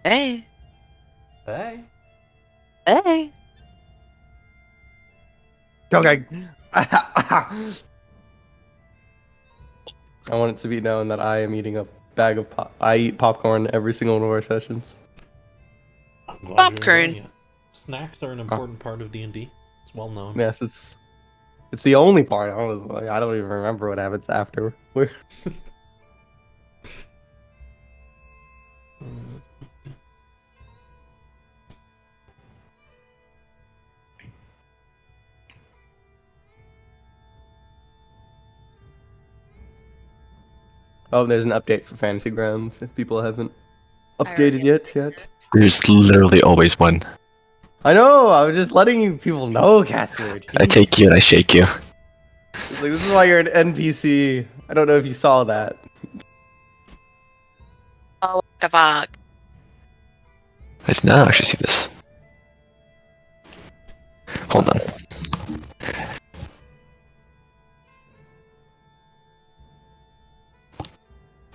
Hey. Hey. Hey. Okay. I want it to be known that I am eating a bag of pop. I eat popcorn every single one of our sessions. I'm glad Popcorn. you're enjoying it. Snacks are an important part of D&D. It's well known. Yes, it's the only part. Honestly, I don't even remember what happens after. Oh, there's an update for Fantasy Grounds if people haven't updated yet. There's literally always one. I know. I was just letting you people know, Casimir. I take you and I shake you. It's like, this is why you're an NPC. I don't know if you saw that. Oh, what the fuck? I did not actually see this. Hold on.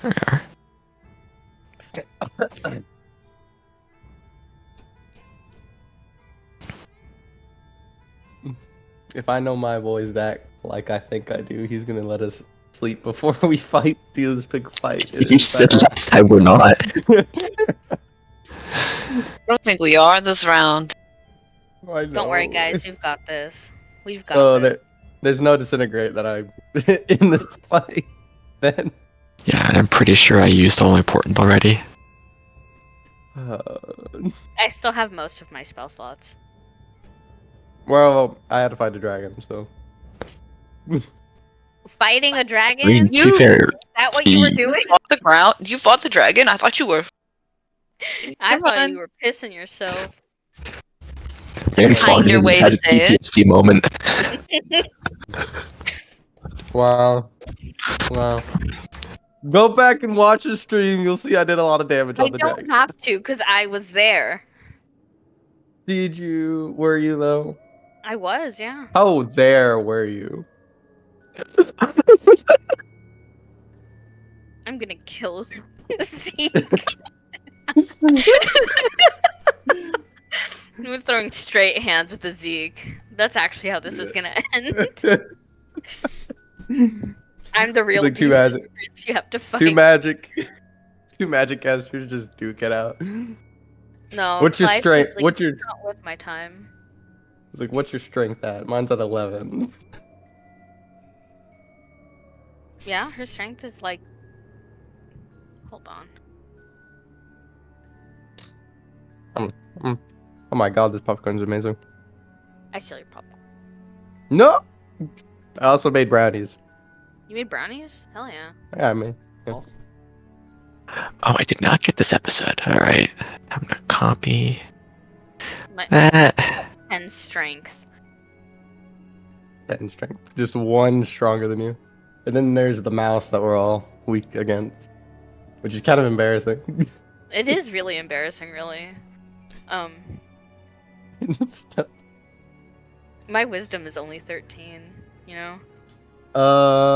There we are. If I know my boy's back, like I think I do, he's gonna let us sleep before we fight. Do this big fight. You said last time we're not. I don't think we are this round. Don't worry, guys. We've got this. We've got this. There's no disintegrate that I'm in this fight. Then. Yeah, and I'm pretty sure I used all important already. I still have most of my spell slots. Well, I had to fight a dragon, so. Fighting a dragon? I mean, to be fair, Is that what you were doing? You fought the dragon? I thought you were. I thought you were pissing yourself. very kinder way had to a say it. PTSD moment. Wow. Go back and watch the stream. You'll see I did a lot of damage I on the don't dragon. have to, because I was there. Did you? Were you though? I was, yeah. How there were you? I'm gonna kill Zeke. I'm throwing straight hands with the Zeke. That's actually how this is gonna end. I'm the real It's like two demon magic, prince you have to fight. two magic casters just duke it out. No, What's your Clive strength? is, like, What's your? not worth my time. It's like, what's your strength at? Mine's at 11. Yeah, her strength is like. Hold on. Oh my god, this popcorn's amazing. I steal your popcorn. No. I also made brownies. You made brownies? Hell yeah. Yeah, I mean. Awesome. Oh, I did not get this episode. Alright. I'm gonna copy My that. 10 strength. 10 strength. Just one stronger than you. And then there's the mouse that we're all weak against. Which is kind of embarrassing. It is really embarrassing, really. My wisdom is only 13, you know?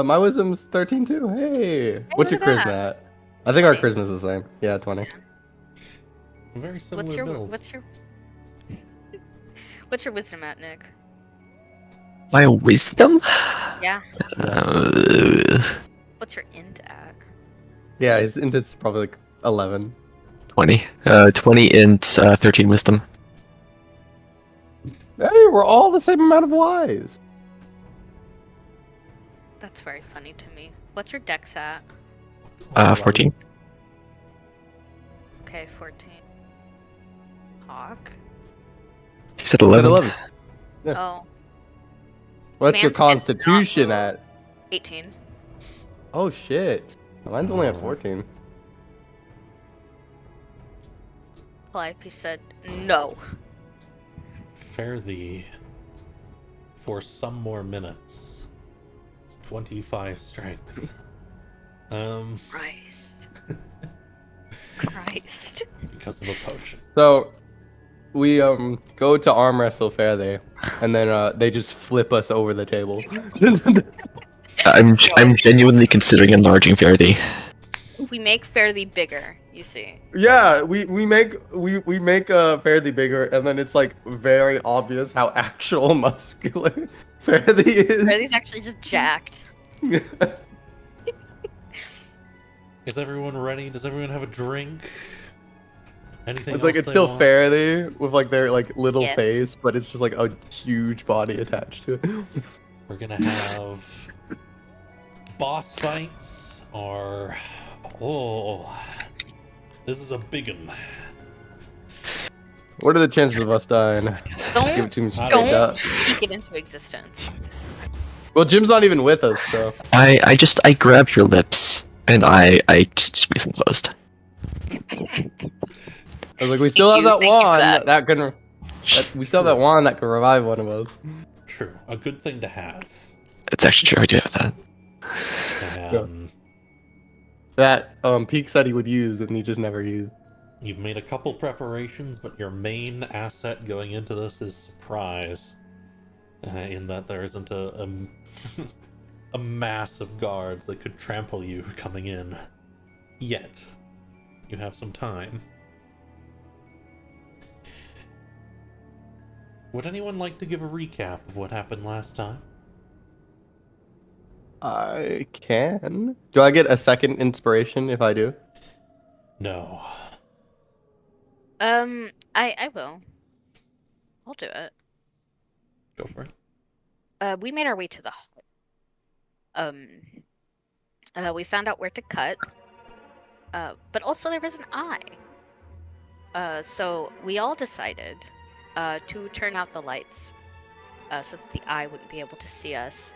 My wisdom's 13 too. Hey. What's your look at charisma that. at? I think our 20. charisma's the same. Yeah, 20. Very similar What's your build. what's your wisdom at, Nick? My wisdom? Yeah. Uh, What's your int at? Yeah, his intent's probably like 11. 20. 20 int, 13 wisdom. Hey, we're all the same amount of wise. That's very funny to me. What's your dex at? 14. Okay, 14. Hawk? He said I said 11. 11. Yeah. Oh, What's your Man's constitution not at? 18. Oh shit. Mine's only at 14. Calliope said no. Fare thee for some more minutes. It's 25 strength. Christ. Christ. Because of a potion. So we go to arm wrestle Faraday, and then they just flip us over the table. I'm genuinely considering enlarging Verity. we make fairly bigger, you see. Yeah, we make Fairly bigger, and then it's like very obvious how actual muscular Fairly is. Fairly's actually just jacked. Is everyone ready? Does everyone have a drink? Anything It's like else it's they still want? Fairly with like their like little Yes. face, but it's just like a huge body attached to it. We're gonna have boss fights, or this is a big one. What are the chances of us dying? Give it Don't to me straight don't up. speak it into existence. Well, Jim's not even with us, so I grab your lips and I just squeeze them closed. I was like, we still have that Thank you for wand that. that can. We still have that wand that can revive one of us. True, a good thing to have. It's actually true. I do have that. Um, That Peak said he would use, and he just never used. You've made a couple preparations, but your main asset going into this is surprise. In that there isn't a mass of guards that could trample you coming in. Yet. You have some time. Would anyone like to give a recap of what happened last time? I can. Do I get a second inspiration if I do? No. I will. I'll do it. Go for it. We made our way to the hut. We found out where to cut. But also there was an eye. So we all decided to turn out the lights so that the eye wouldn't be able to see us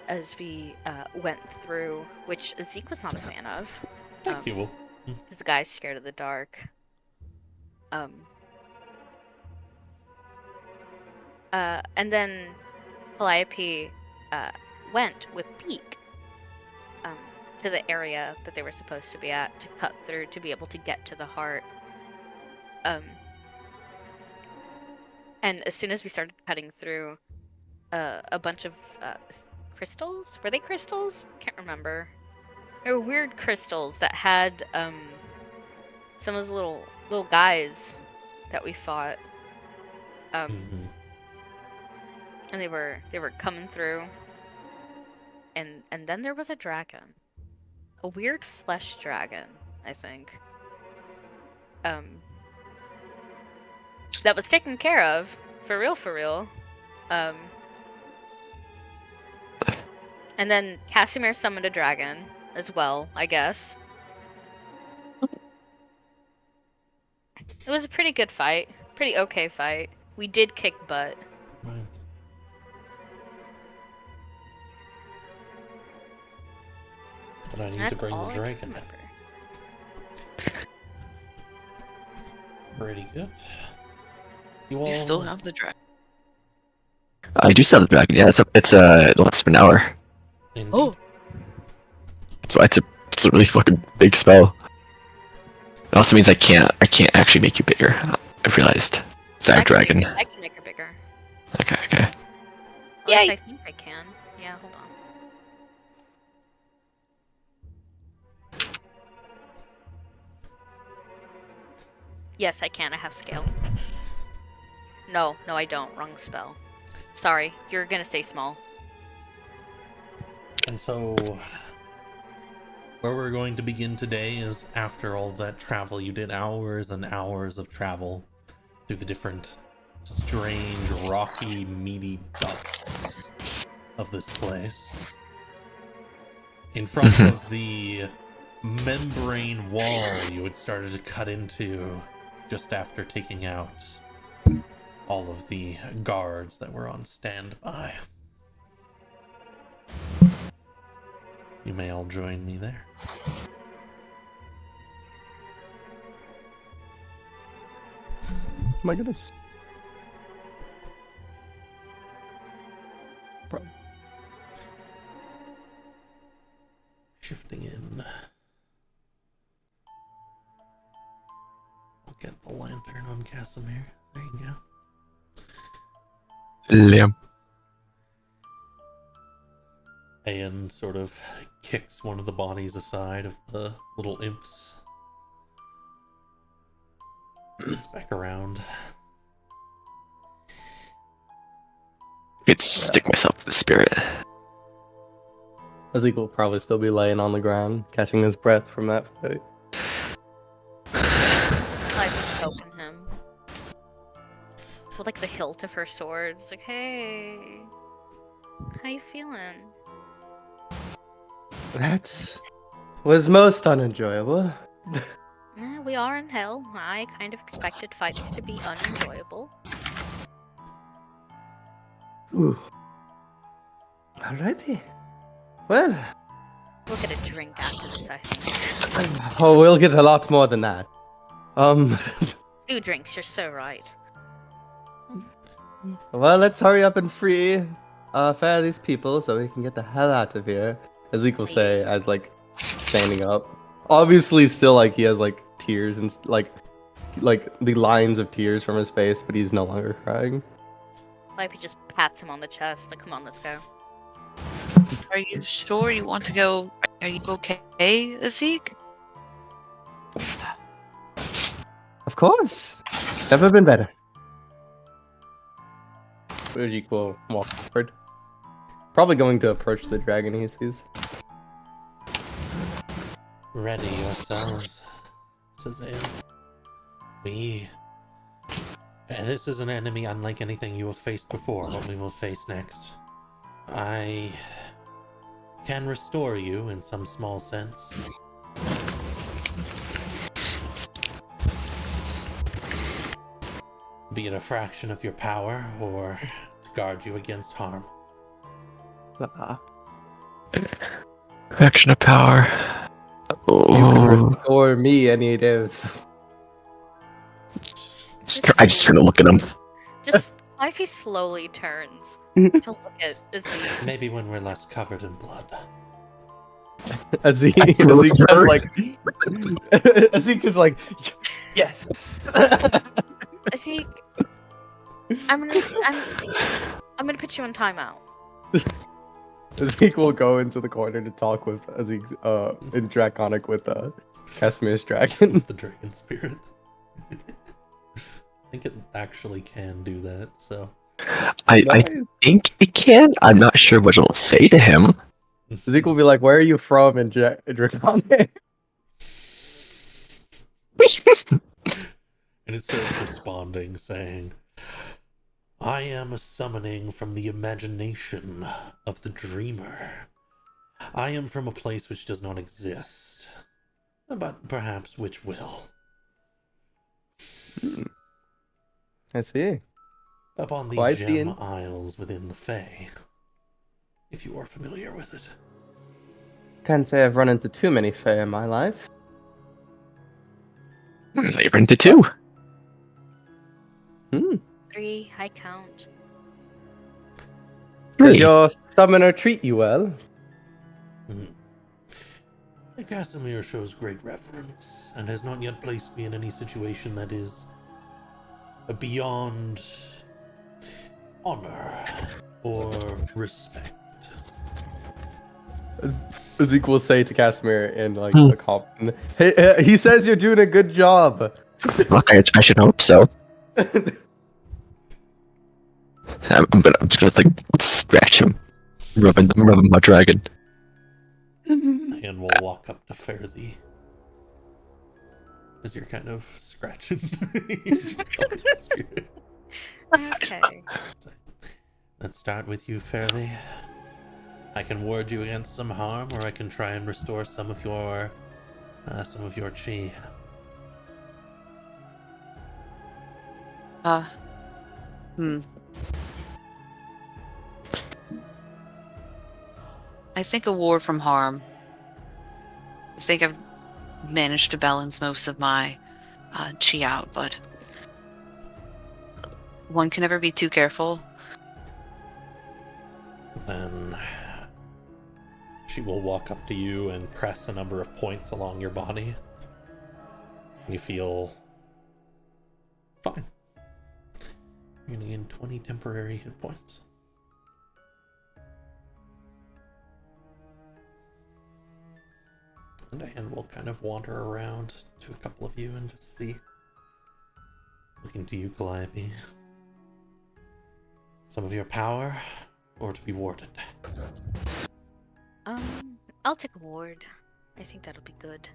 as we went through, which Zeke was not a fan of. Thank you. Because the guy's scared of the dark. And then Calliope went with Peak to the area that they were supposed to be at to cut through to be able to get to the heart. And as soon as we started cutting through, a bunch of crystals? Were they crystals? Can't remember. They were weird crystals that had some of those little guys that we fought. And they were coming through. And then there was a dragon. A weird flesh dragon, I think. That was taken care of. For real. And then Casimir summoned a dragon as well, I guess. It was a pretty good fight. Pretty okay fight. We did kick butt. Right. But I need That's to bring all the I can dragon. remember. Pretty good. You all You still have the dragon. I do still have the dragon. Yeah, it lasts for an hour. Indeed. Oh. So it's a really fucking big spell. It also means I can't actually make you bigger. I've realized. Zach Dragon. I can make her bigger. Okay. At least Yay. I think I can. Yeah, hold on. Yes, I can. I have scale. No, I don't. Wrong spell. Sorry, you're gonna stay small. And so, where we're going to begin today is after all that travel. You did hours and hours of travel through the different strange, rocky, meaty ducts of this place. In front of the membrane wall you had started to cut into just after taking out all of the guards that were on standby. You may all join me there. My goodness. Shifting in. I'll get the lantern on Casimir. There you go. Liam. And sort of kicks one of the bodies aside of the little imps. It's back around. I'd stick myself to the spirit. Ezekiel will probably still be laying on the ground, catching his breath from that fight. Like just poking him with like the hilt of her sword. It's like, hey, how you feeling? That was most unenjoyable. We are in hell. I kind of expected fights to be unenjoyable. Ooh. Alrighty. Well, We'll get a drink after this, I think. oh, we'll get a lot more than that. 2 drinks, you're so right. Well, let's hurry up and free these people so we can get the hell out of here. Ezekiel will say Please. as like standing up. Obviously, still like he has like tears and like the lines of tears from his face, but he's no longer crying. Like, just pats him on the chest. Like, come on, let's go. Are you sure you want to go? Are you okay, Ezek? Of course. Never been better. Ezekiel will walk forward. Probably going to approach the dragon he sees. Ready yourselves, says Ale. This is an enemy unlike anything you have faced before, what we will face next. I can restore you in some small sense. Be it a fraction of your power, or to guard you against harm. Action of power. You can Oh. restore me any day. I just turn to look at him. Just, Ivy slowly turns to look at Ezek. Maybe when we're less covered in blood. Ezek is like, yes. Ezek, I'm gonna put you on timeout. Ezek will go into the corner to talk with Ezek in Draconic with Casimir's dragon. The dragon spirit. I think it actually can do that, so. I think it can. I'm not sure what it'll say to him. Ezek will be like, "Where are you from?" in Draconic. And it starts responding, saying, I am a summoning from the imagination of the dreamer. I am from a place which does not exist, but perhaps which will. I see. Upon the Quite Gem Isles within the Fae, if you are familiar with it. Can't say I've run into too many Fae in my life. You've into 2. 3, I count. Does 3. your summoner treat you well? Casimir shows great reverence, and has not yet placed me in any situation that is beyond honor or respect. Ezek will say to Casimir in like a compliment, "Hey, he says you're doing a good job." Look, I should hope so. I'm just gonna like scratch him, rubbing my dragon. And we'll walk up to Fairthie. As you're kind of scratching. Okay. Let's start with you, Fairthie. I can ward you against some harm, or I can try and restore some of your chi. I think a ward from harm. I think I've managed to balance most of my chi out, but one can never be too careful. Then she will walk up to you and press a number of points along your body. You feel fine. You're gonna gain 20 temporary hit points. And we'll kind of wander around to a couple of you and just see. Looking to you, Calliope. Some of your power, or to be warded? I'll take a ward. I think that'll be good.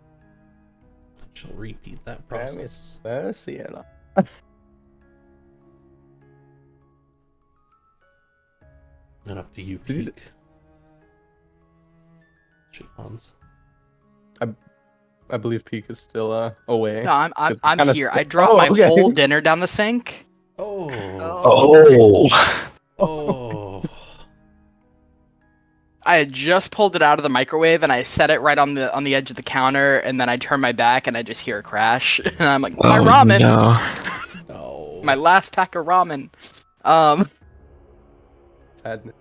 I shall repeat that process. Merciana. And up to you, Please. Peak. Shitons. I believe Peak is still away. No, I'm It's I'm kinda here. sti- I dropped Oh, my okay. whole dinner down the sink. Oh. Oh. Oh. I had just pulled it out of the microwave and I set it right on the edge of the counter, and then I turn my back and I just hear a crash, and I'm like, my Oh, ramen, no. No. my last pack of ramen. Sadness.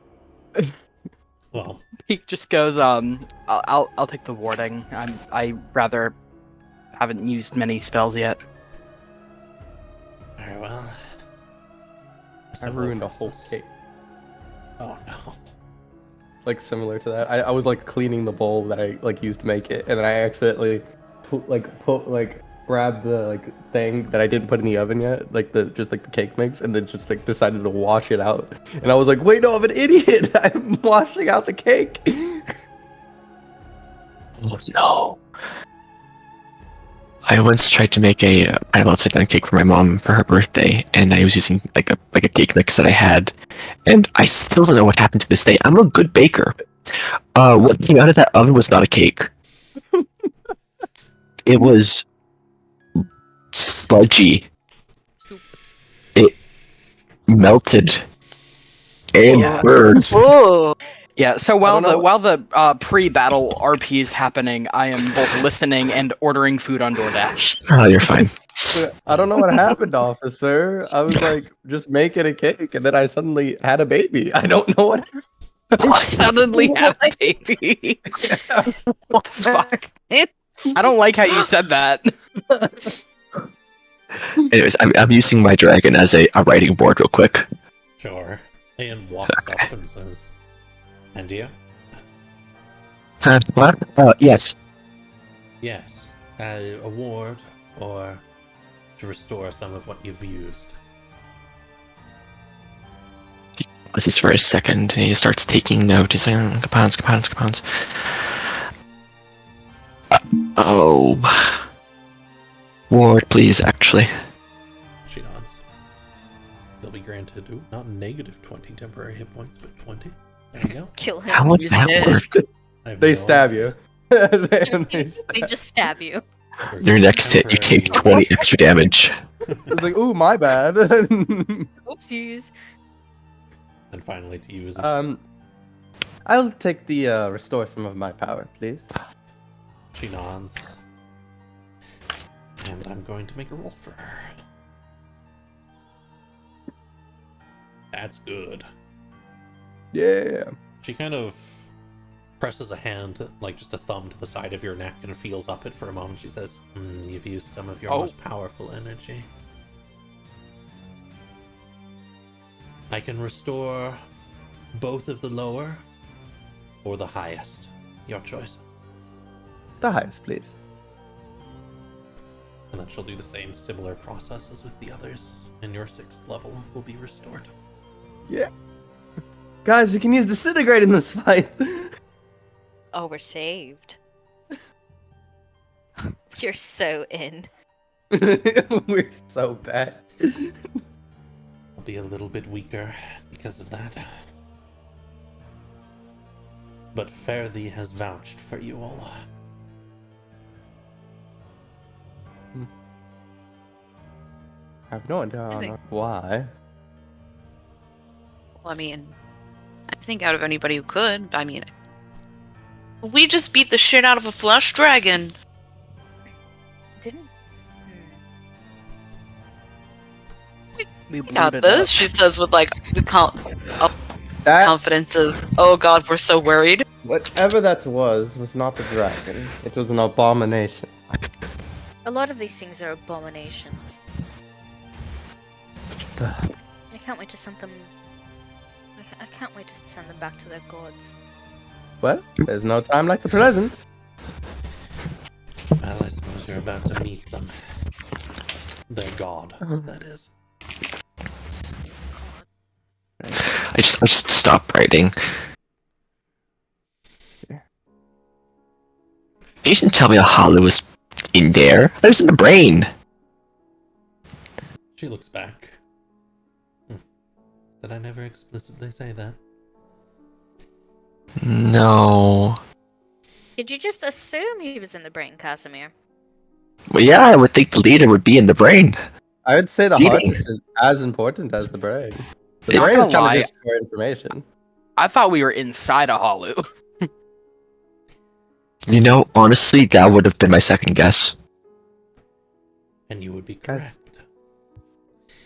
Well, He just goes, I'll take the warding. I rather haven't used many spells yet. very well. I ruined a whole cake. Oh no. Like similar to that. I was like cleaning the bowl that I like used to make it, and then I accidentally grabbed the like thing that I didn't put in the oven yet, like the cake mix, and then just like decided to wash it out. And I was like, wait, no, I'm an idiot. I'm washing out the cake. Oh, no. I once tried to make a pineapple upside down cake for my mom for her birthday, and I was using like a cake mix that I had, and I still don't know what happened to this day. I'm a good baker. What came out of that oven was not a cake. It was sludgy. It melted and Yeah. burned. Oh. Yeah. So while don't know. while the pre-battle RP is happening, I am both listening and ordering food on DoorDash. Oh, you're fine. I don't know what happened, officer. I was like just making a cake, and then I suddenly had a baby. I don't know what happened. I suddenly have a baby. What the fuck? I don't like how you said that. Anyways, I'm using my dragon as a writing board real quick. Sure. Ian walks up and says, "And you?" What? Yes. Yes. A ward, or to restore some of what you've used. This is for a second. He starts taking note. He's like, compounds. Oh. Ward, please, actually. She nods. They'll be granted, not negative 20 temporary hit points, but 20. There you go. Kill him. How would Use that it. work? I have They no stab idea. you. They just stab you. Your next hit, you take 20 extra damage. It's like, ooh, my bad. Oopsies. And finally to use it. I'll take the restore some of my power, please. She nods. And I'm going to make a roll for her. That's good. Yeah. She kind of presses a hand, like just a thumb to the side of your neck, and feels up it for a moment. She says, "You've used some of your Oh. most powerful energy. I can restore both of the lower or the highest. Your choice." The highest, please. And then she'll do the same similar process as with the others, and your 6th level will be restored. Yeah. Guys, we can use disintegrate in this fight. Oh, we're saved. You're so in. We're so bad. I'll be a little bit weaker because of that. But Fairthee has vouched for you all. I have no idea why. Well, I mean, I think out of anybody who could, I mean, we just beat the shit out of a flesh dragon. Didn't. We Got blew it this, up. she says with like That confidence of, oh god, we're so worried. whatever that was not a dragon. It was an abomination. A lot of these things are abominations. I can't wait to send them. I can't wait to send them back to their gods. Well, there's no time like the present. Well, I suppose you're about to meet them. Their god, that is. I just stopped writing. You didn't tell me Ehalu was in there. I was in the brain. She looks back. Did I never explicitly say that? No. Did you just assume he was in the brain, Casimir? Well, yeah, I would think the leader would be in the brain. I would say the Cheating. heart is as important as the brain. The Not brain is gonna kind lie. of just for information. I thought we were inside Ehalu. You know, honestly, that would have been my second guess. And you would be Guys. correct.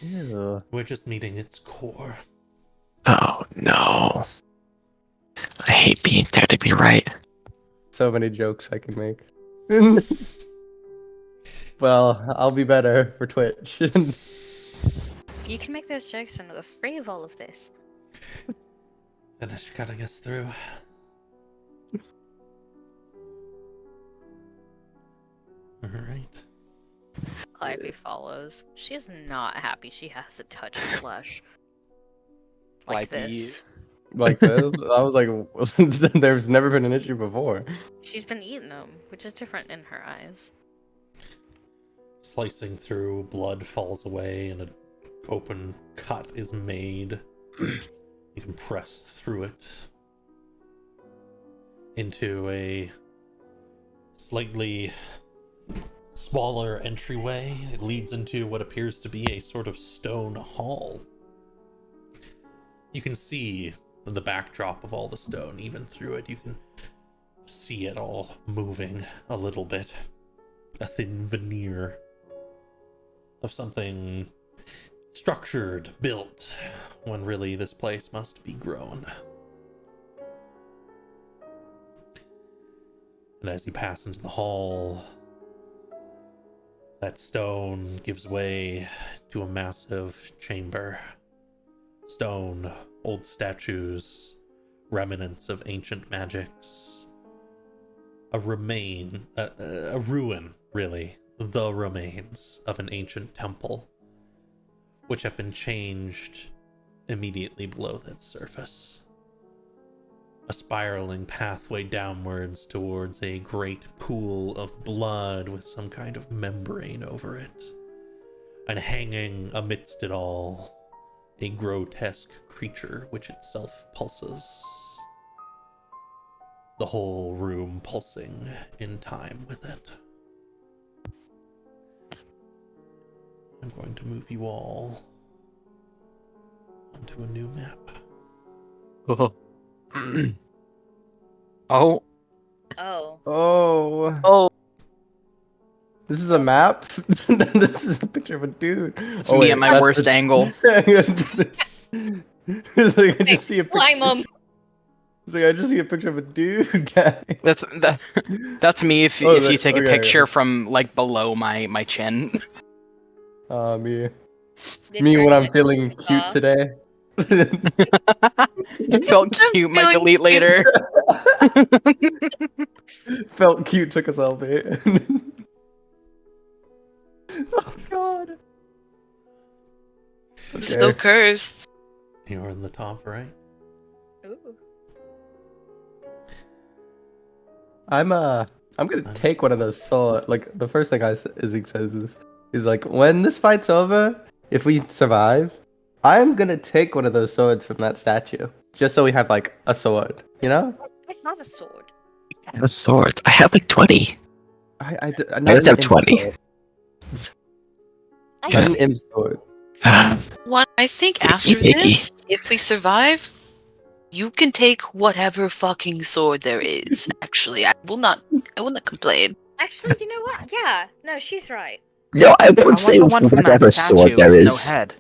Ew. We're just meeting its core. Oh no. I hate being there to be right. So many jokes I can make. Well, I'll be better for Twitch. You can make those jokes and we're free of all of this. Finish cutting us through. Alright. Calliope follows. She is not happy she has to touch flesh. Like Calliope- this. Like this, I was like, there's never been an issue before. She's been eating them, which is different in her eyes. Slicing through, blood falls away, and an open cut is made. You can press through it into a slightly smaller entryway. It leads into what appears to be a sort of stone hall. You can see the backdrop of all the stone. Even through it, you can see it all moving a little bit. A thin veneer of something structured, built, when really this place must be grown. And as you pass into the hall, that stone gives way to a massive chamber. Stone, old statues, remnants of ancient magics. A ruin, really. The remains of an ancient temple, which have been changed immediately below that surface. A spiraling pathway downwards towards a great pool of blood with some kind of membrane over it. And hanging amidst it all, a grotesque creature which itself pulses. The whole room pulsing in time with it. I'm going to move you all onto a new map. Oh. Oh. Oh, Oh, this is a map. This is a picture of a dude. it's me at my worst angle. It's like I just see a picture. Climb 'em. It's like I just see a picture of a dude guy. That's me if Oh, you take a okay, picture okay. from like below my chin. Me. Did Me when your I'm feeling neck cute off? today. Felt cute, might feeling delete later. Felt cute, took a selfie. Oh god. So cursed. You're in the top right. Ooh. I'm gonna take one of those swords. Like the first thing Izzy says is, he's like, when this fight's over, if we survive, I'm gonna take one of those swords from that statue, just so we have like a sword, you know? I have a sword. I have swords. I have like 20. I don't have 20. I Not have an imp sword. One, I think Icky, after icky. this, if we survive, you can take whatever fucking sword there is. Actually, I will not complain. Actually, you know what? Yeah. No, she's right. No, I I won't want say the one from that whatever statue sword there with is. no head.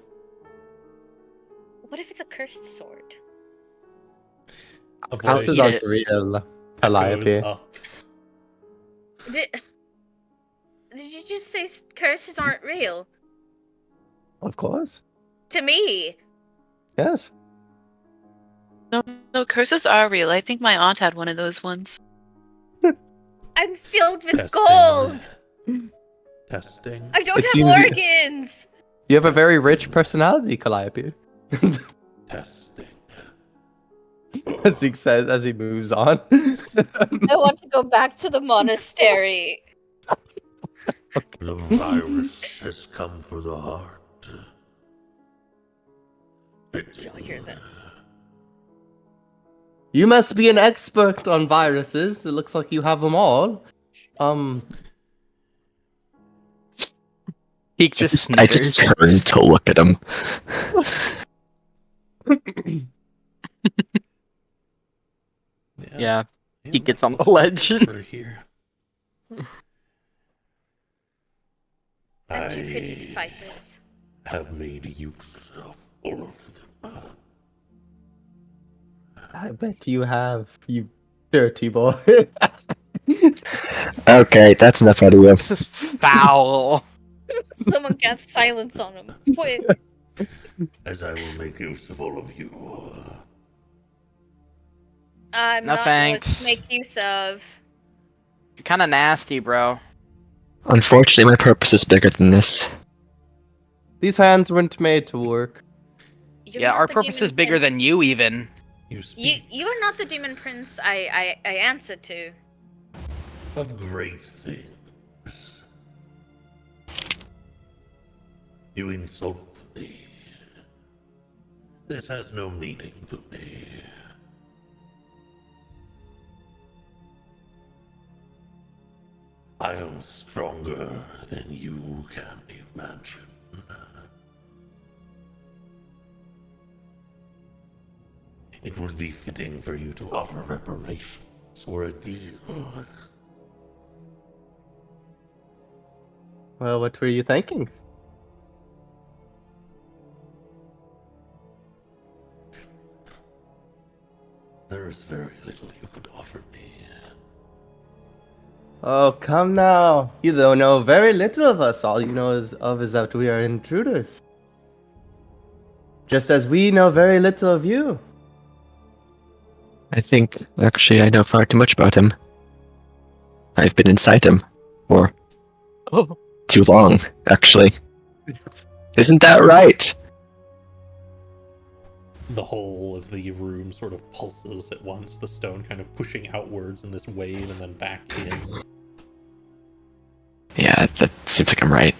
What if it's a cursed sword? A House voice is on it. real. echoes Calliope. up. Did you just say curses aren't real? Of course. To me. Yes. No, curses are real. I think my aunt had one of those ones. I'm filled with Testing. gold. Testing. I don't It have seems- organs. You have a very rich personality, Calliope. Testing. As he says as he moves on. I want to go back to the monastery. The virus has come for the heart. You'll hear that. You must be an expert on viruses. It looks like you have them all. Peek just I just snickers. turned to look at him. Yeah. He gets on the what's ledge. over here. I'm too pretty to fight this. Have made use of all of them. I bet you have, you dirty boy. Okay, that's enough out of you. This is foul. Someone cast silence on him. Quick. As I will make use of all of you. I'm No not thanks. yours to make use of. You're kind of nasty, bro. Unfortunately, my purpose is bigger than this. These hands weren't made to work. You're Yeah, not our the purpose demon is bigger prince. than you, even. You speak You are not the demon prince I answer to. Of great things. You insult me. This has no meaning to me. I am stronger than you can imagine. It would be fitting for you to offer reparations or a deal. Well, what were you thinking? There is very little you could offer me. Oh, come now. You don't know very little of us. All you know is that we are intruders. Just as we know very little of you. I think, actually, I know far too much about him. I've been inside him for Oh. too long, actually. Isn't that right? the whole of the room sort of pulses at once, the stone kind of pushing outwards in this wave and then back in. Yeah, that seems like I'm right.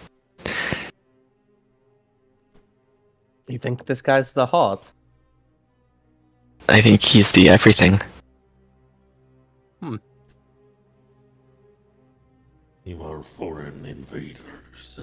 You think this guy's the heart? I think he's the everything. You are foreign invaders.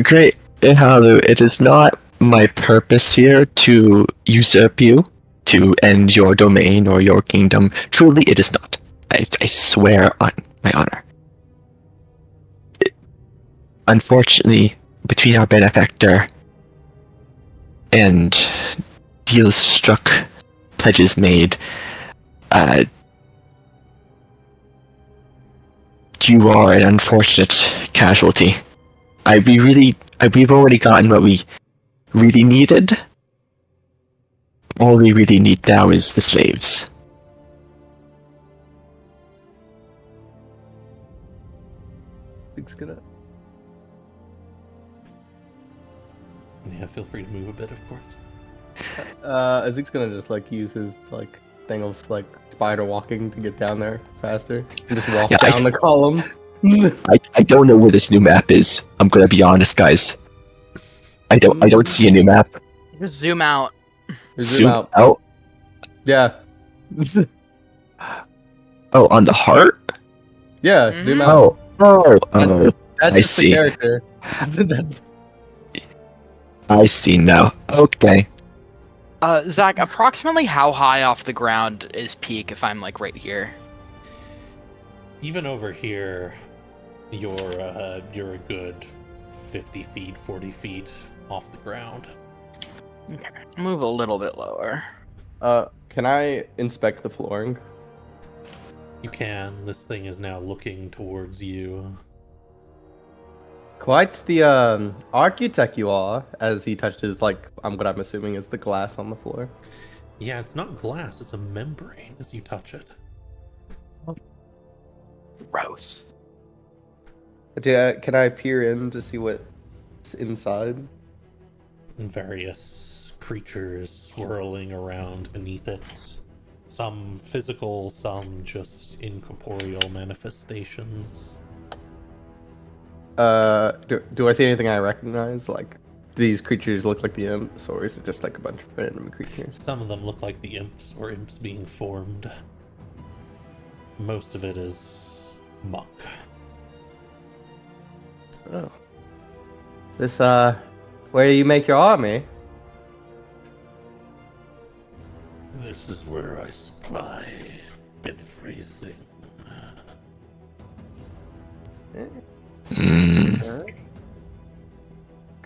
Great, Ehalu, it is not my purpose here to usurp you, to end your domain or your kingdom. Truly, it is not. I swear on my honor. Unfortunately, between our benefactor and deals struck, pledges made, you are an unfortunate casualty. We've already gotten what we really needed. All we really need now is the slaves. It's gonna. Yeah, feel free to move a bit, of course. Ezek's gonna just like use his like thing of like spider walking to get down there faster and just walk Yeah, down the column. I don't know where this new map is. I'm gonna be honest, guys. I don't see a new map. Just zoom out. Zoom out. out. Yeah. Oh, on the heart? Yeah, zoom out. Oh, That's I just see. the character. I see now. Okay. Zach, approximately how high off the ground is peak if I'm like right here? Even over here, you're a good 50 feet, 40 feet off the ground. Okay. Move a little bit lower. Can I inspect the flooring? You can. This thing is now looking towards you. Quite the architect you are, as he touches like what I'm assuming is the glass on the floor. Yeah, it's not glass, it's a membrane as you touch it. Gross. Can I peer in to see what's inside? And various creatures swirling around beneath it. Some physical, some just incorporeal manifestations. Do I see anything I recognize? Like, do these creatures look like the imps, or is it just like a bunch of random creatures? Some of them look like the imps or imps being formed. Most of it is muck. Oh. This, where you make your army? This is where I supply everything. Okay.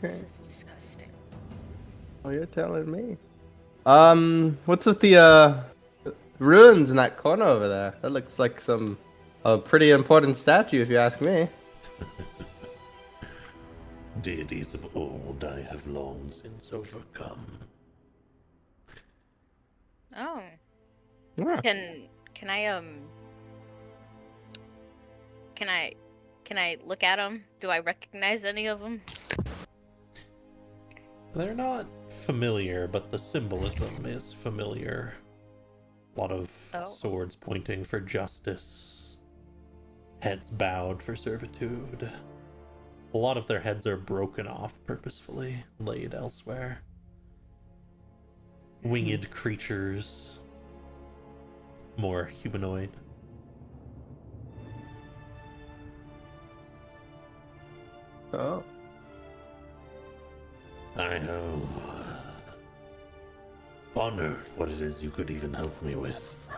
This is disgusting. Oh, you're telling me. What's with the ruins in that corner over there? That looks like a pretty important statue, if you ask me. Deities of old I have long since overcome. Oh. Yeah. Can I look at them? Do I recognize any of them? They're not familiar, but the symbolism is familiar. A lot of swords pointing for justice, heads bowed for servitude. A lot of their heads are broken off purposefully, laid elsewhere. Winged creatures, more humanoid. Oh. I have honored what it is you could even help me with.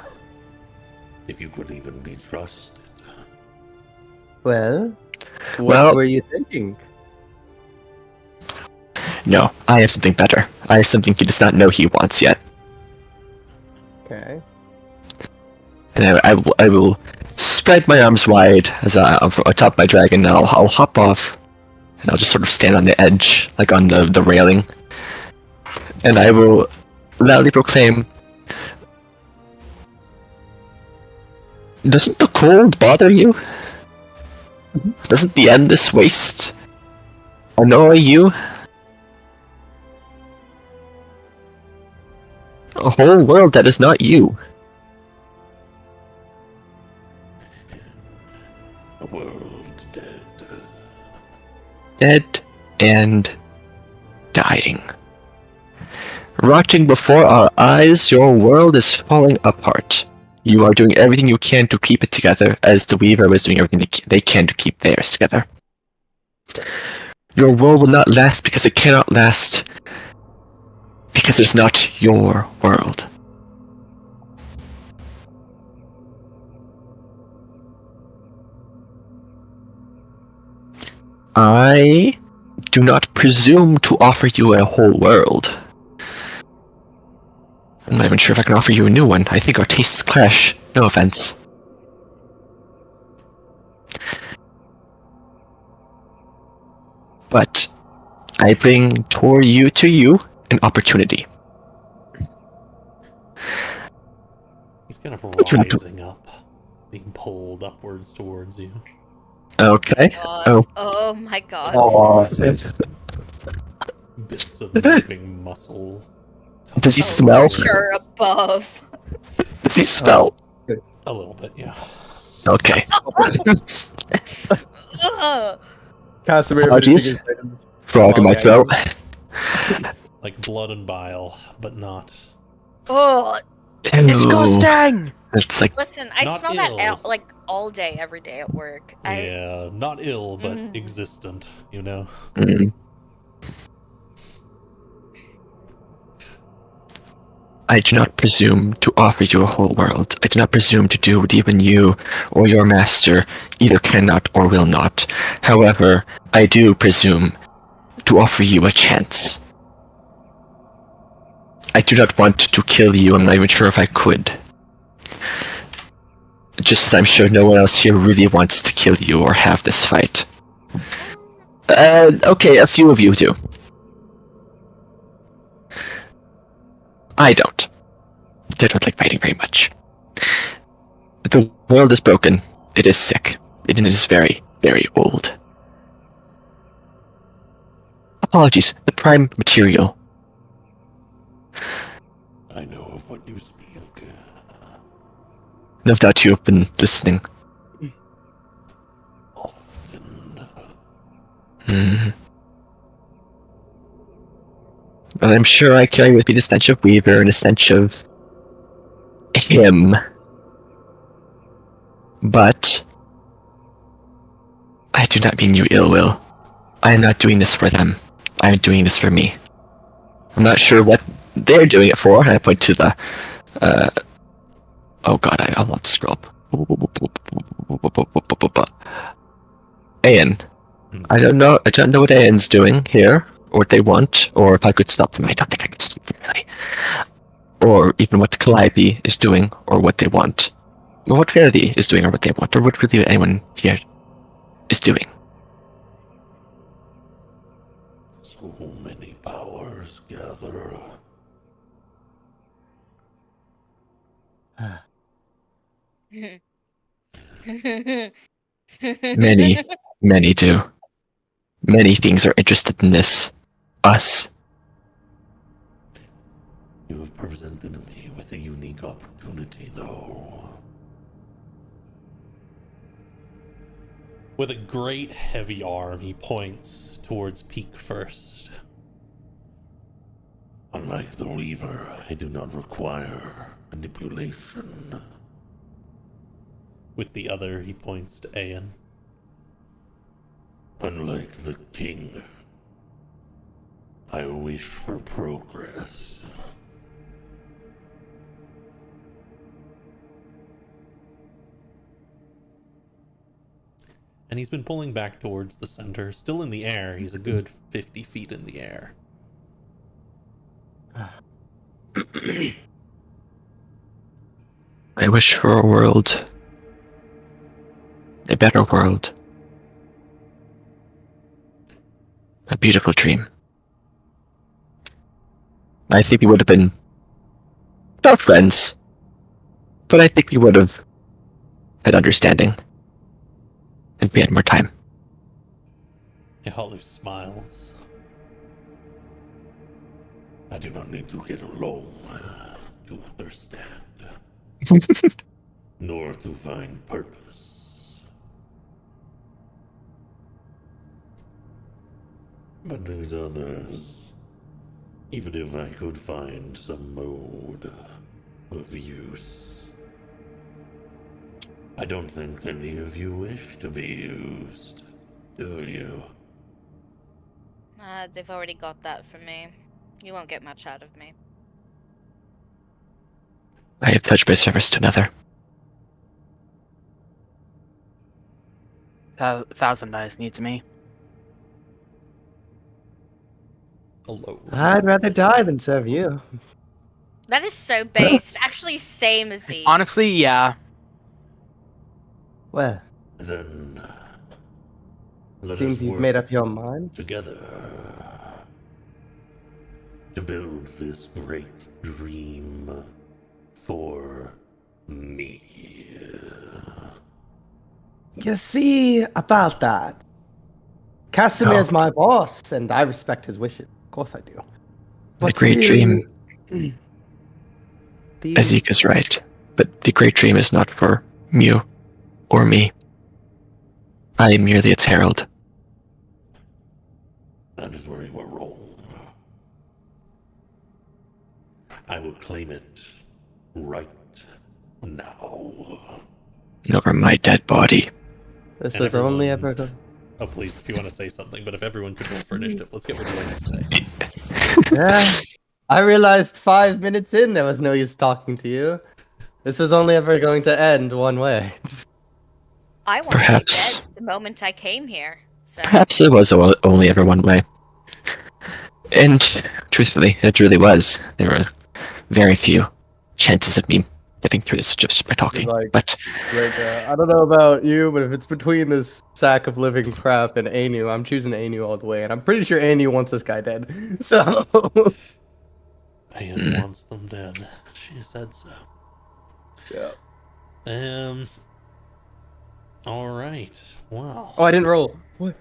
If you could even be trusted. Well, what Well- were you thinking? No, I have something better. I have something he does not know he wants yet. Okay. And I will spread my arms wide as I'm atop my dragon, and I'll hop off, and I'll just sort of stand on the edge, like on the railing, and I will loudly proclaim, "Doesn't the cold bother you? Doesn't the endless waste annoy you? A whole world that is not you. A world dead. Dead and dying. Rotting before our eyes, your world is falling apart. You are doing everything you can to keep it together, as the Weaver was doing everything they can to keep theirs together. Your world will not last because it cannot last because it's not your world. I do not presume to offer you a whole world. I'm not even sure if I can offer you a new one. I think our tastes clash. No offense. But I bring to you an opportunity. He's kind of rising up, being pulled upwards towards you. Okay. God. Oh my god. Bits of moving muscle. Does he Oh, smell? Sure above. Does he smell? A little bit, yeah. Okay. Ugh. Casimir. Apologies. Frog in my throat. Like blood and bile, but not. Oh, Disgusting! It's like listen, I Not smell ill. that like all day, every day at work. Yeah, not ill, but existent, you know? mm. I do not presume to offer you a whole world. I do not presume to do what even you or your master either cannot or will not. However, I do presume to offer you a chance. I do not want to kill you. I'm not even sure if I could. Just as I'm sure no one else here really wants to kill you or have this fight. Okay, a few of you do. I don't. They don't like fighting very much. The world is broken. It is sick. It is very, very old. Apologies. The prime material. I know of what you speak. No doubt you have been listening. Often. And I'm sure I carry with me the stench of Weaver and the stench of him. But I do not mean you ill will. I am not doing this for them. I am doing this for me. I'm not sure what they're doing it for. I point to the oh god, I want to scroll up. Ayan. I don't know what Ayan's doing here, or what they want, or if I could stop them. I don't think I could stop them, really. Or even what Calliope is doing, or what they want. Or what Verity is doing, or what they want, or what really anyone here is doing. So many powers gather. Many, many do. Many things are interested in this. Us. You have presented me with a unique opportunity, though. With a great heavy arm, he points towards Peak first. Unlike the Weaver, I do not require manipulation. With the other, he points to Ayan. Unlike the King, I wish for progress. And he's been pulling back towards the center, still in the air. He's a good 50 feet in the air. I wish for a world. A better world. A beautiful dream. I think we would have been not friends, but I think we would have had understanding if we had more time. Ehalu smiles. I do not need to get along to understand, nor to find purpose. But these others, even if I could find some mode of use, I don't think any of you wish to be used, do you? They've already got that from me. You won't get much out of me. I have touched my service to another. Thousand Eyes needs me. Alone. I'd rather die than serve you. That is so based. Actually, same as Z. Honestly, yeah. Well, Then let seems us you've work made up your mind. together to build this great dream for me. You see, about that, Casimir's my boss, and I respect his wishes. Of course I do. The great dream. Ezek is right, but the great dream is not for you or me. I am merely its herald. That is where you are wrong. I will claim it right now. And over my dead body. This And was only everyone- ever. Oh, please, if you want to say something, but if everyone could roll for initiative, let's get what you want to say. Yeah. I realized 5 minutes in there was no use talking to you. This was only ever going to end one way. I wanted Perhaps. to dead the moment I came here. So Perhaps it was only ever one way. And truthfully, it really was. There were very few chances of me getting through this just by talking. Like- But I don't know about you, but if it's between this sack of living crap and Anu, I'm choosing Anu all the way, and I'm pretty sure Anu wants this guy dead. So Ayan wants them dead. She said so. Yeah. Alright. Well. Oh, I didn't roll. What?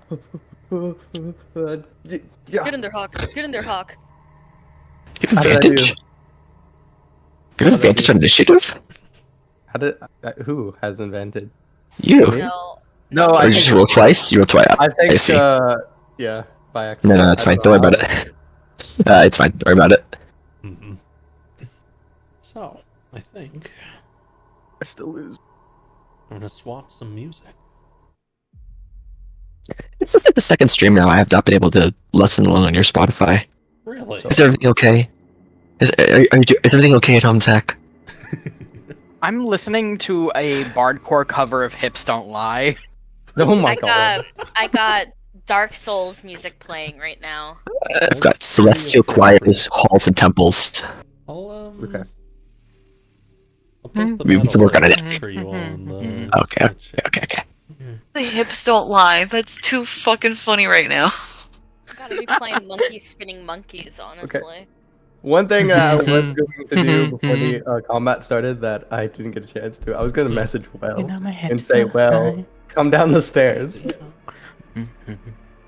Get in there, Hawk. Get in there, Hawk. You have How did I do? advantage? You have How did I advantage do? on initiative? How did who has invented? You. Me? No. No, Or I did you think just roll twice? You roll twice. I think see. yeah, by accident. No, it's I fine. don't Don't worry know about how. it. It's fine. Don't worry about it. Mm-hmm. So, I think I still lose. I'm gonna swap some music. It's just like the second stream now. I have not been able to listen along on your Spotify. Really? Is everything okay? Is everything okay at home, Zach? I'm listening to a bardcore cover of Hips Don't Lie. Oh my god. I got Dark Souls music playing right now. I've got celestial choirs, halls, and temples. I'll Okay. I'll post the We battle can work on it. list for you on the Okay. Switch. Okay. The hips don't lie. That's too fucking funny right now. I gotta be playing monkeys spinning monkeys, honestly. One thing I was going to do before the combat started that I didn't get a chance to, I was going to message Well and say, Well, come down the stairs.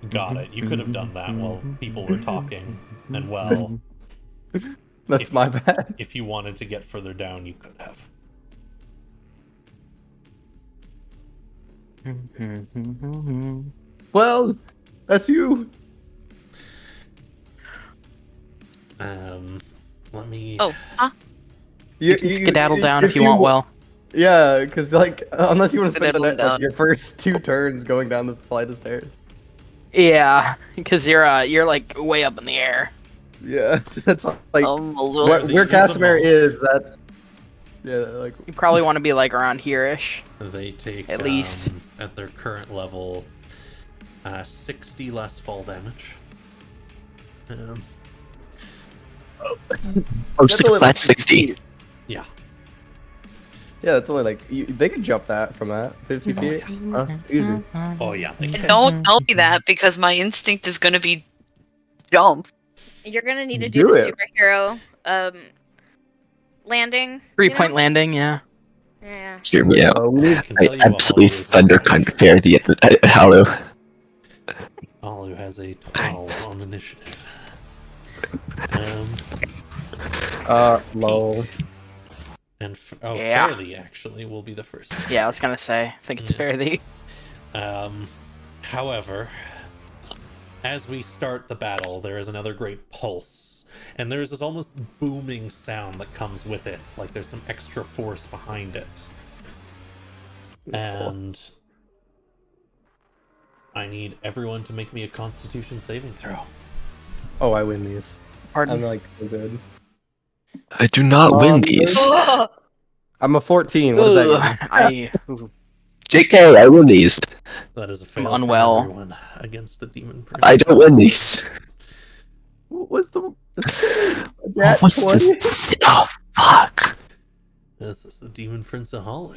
Got it. You could have done that while people were talking. And well, That's my bad. if you wanted to get further down, you could have. Well, that's you. Let me. Oh, huh? You can skedaddle down if you want, Well. Yeah, because like unless you want to spend Skedaddle down. your first 2 turns going down the flight of stairs. Yeah, because you're like way up in the air. Yeah, that's like A little. where Casimir is. That's like You probably want to be like around here-ish. They take At least. at their current level, 60 less fall damage. Oh, That's just like a only flat like 60. feet. Yeah. Yeah, it's only like they could jump that from that 50 feet. Easy. Oh yeah. They can. Don't tell me that because my instinct is gonna be jump. You're gonna need to do Do the it. superhero landing. 3-point landing, yeah. Yeah. Hear me out. We need I can I tell you what absolutely Olu is thunder like. compare the Ehalu. Olu has a 12 on initiative. lol. And Yeah. Fairly actually will be the first. Yeah, I was gonna say. I think it's Yeah. fairly. However, as we start the battle, there is another great pulse, and there's this almost booming sound that comes with it, like there's some extra force behind it. And I need everyone to make me a Constitution saving throw. Oh, I win these. Pardon? I'm like so good. I do not win these. Oh, I'm a 14. What does that mean? JK, I win these. That is a fail from unwell. everyone against the demon prince. I don't win these. What was the What that was 20? this? Oh, fuck. This is the demon prince Ehalu.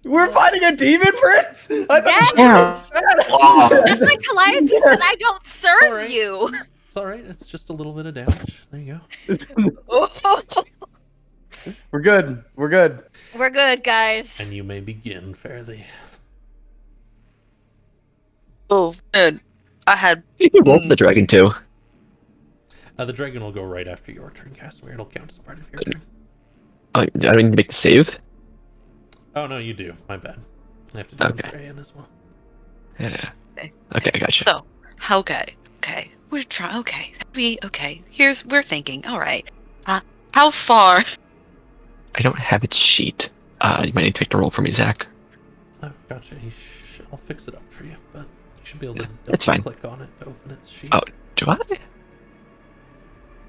We're fighting a demon prince? I thought yes! Wow. That's why Calliope said I don't serve Alright. you. It's alright, it's just a little bit of damage. There you Oh, We're good. We're good. we're good, guys. go. And you may begin, Fairly. Oh, good. I had. You can roll for the dragon too. The dragon will go right after your turn, Casimir. It'll count as part of your turn. Oh, I don't need to make the save. Oh, no, you do. My bad. I have to do it Okay. for Ayan as well. Yeah. Okay. Okay, I gotcha. So, okay. We're trying. Okay, okay. We're thinking. All right. How far? I don't have its sheet. You might need to make the roll for me, Zach. Oh, gotcha. I'll fix it up for you, but you should be able to that's fine. click on it to open its sheet. Oh, do I?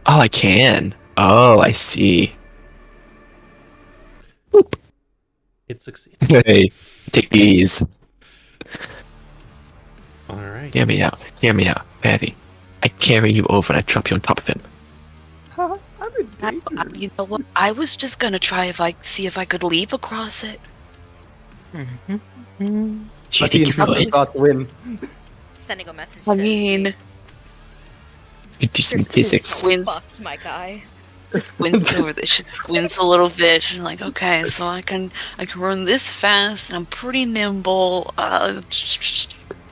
Oh, I can. Oh, I see. Boop. It succeeds. Hey, take these. Alright. Hear me out. Patty. I carry you over and I drop you on top of him. I'm in danger. You know what? I was just gonna try see if I could leap across it. Do you That's the think you instructor could? thought to win. Sending a message. I says, mean, You could do some "Your physics. physics Wins. fucked, my guy. Squints over there. She squints a little bit. She's like, okay, so I can run this fast, and I'm pretty nimble.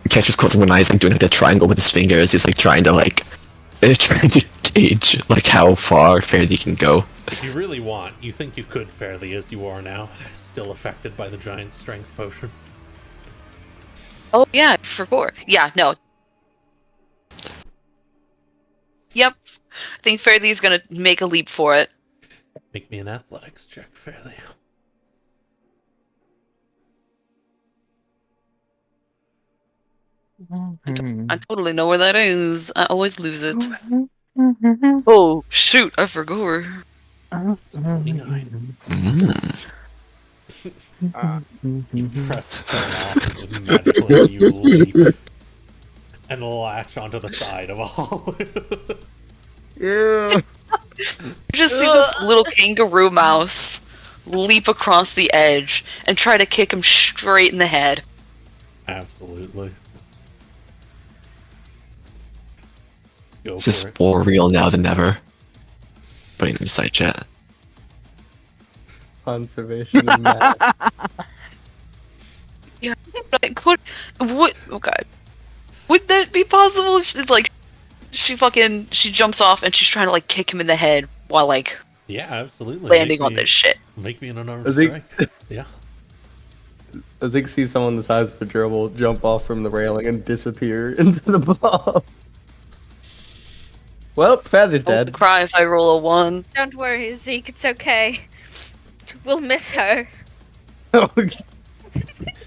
Caster's closing one eye, he's like doing like the triangle with his fingers. He's like trying to gauge like how far Fairly can go. If you really want, you think you could fairly as you are now, still affected by the giant strength potion. Oh yeah, for sure. Yeah, no. Yep. I think Fairly's gonna make a leap for it. Make me an athletics check, Fairly. I totally know where that is. I always lose it. Oh shoot! I forgot. It's a 29. You press stone off and magically you leap and latch onto the side of Ehalu. Yeah. You just see this little kangaroo mouse leap across the edge and try to kick him straight in the head. Absolutely. Go This is for it. more real now than ever. Putting it in the side chat. Conservation and math. Yeah, like what? Oh god, would that be possible? It's like she jumps off and she's trying to like kick him in the head while like Yeah, absolutely. landing on this shit. Make me an unarmed Is he- strike. Yeah. As you can see someone the size of a gerbil jump off from the railing and disappear into the blob. Well, Feather's Don't dead. cry if I roll a 1. Don't worry, Zeke. It's okay. We'll miss her.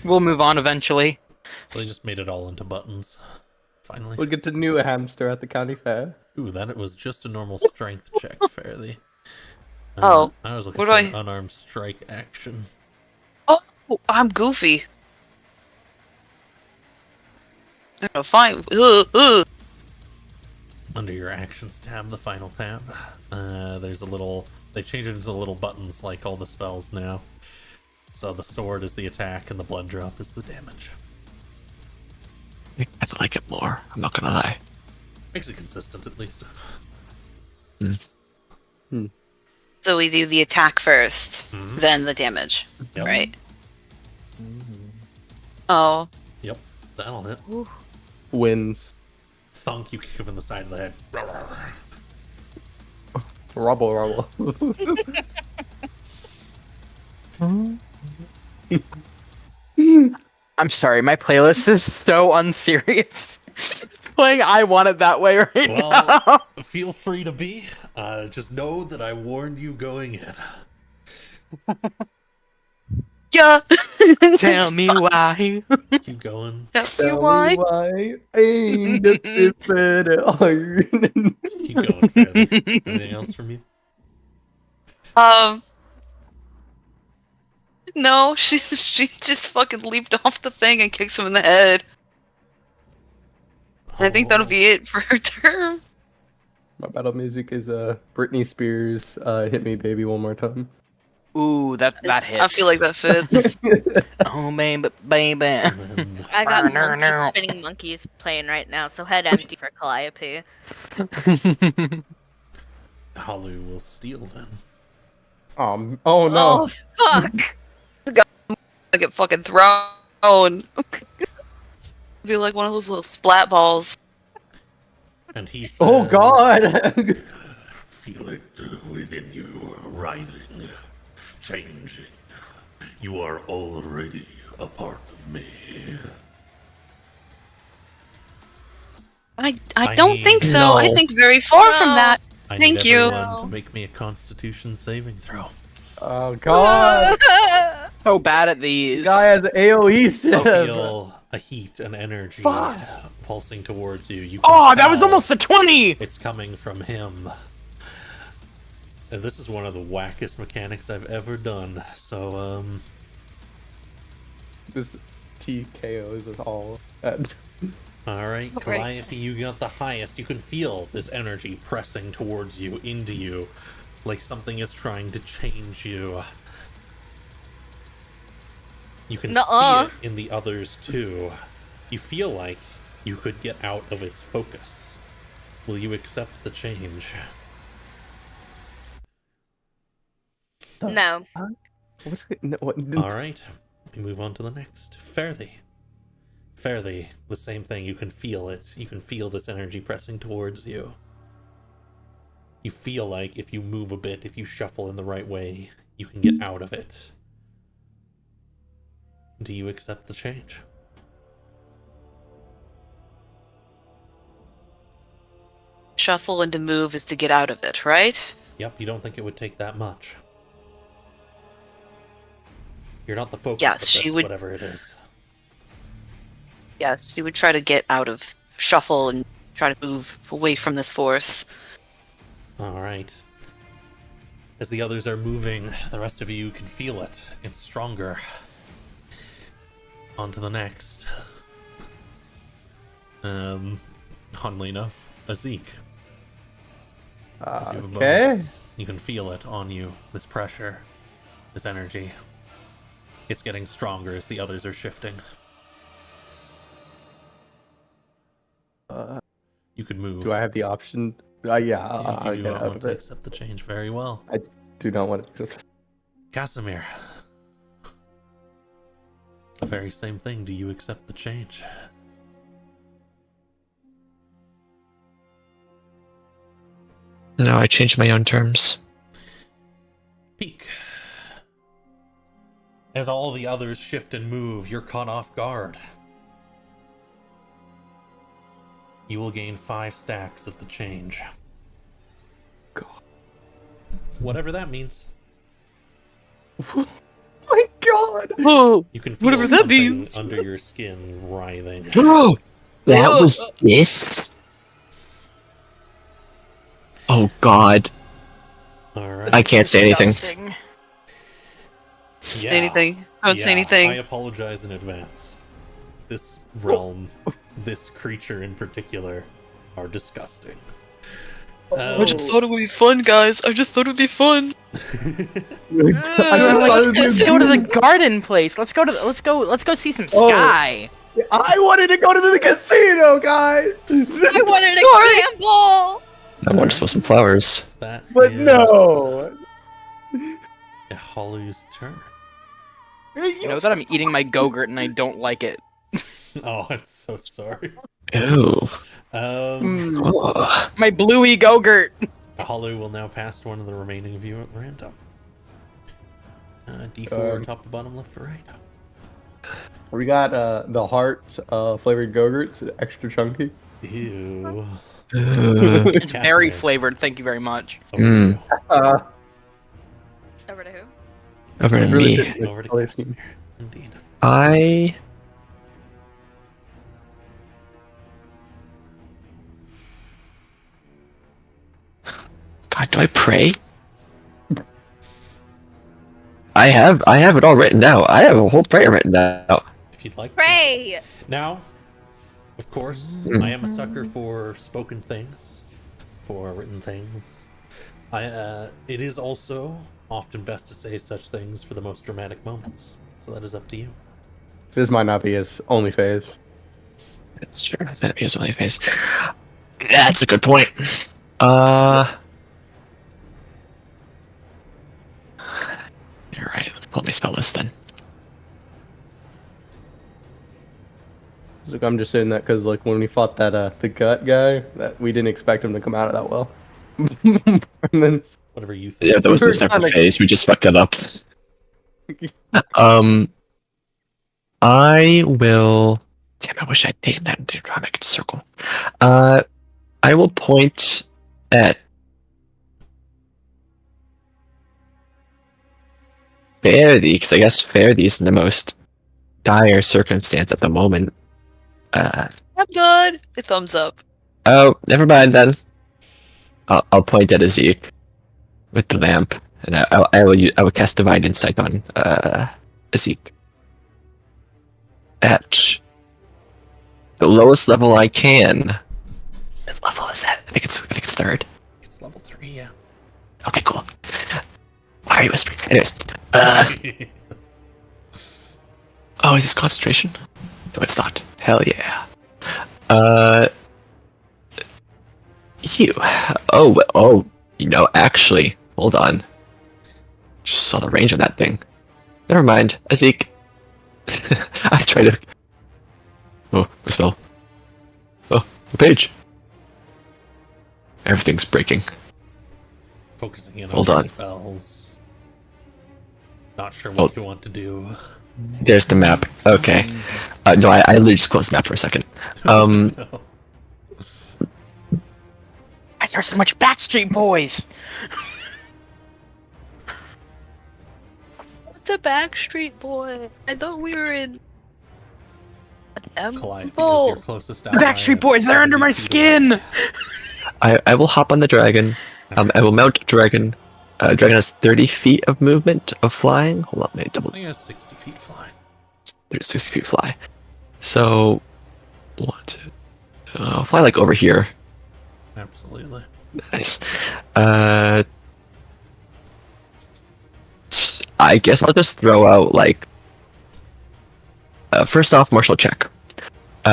We'll move on eventually. So they just made it all into buttons. Finally. We'll get to new hamster at the county fair. Ooh, that it was just a normal strength check, Fairly. Oh, I was looking what for do an unarmed strike action. Oh, I'm goofy. Oh, fine. Under your actions tab, the final tab, there's a little... They've changed it into little buttons like all the spells now. So the sword is the attack and the blood drop is the damage. I'd like it more, I'm not gonna lie. Makes it consistent at least. So we do the attack first, Mhm. then the damage, Yep. right? Oh, Yep, that'll hit. Wins. Thunk, you kick him in the side of the head. Rubble, rubble. I'm sorry, my playlist is so unserious. Playing I Want It That Way right now. Well, feel free to be. Just know that I warned you going in. yeah. Tell me why. Keep going. Tell me Tell why. me why ain't it better iron? Keep going, Fairly. Anything else from you? No, she just fucking leaped off the thing and kicks him in the head. And I think that'll be it for her turn. My battle music is Britney Spears, "Hit Me Baby One More Time." Ooh, that hits. I feel like that fits. Oh, baby, baby. And then I got No, no. spinning monkeys playing right now, so head empty for Calliope. Ehalu will steal then. Oh no! Oh fuck! I get fucking thrown. Be like one of those little splat balls. And he says, Oh god! Feel it within you, writhing, changing. You are already a part of me. I don't think so. No. I think very far from No. that. I Thank need you. everyone to make me a Constitution saving throw. Oh god! So bad at these. Guy has AOE You still. feel a heat and energy Fuck. pulsing towards you. You can Oh, that was tell almost a 20! it's coming from him. And this is one of the wackest mechanics I've ever done. So, This TKOs us all. alright, Okay. Calliope, you got the highest. You can feel this energy pressing towards you, into you, like something is trying to change you. You can Nuh-uh. see it in the others too. You feel like you could get out of its focus. Will you accept the change? the No. What's no, what? All right, we move on to the next. Fairly, the same thing. You can feel it. You can feel this energy pressing towards you. You feel like if you move a bit, if you shuffle in the right way, you can get out of it. Do you accept the change? Shuffle and to move is to get out of it, right? Yep, you don't think it would take that much. You're not the focus Yes, of this, she would- whatever it is. Yes, you would try to get out of shuffle and try to move away from this force. Alright. As the others are moving, the rest of you can feel it. It's stronger. On to the next. Oddly enough, a Zeke. As you have a Okay. bonus, you can feel it on you. This pressure, this energy. It's getting stronger as the others are shifting. You could move. Do I have the option? Yeah, If I'll you do get not out want of to it. accept the change, very well. Do not want to. Casimir. The very same thing. Do you accept the change? No, I changed my own terms. Peek. As all the others shift and move, you're caught off guard. You will gain 5 stacks of the change. God. Whatever that means. My God! Whoa! You can feel Whatever that something means. under your skin writhing. Oh, that was this? Oh God, Alright. I can't say anything. Disgusting. Say anything. Don't say I anything. apologize in advance. This realm, this creature in particular, are disgusting. I just thought it would be fun, guys. I just thought it would be fun. Let's go to the garden place. Let's go see some Oh. sky. I wanted to go to the casino, guys. I wanted to gamble. I want to smell some flowers. That But is no. Ehalu's turn. You know that I'm eating my Go-Gurt and I don't like it. Oh, I'm so sorry. Ew. Um, Ugh. My bluey Go-Gurt. Ehalu will now pass to one of the remaining of you at random. D4, top to bottom, left to right. We got the heart flavored Go-Gurts, extra chunky. Ew. Ugh. It's very Casimir, flavored. Thank you very much. over to you. Over to who? Over to really me. good. And over to Color Casimir. Indeed. I. God, do I pray? I have it all written out. I have a whole prayer written out. If you'd like. to. Pray. Now, of course, I am a sucker for spoken things, for written things. It is also often best to say such things for the most dramatic moments. So that is up to you. This might not be his only phase. That's true. That'd be his only face. That's a good point. You're right. Let me pull my spell list then. Look, I'm just saying that because like when we fought that the gut guy, that we didn't expect him to come out of that well. And then Whatever you think. Yeah, that was the We're separate kinda- phase. We just fucked it up. I will. Damn, I wish I'd taken that and didn't try to make it a circle. I will point at Faraday, because I guess Faraday's in the most dire circumstance at the moment. I'm good. A thumbs up. Oh, never mind then. I'll point at Zeke with the lamp, and I will cast Divine Insight on Zeke. At the lowest level I can. What level is that? I think it's third. It's level 3, yeah. Okay, cool. Why are you whispering? Anyways, oh, is this concentration? No, it's not. Hell yeah. You. Oh, actually, hold on. Just saw the range on that thing. Never mind, Azik. I tried to. Oh, my spell. Oh, the page. Everything's breaking. Focusing in Hold on on. spells. Not sure what Oh. you want to do. There's the map. Okay. No, I literally just closed the map for a second. No. I saw so much Backstreet Boys. What's a Backstreet Boy? I thought we were in. Calliope is Oh, your closest ally. Backstreet at Boys, they're under 70 my feet skin. away. I will hop on the dragon. I will mount dragon. Dragon has 30 feet of movement of flying. Hold on, let me double. I think it's 60 feet flying. There's 60 feet fly. So, what? I'll fly like over here. Absolutely. Nice. I guess I'll just throw out like. First off, martial check. Do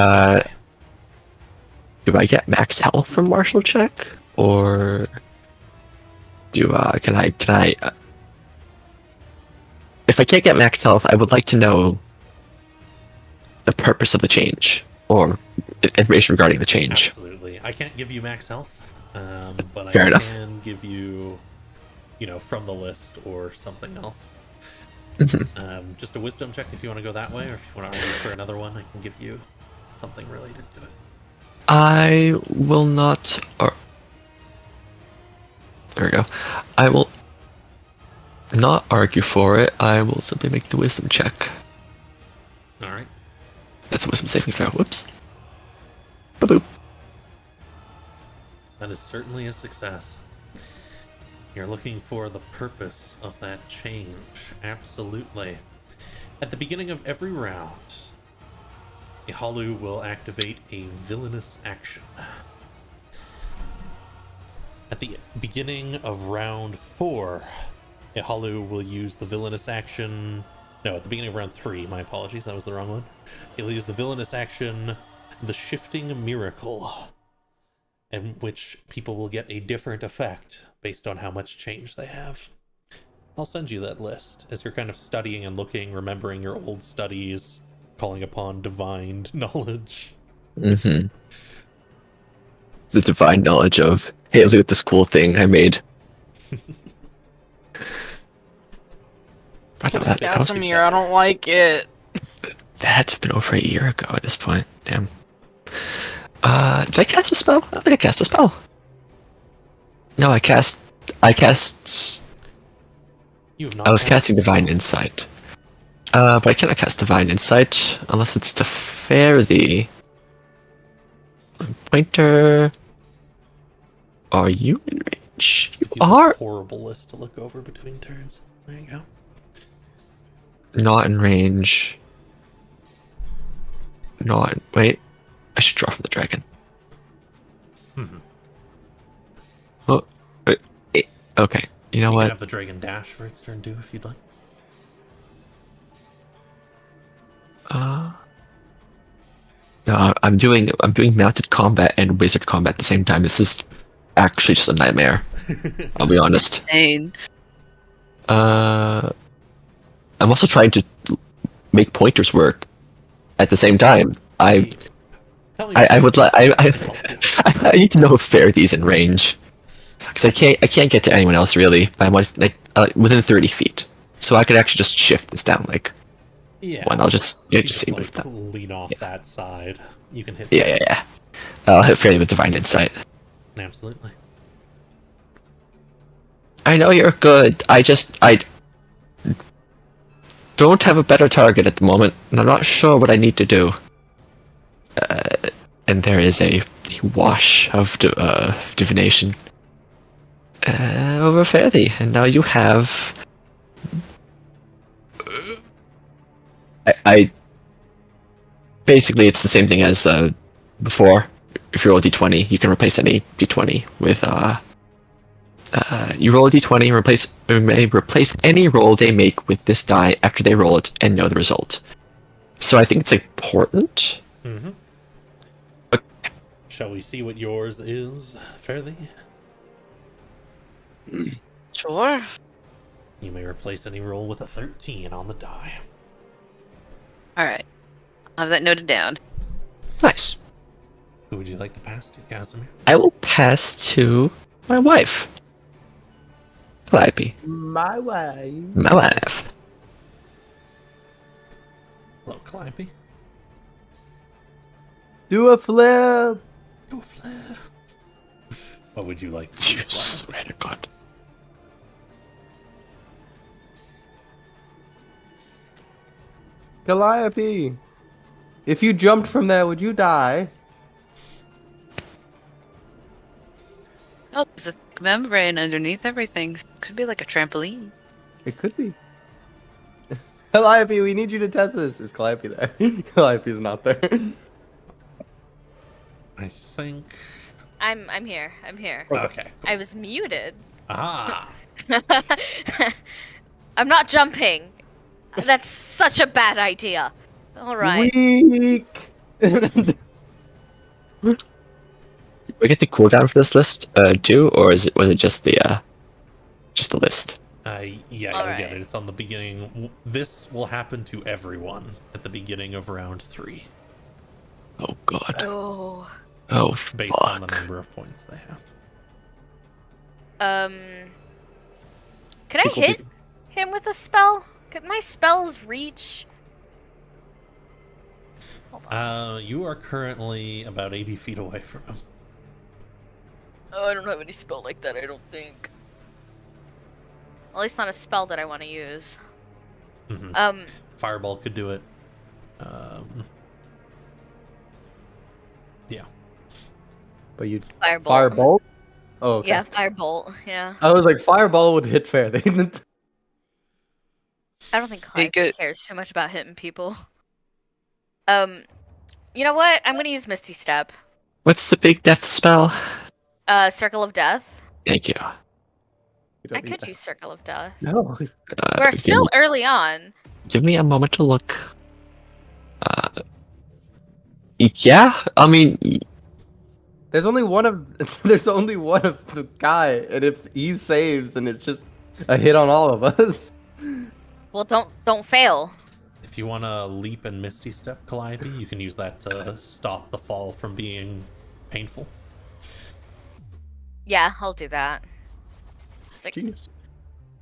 I get max health from martial check, or can I? If I can't get max health, I would like to know the purpose of the change or information regarding the change. Absolutely. I can't give you max health, but Fair I enough. can give you, from the list or something else. Just a wisdom check if you want to go that way, or if you want to argue for another one, I can give you something related to it. I will not. There we go. I will not argue for it. I will simply make the wisdom check. All right. That's a wisdom saving throw. Whoops. Boop. That is certainly a success. You're looking for the purpose of that change. Absolutely. At the beginning of every round, Ehalu will activate a villainous action. At the beginning of round 4, Ehalu will use the villainous action. No, at the beginning of round 3, my apologies, that was the wrong one. He'll use the villainous action, the Shifting Miracle, in which people will get a different effect based on how much change they have. I'll send you that list as you're kind of studying and looking, remembering your old studies, calling upon divine knowledge. Mm-hmm. The divine knowledge of, hey, look at this cool thing I made. I thought that was, Casimir, I don't like it. that's been over a year ago at this point. Damn. Did I cast a spell? I don't think I cast a spell. No, I cast. You have not I was cast casting a spell. Divine Insight. But I cannot cast Divine Insight unless it's to fare thee. Pointer. Are you in range? You You have are a horrible list to look over between turns. There you go. not in range. Not. Wait. I should draw from the dragon. Oh. Okay. You know You what? can have the dragon dash for its turn too, if you'd like. No, I'm doing mounted combat and wizard combat at the same time. This is actually just a nightmare. I'll be honest. insane. I'm also trying to make pointers work at the same time. I would like I need to know if Faraday's in range because I can't get to anyone else really. I'm like within 30 feet, so I could actually just shift this down like. Yeah. One, I'll just You just see like, move that. lean off that side. You can hit. Yeah. I'll hit Fairly with Divine Insight. Absolutely. I know you're good. I don't have a better target at the moment, and I'm not sure what I need to do. And there is a wash of divination over Fairly, and now you have. I basically it's the same thing as before. If you roll a d20, you can replace any d20 with you roll a d20 and may replace any roll they make with this die after they roll it and know the result. So I think it's important. Mm-hmm. Okay. Shall we see what yours is, Fairly? Sure. You may replace any roll with a 13 on the die. All right. I'll have that noted down. Nice. Who would you like to pass to, Casimir? I will pass to my wife. Calliope. My way. My wife. Hello, Calliope. Do a flip. Go flip. What would you like to do, Jeez, swear to God. Calliope. If you jumped from there, would you die? Oh, there's a thick membrane underneath everything. Could be like a trampoline. It could be. Calliope, we need you to test this. Is Calliope there? Calliope's not there. I think... I'm here. I'm here. Okay. I was muted. Ah! I'm not jumping. That's such a bad idea. All right. Weak. We get the cooldown for this list, too, or was it just the list? Yeah, All you'll get right. it. It's on the beginning. This will happen to everyone at the beginning of round 3, Oh God. Oh. Oh based on the fuck. number of points they have. Can I hit him with a spell? Could my spells reach? Hold on. You are currently about 80 feet away from him. Oh, I don't have any spell like that, I don't think. At least not a spell that I want to use. Mhm. Fireball could do it. Yeah. But you Firebolt. firebolt? Oh, okay. Yeah, firebolt. Yeah. I was like, fireball would hit fair. They didn't. I don't think Hey, Clyde good. cares too much about hitting people. You know what? I'm gonna use Misty Step. What's the big death spell? Circle of Death. Thank you. You don't I need could that. use Circle of Death. No. We're give still me- early on. Give me a moment to look. Yeah, I mean, There's only one of the guy, and if he saves, then it's just a hit on all of us. Well, don't fail. If you want to leap and Misty Step, Calliope, you can use that to stop the fall from being painful. Yeah, I'll do that. It's like Genius.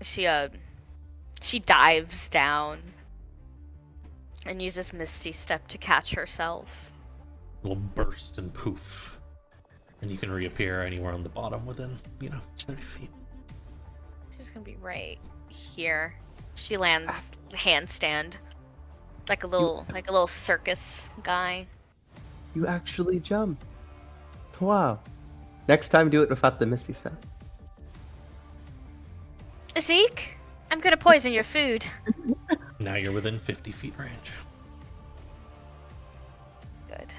she dives down and uses Misty Step to catch herself. Will burst and poof. And you can reappear anywhere on the bottom within, 30 feet. She's gonna be right here. She lands handstand, like a little circus guy. You actually jump. Wow. Next time, do it without the Misty Step. Zeke, I'm gonna poison your food. Now you're within 50 feet range. Good.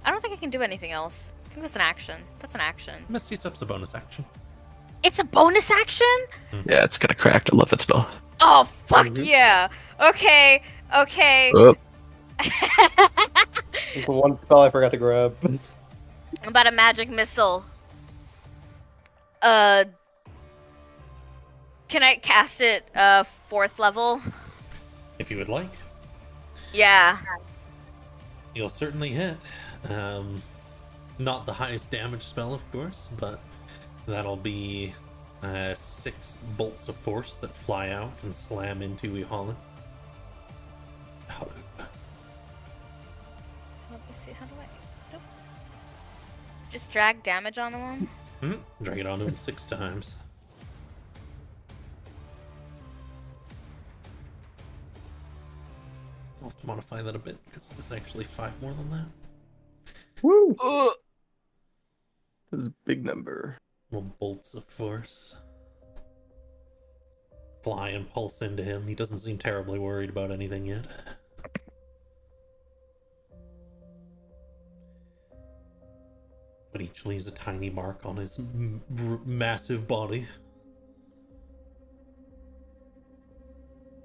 I don't think I can do anything else. I think that's an action. That's an action. Misty Step's a bonus action. It's a bonus action? yeah, it's gonna crack. I love that spell. Oh, fuck yeah. Okay. Okay. Oh, It's the one spell I forgot to grab. About a magic missile. Can I cast it 4th level? If you would like, Yeah. you'll certainly hit. Not the highest damage spell, of course, but that'll be 6 bolts of force that fly out and slam into Ehalu. Let me see, how do I... Nope. Just drag damage on them? Drag it onto him 6 times. I'll have to modify that a bit because it's actually 5 more than that. Woo! Ugh. This is a big number. Little bolts of force fly and pulse into him. He doesn't seem terribly worried about anything yet. But each leaves a tiny mark on his massive body.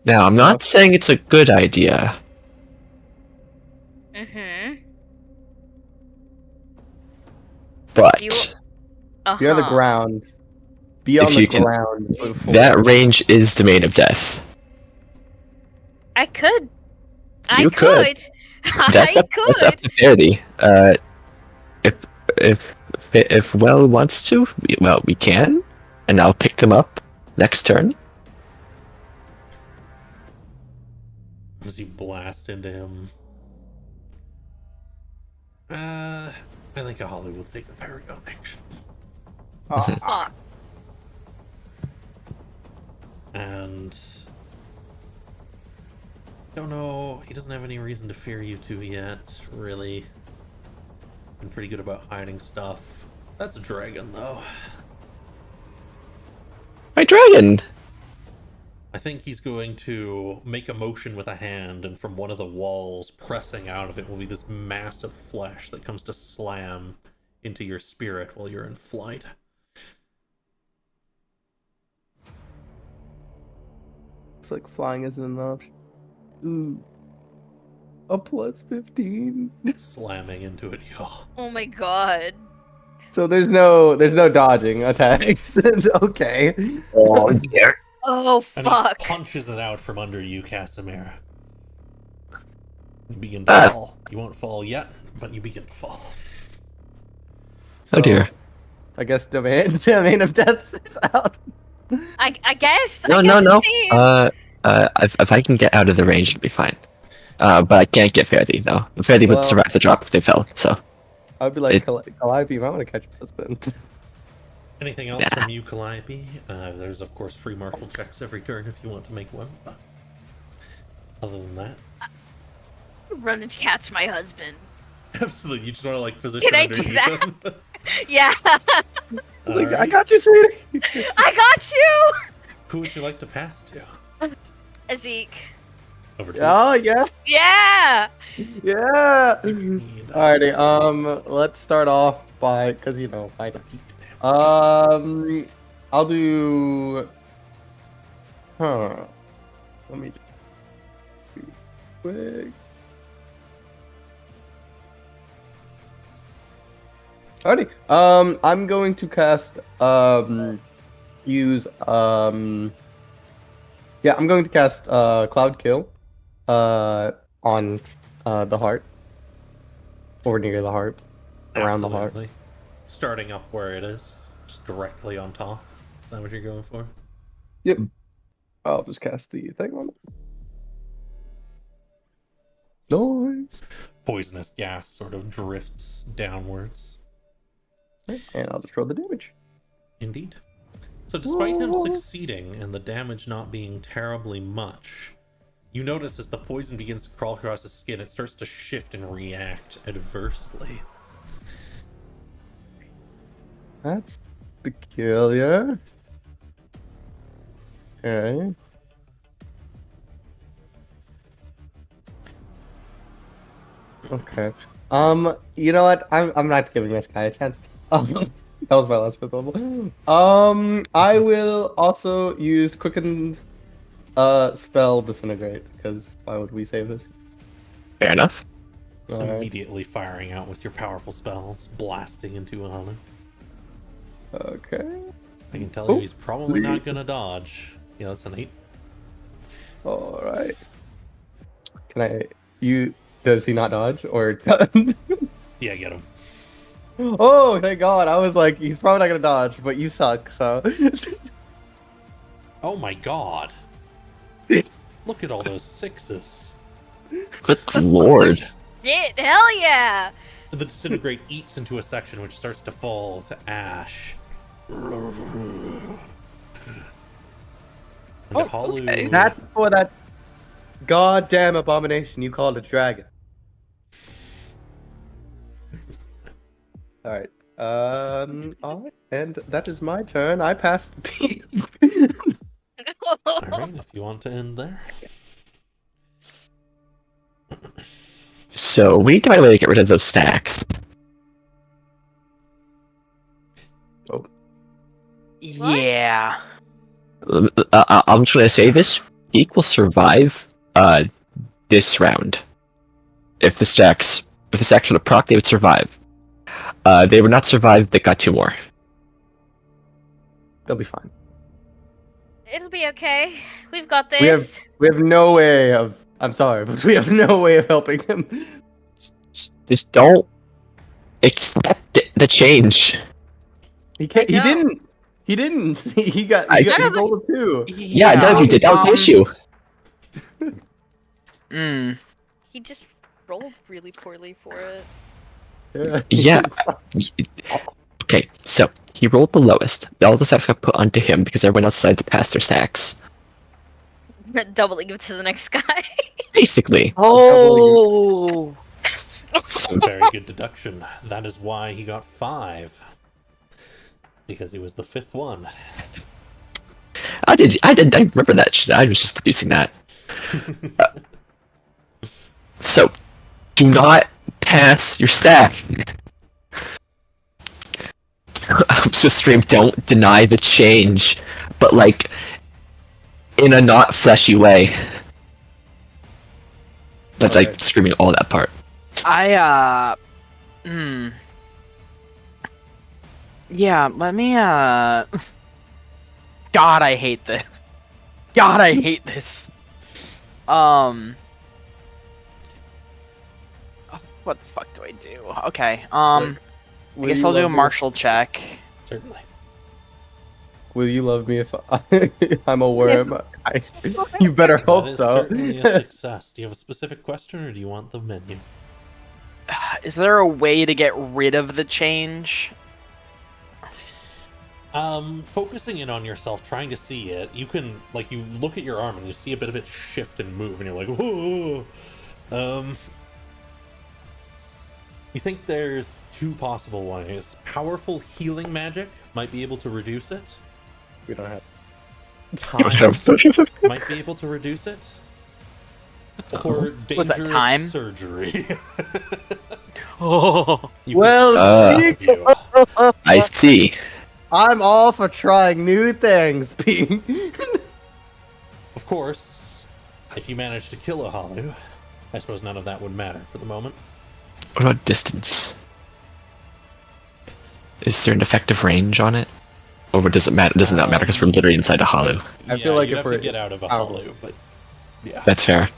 now I'm not saying it's a good idea. Mm-hmm. But You- Uh-huh. You're on the ground. be on If the you can- ground before. That range is Domain of Death. I could. You could. That's I up. could. That's up to Fairly. If if Well wants to, we can, and I'll pick them up next turn. As you blast into him. I think Ehalu will take the Paragon action. Aw. And don't know, he doesn't have any reason to fear you two yet, really. Been pretty good about hiding stuff. That's a dragon though. My dragon. I think he's going to make a motion with a hand, and from one of the walls pressing out of it will be this massive flesh that comes to slam into your spirit while you're in flight. It's like flying isn't an option. Ooh. A plus 15. Slamming into it, yo. Oh my god. So there's no dodging attacks. Okay. Oh dear. Oh And fuck. he punches it out from under you, Casimir. You begin to fall. You won't fall yet, but you begin to fall. Oh dear. I guess domain of death is out. I guess. No, I no, guess no. it seems. If I can get out of the range, it'll be fine. But I can't get Fairly though. Fairly Well- would survive the drop if they fell. So I'd be like, It- Calliope, you might want to catch your husband. Anything else Nah. from you, Calliope? There's of course free martial checks every turn if you want to make one, but other than that, Run and catch my husband. absolutely, you just want to like position Can I do underneath that? him. Yeah. Like, I Alright. got you, sweetie. I got you. Who would you like to pass to? Zeke. Over to Oh yeah, Yeah. yeah. you. Alrighty. Let's start off by, cause I'll do. Let me just be quick. Alrighty. I'm going to cast. Use. Yeah, I'm going to cast. Cloud Kill. On. The heart. Or near the heart. Around the heart. Absolutely. Starting up where it is, just directly on top. Is that what you're going for? Yep. I'll just cast the thing on it. Nice. Poisonous gas sort of drifts downwards. And I'll just roll the damage. Indeed. So despite him succeeding and the damage not being terribly much, you notice as the poison begins to crawl across his skin, it starts to shift and react adversely. That's peculiar. Okay. Okay. You know what? I'm not giving this guy a chance. That was my last fifth level. I will also use quickened spell disintegrate, because why would we save this? fair enough. Alright. Immediately firing out with your powerful spells, blasting into Ehalu. Okay. I can tell you he's probably not gonna dodge. Yeah, that's an 8. Alright. Does he not dodge or? Yeah, get him. Oh, thank God! I was like, he's probably not gonna dodge, but you suck. So. Oh my god. Look at all those 6s. Good lord. Shit. Hell yeah. And the disintegrate eats into a section which starts to fall to ash. And Ehalu- okay. That's for that goddamn abomination you called a dragon. All right. All right. And that is my turn. I passed. Alright, if you want to end there. So we need to find a way to get rid of those stacks. Yeah. I'm just gonna say this: Geek will survive this round. If the stacks would have proc, they would survive. They would not survive. They got 2 more. They'll be fine. It'll be okay. We've got We have this. no way of. I'm sorry, but we have no way of helping him. Just don't accept the change. He can't. He I don't. didn't. He didn't. He got. I- He got None he of us- rolled a 2. Yeah, none of you did. That was the issue. He just rolled really poorly for it. Yeah. Okay, so he rolled the lowest. All the sacks got put onto him because everyone else decided to pass their sacks. Doubling it to the next guy. Basically. Oh. So, Very good deduction. That is why he got 5. Because he was the 5th one. I remember that shit. I was just deducing that. So, do not pass your stack. I'm just stream. Don't deny the change, but like in a not fleshy way. That's like screaming all that part. Yeah, let me, God, I hate this. God, I hate this. What the fuck do I do? Okay, I guess I'll do a martial check. Certainly. Will you love me if I'm a worm? You better That hope is so. certainly a success. Do you have a specific question, or do you want the menu? Is there a way to get rid of the change? Focusing in on yourself, trying to see it, you can, like, you look at your arm and you see a bit of it shift and move, and you're like, whoa! You think there's 2 possible ways. Powerful healing magic might be able to reduce it. We don't have. Time might be able to reduce it. Or Was that dangerous time? surgery. Oh. You Well, can- speak- I see. I'm all for trying new things, Pete. Of course, if you manage to kill Ehalu, I suppose none of that would matter for the moment. What about distance? Is there an effective range on it? Or does it matter? Does it not matter because we're literally inside a hollow? I feel like you'd if have to we're get out of powerful. Ehalu, but yeah. That's fair.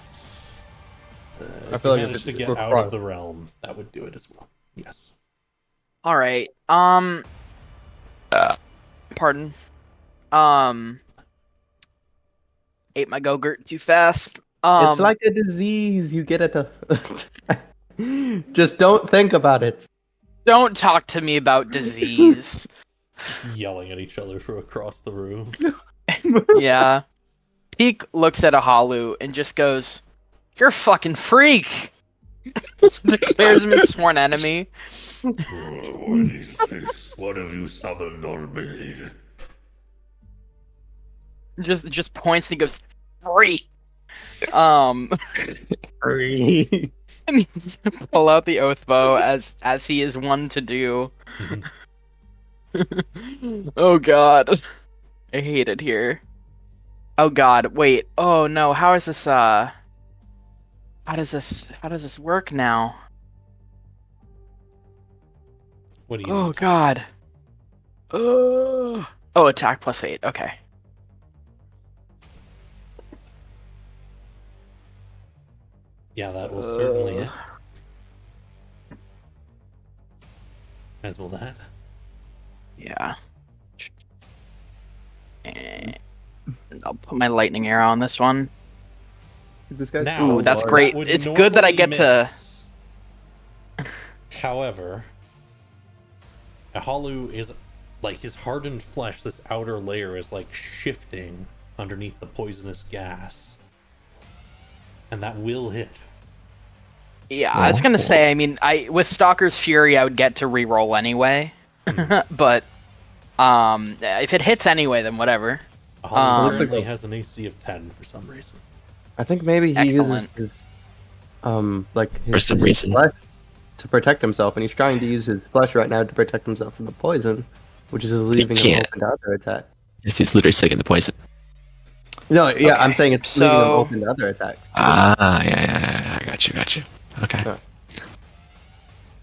I feel like if managed to it's- get we're out far. of the realm, that would do it as well. Yes. All right. Pardon. Ate my Go-Gurt too fast. It's like a disease. You get it. Just don't think about it. Don't talk to me about disease. Yelling at each other from across the room. Yeah. Peek looks at Ehalu and just goes, "You're a fucking freak." Declares him his sworn enemy. What is this? What have you summoned on me? Just points and he goes, "Freak." And he's gonna pull out the oath bow as he is one to do. Oh god. I hate it here. Oh god, wait. Oh no, how is this how does this work now? What do you Oh need? god. Oh, attack +8. Okay. Yeah, that will certainly it. As will that. Yeah. And I'll put my lightning arrow on this one. This guy's Now, so Ooh, that's large. great. would It's good that I normally get to- miss. However, Ehalu is like his hardened flesh, this outer layer is like shifting underneath the poisonous gas. And that will hit. Yeah, I was gonna say. I mean, with Stalker's Fury, I would get to re-roll anyway. But if it hits anyway, then whatever. Ehalu looks currently like has an AC of 10 for some reason. I think maybe he uses Excellent. his like his, For some his reason. flesh to protect himself, and he's trying to use his flesh right now to protect himself from the poison, which is leaving him can't. open to other attack. He's literally sitting the poison. No, yeah, I'm Okay, saying it's leaving him so- open to other attacks. Ah, yeah. I got you. Okay. Yeah.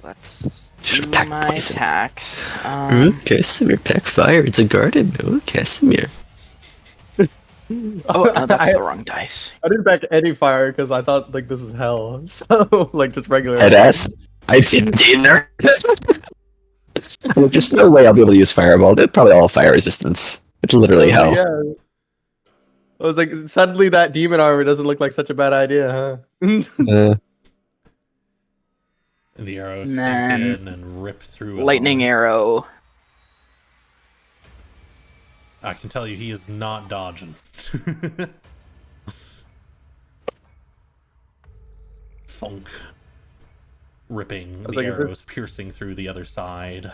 Let's Should do pack my poison. attacks. Ooh, Casimir, pack fire. It's a garden. Ooh, Casimir. Oh, no, that's I, the wrong dice. I didn't back any fire because I thought like this was hell. So like just regular. Headass. I did dinner. There's no way I'll be able to use fireball. They're probably all fire resistance. It's literally hell. Yeah. I was like, suddenly that demon armor doesn't look like such a bad idea, huh? The arrows Man. sink in and rip through. Lightning Ehalu. arrow. I can tell you, he is not dodging. Thunk. Ripping was the like, if arrows, piercing through the other side,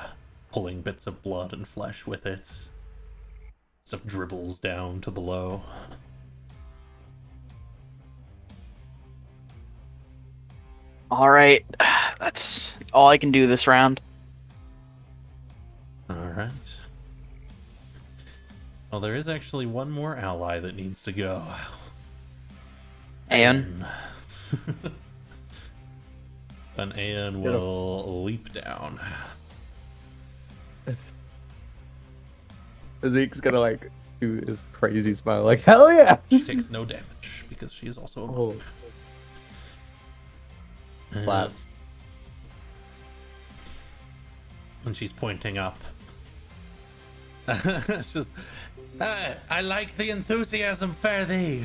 pulling bits of blood and flesh with it. Stuff dribbles down to below. Alright, that's all I can do this round. Alright. Well, there is actually one more ally that needs to go. Aeon. And Aeon will leap down. Zeke's gonna like do his crazy smile, like hell yeah. She takes no damage because she is also a monk. Oh, And- claps. And she's pointing up. She's, I like the enthusiasm, fair thee.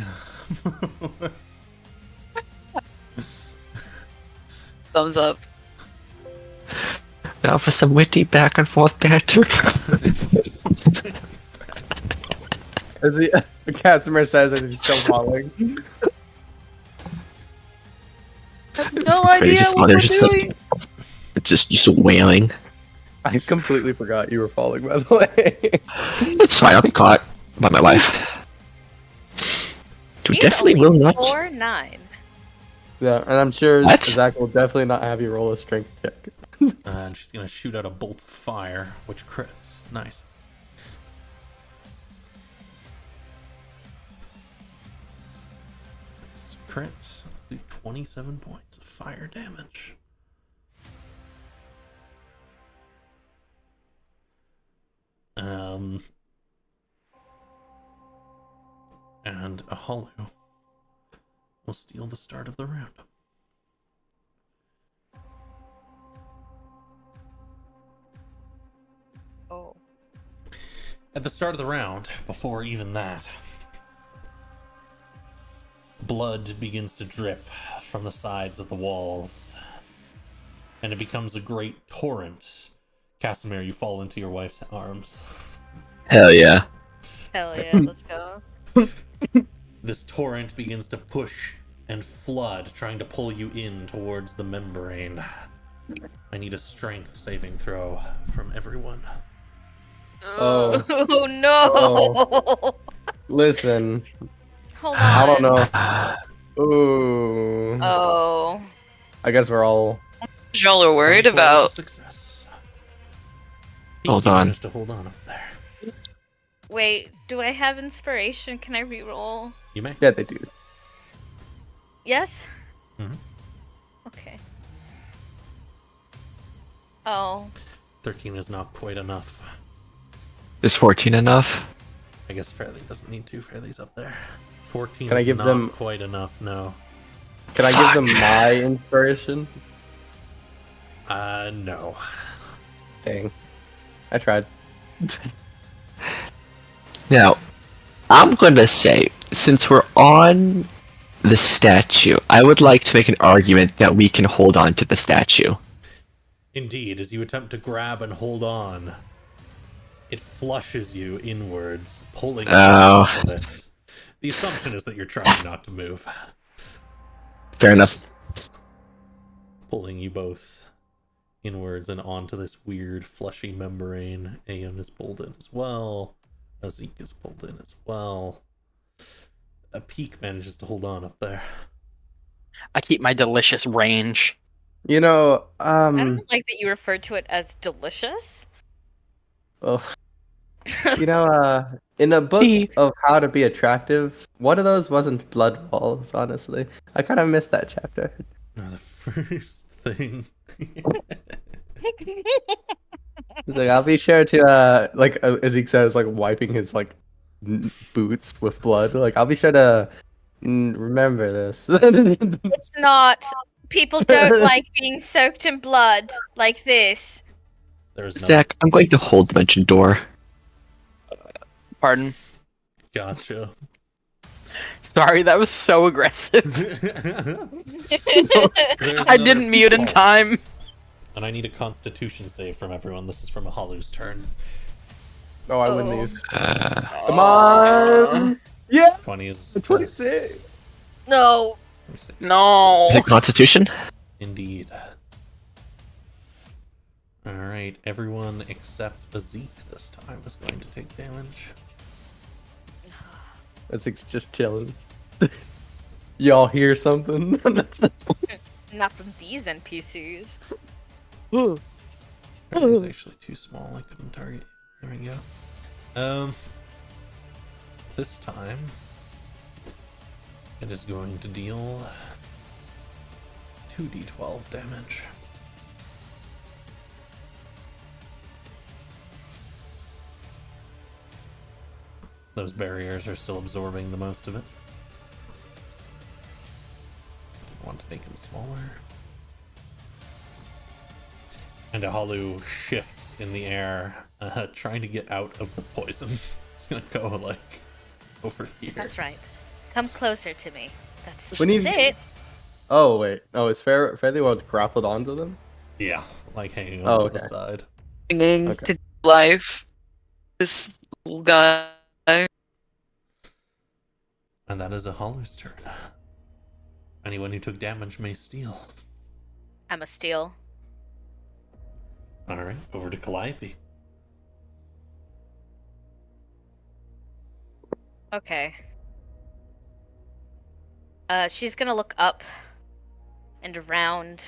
Thumbs up. Now for some witty back and forth banter. As the Casimir says as he's still falling. No Freddy's idea just- what they're we're just doing. just wailing. I completely forgot you were falling, by the way. It's fine. I'll be caught by my life. You She's definitely only will not. 4'9". Yeah, and I'm sure What? Zach will definitely not have you roll a strength check. And she's gonna shoot out a bolt of fire, which crits. Nice. It's a crit. Do 27 points of fire damage. And Ehalu will steal the start of the round. Oh. At the start of the round, before even that, blood begins to drip from the sides of the walls, and it becomes a great torrent. Casimir, you fall into your wife's arms. Hell yeah. Hell yeah, let's go. This torrent begins to push and flood, trying to pull you in towards the membrane. I need a strength saving throw from everyone. Oh. Oh no! Listen, Hold on. I don't know. Ooh. Oh. I guess we're all. Y'all are worried For a about. success. Hold You on. managed to hold on up there. Wait, do I have inspiration? Can I reroll? You may. Yeah, they do. Yes? Mhm. Okay. Oh. 13 is not quite enough. Is 14 enough? I guess Fairley doesn't need to. Fairley's up there. 14 Can I is give not them- quite enough, no. Can I give them my inspiration? No. Dang. I tried. Now, I'm going to say, since we're on the statue, I would like to make an argument that we can hold on to the statue. Indeed, as you attempt to grab and hold on, it flushes you inwards, pulling you Oh. off of it. The assumption is that you're trying not to move. Fair enough. Pulling you both inwards and onto this weird fleshy membrane. Aeon is pulled in as well. Zeke is pulled in as well. A Peak manages to hold on up there. I keep my delicious range. You know, I don't like that you referred to it as delicious. well, you know, in a book of how to be attractive, one of those wasn't blood walls, honestly. I kind of missed that chapter. Now the first thing He's like, I'll be sure to like as he says, like wiping his like boots with blood. Like, I'll be sure to remember this. It's not. People don't like being soaked in blood like this. There's Zach, I'm going to hold Dimension Door. Pardon. Gotcha. Sorry, that was so aggressive. There's I didn't another mute in pulse. time. And I need a Constitution save from everyone. This is from Ehalu's turn. Oh, I win Oh. these. Uh, Come on. Yeah. 20 is 26. No. 26. No. is it Constitution? Indeed. Alright, everyone except Zeke this time is going to take damage. That's just chilling. Y'all hear something? Not from these NPCs. He's actually too small, I couldn't target. There we go. This time it is going to deal 2d12 damage. Those barriers are still absorbing the most of it. I didn't want to make them smaller. And Ehalu shifts in the air, trying to get out of the poison. It's gonna go like over here. That's right. Come closer to me. That's When you- it. Oh wait. Oh, is Fairly Well grappled onto them? Yeah, like hanging Oh, over the okay. side. Clinging Okay. to life. This little guy. And that is Ehalu's turn. Anyone who took damage may steal. I'm a steal. Alright, over to Calliope. Okay. She's gonna look up and around.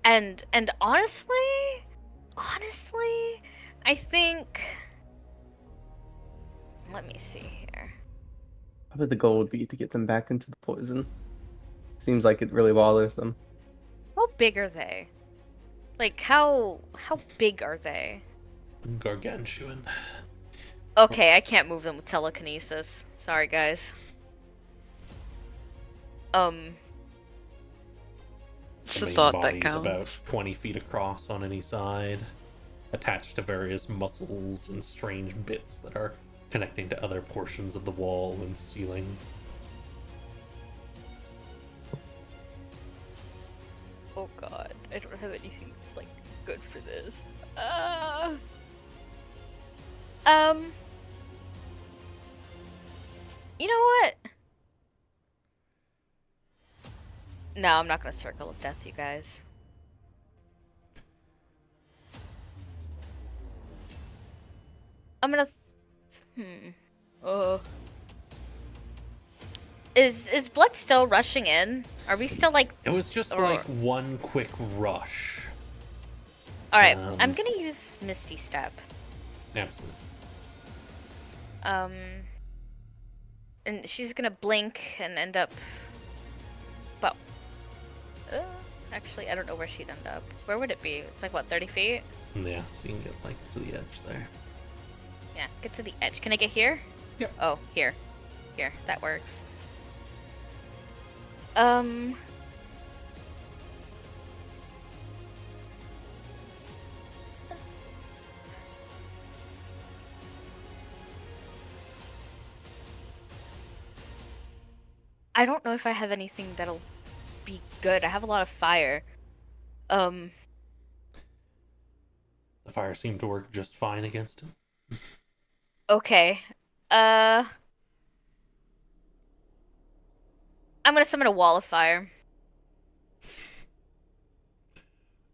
And honestly, I think. Let me see here. How about the goal would be to get them back into the poison? Seems like it really bothers them. How big are they? Like how big are they? Gargantuan. Okay, I can't move them with telekinesis. Sorry, guys. It's the main thought that body's counts. about 20 feet across on any side, attached to various muscles and strange bits that are connecting to other portions of the wall and ceiling. Oh god, I don't have anything that's like good for this. You know what? No, I'm not gonna Circle of Death, you guys. I'm gonna. Oh. Is blood still rushing in? Are we still like? It was just Or- like one quick rush. All right, Um, I'm gonna use Misty Step. Absolutely. And she's gonna blink and end up. Well, actually, I don't know where she'd end up. Where would it be? It's like what, 30 feet? Yeah, so you can get like to the edge there. Yeah, get to the edge. Can I get here? Yep. Oh, here. Here, that works. I don't know if I have anything that'll be good. I have a lot of fire. The fire seemed to work just fine against him. Okay. I'm gonna summon a wall of fire.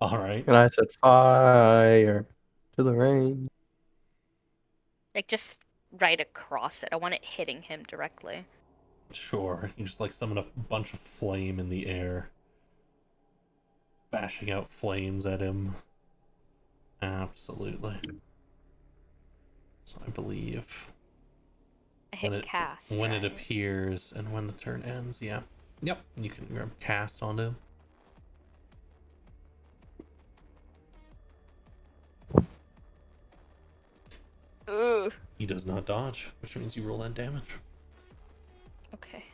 Alright. And I said fire to the rain. Like, just right across it. I want it hitting him directly. Sure. You just like summon a bunch of flame in the air. Bashing out flames at him. Absolutely. So I believe I hit when it cast. when it right? appears and when the turn ends, yeah. Yep, you can grab cast onto him. Ooh. He does not dodge, which means you roll that damage. Okay.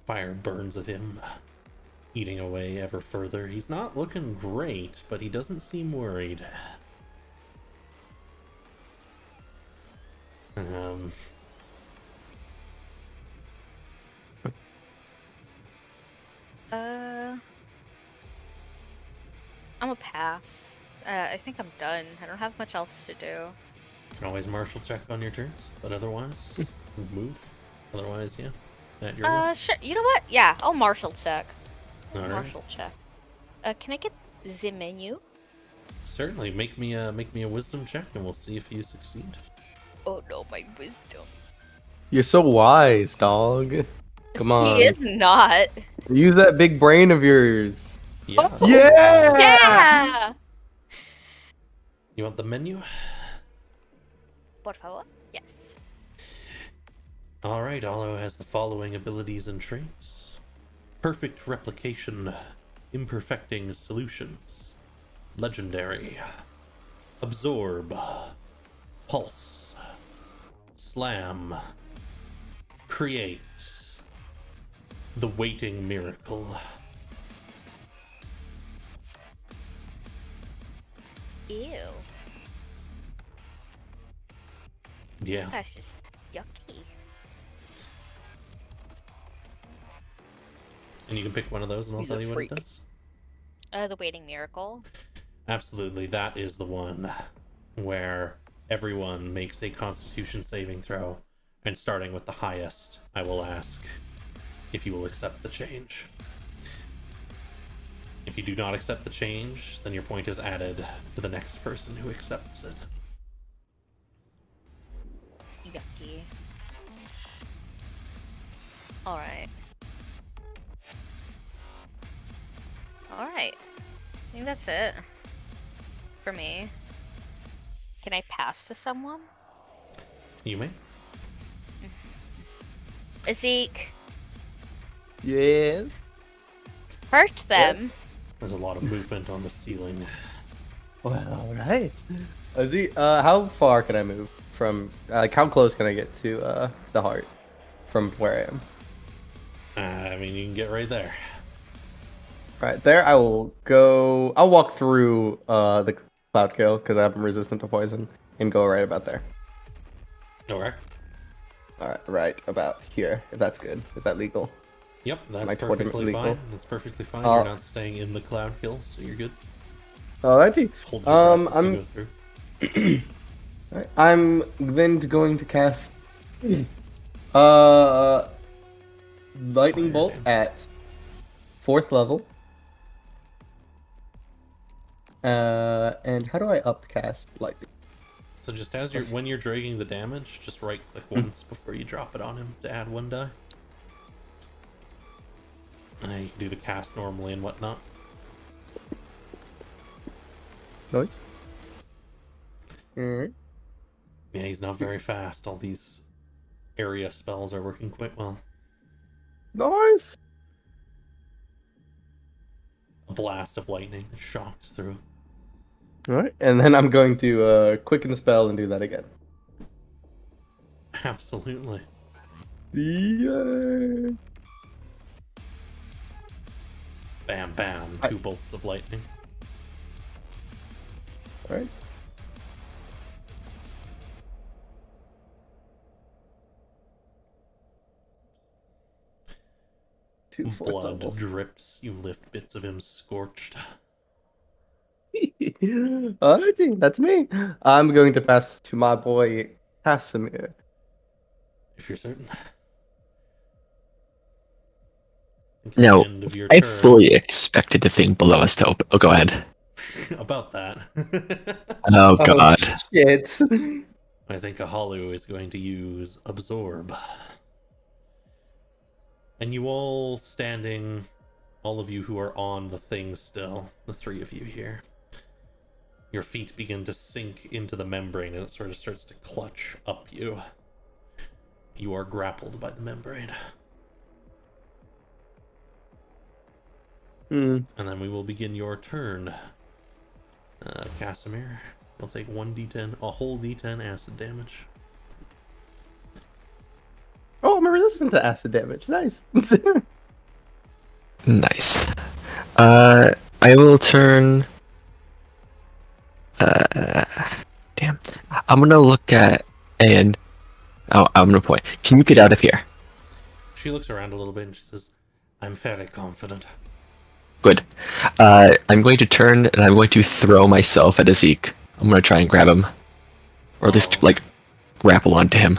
Fire burns at him, eating away ever further. He's not looking great, but he doesn't seem worried. I'm a pass. I think I'm done. I don't have much else to do. You can always martial check on your turns, but otherwise, move. Otherwise, yeah. At your will. Sure. You know what? Yeah, I'll martial check. Alright. Martial check. Can I get the menu? Certainly, make me a wisdom check, and we'll see if you succeed. Oh no, my wisdom. You're so wise, dog. Come on. He is not. Use that big brain of yours. Yeah. Yeah! Yeah. You want the menu? Por favor. Yes. Alright, Alo has the following abilities and traits: perfect replication, imperfecting solutions, legendary, absorb, pulse, slam, create, the waiting miracle. Ew. Yeah. This guy's just yucky. And you can pick one of those and I'll He's tell a you what freak. it does. The waiting miracle. Absolutely, that is the one where everyone makes a constitution saving throw, and starting with the highest, I will ask if you will accept the change. If you do not accept the change, then your point is added to the next person who accepts it. Yucky. Alright. Alright. I think that's it. For me. Can I pass to someone? You may. Zeke, Yes. hurt them. There's a lot of movement on the ceiling. Well, alright. How far can I move from, like, how close can I get to the heart from where I am? I mean, you can get right there. Right there, I'll walk through the cloud kill because I'm resistant to poison and go right about there. Okay. Alright, right about here, if that's good. Is that legal? Yep, that's Am I toward perfectly legal? fine. That's perfectly fine. Uh, You're not staying in the cloud kill, so you're good. Alrighty. Hold your breath as you I'm go through. Alright, I'm then going to cast lightning Fire bolt dance. at 4th level. And how do I upcast lightning? So just as when you're dragging the damage, just right click once before you drop it on him to add 1 die. And you can do the cast normally and whatnot. Nice. Alright. Yeah, he's not very fast. All these area spells are working quite well. Nice. A blast of lightning that shocks through. Alright, and then I'm going to quicken the spell and do that again. Absolutely. Yeah. Bam, bam. 2 bolts of lightning. Alright. Two fourth Blood levels. drips. You lift bits of him scorched. Alrighty, that's me. I'm going to pass to my boy Casimir. If you're certain. At No, the end of your I turn- fully expected the thing below us to open. Oh, go ahead. About that. Oh, God. Shit. I think Ehalu is going to use Absorb. And you all standing, all of you who are on the thing still, the 3 of you here, Your feet begin to sink into the membrane and it sort of starts to clutch up you. You are grappled by the membrane. And then we will begin your turn. Casimir, you'll take 1d10, a whole d10 acid damage. Oh, I'm resistant to acid damage. Nice. Nice. I will turn. Damn. I'm gonna look at and. Oh, I'm gonna point. Can you get out of here? She looks around a little bit and she says, I'm fairly confident. Good. I'm going to turn and I'm going to throw myself at Zeke. I'm gonna try and grab him, or at least like grapple onto him.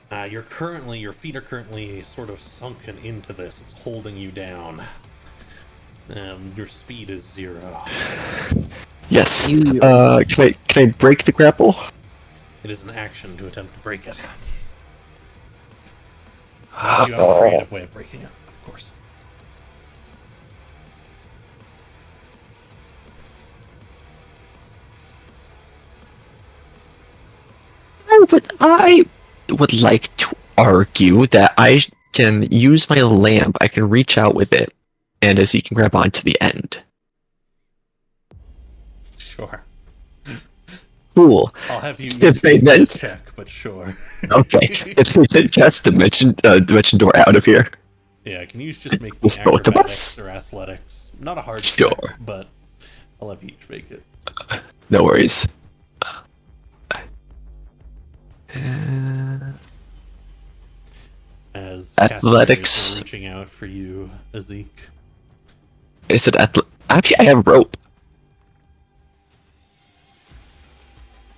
Your feet are currently sort of sunken into this. It's holding you down. Your speed is 0. Yes. Can I break the grapple? It is an action to attempt to break it. Unless you have a creative way of breaking it, of course. I would like to argue that I can use my lamp. I can reach out with it, and as he can grab onto the end. Sure. Cool. I'll have you If they then check, but sure. okay, if we then cast dimension door out of here. Yeah, can you just make me With both of acrobatics us? or athletics? Not a hard Sure. check, but I'll have you each make it. No worries. As Athletics. Casimir is reaching out for you, Ezek. I said actually I have rope.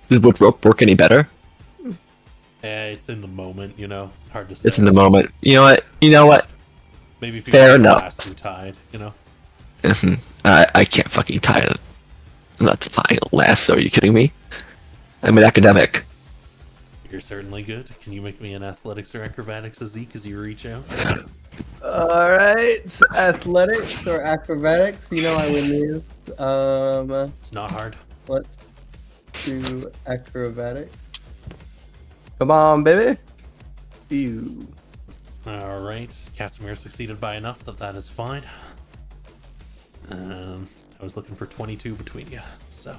Would rope work any better? It's in the moment, you know. Hard to say. It's in the moment. You know what? Maybe if you Fair get enough. last, you tied, you know. I can't fucking tie it. That's fine. Lasso, are you kidding me? I'm an academic. You're certainly good. Can you make me an athletics or acrobatics, Ezek, as you reach out? All right, athletics or acrobatics. You know I win these. It's not hard. Let's do acrobatics. Come on, baby. Ew. Alright, Casimir succeeded by enough that is fine. I was looking for 22 between you, so.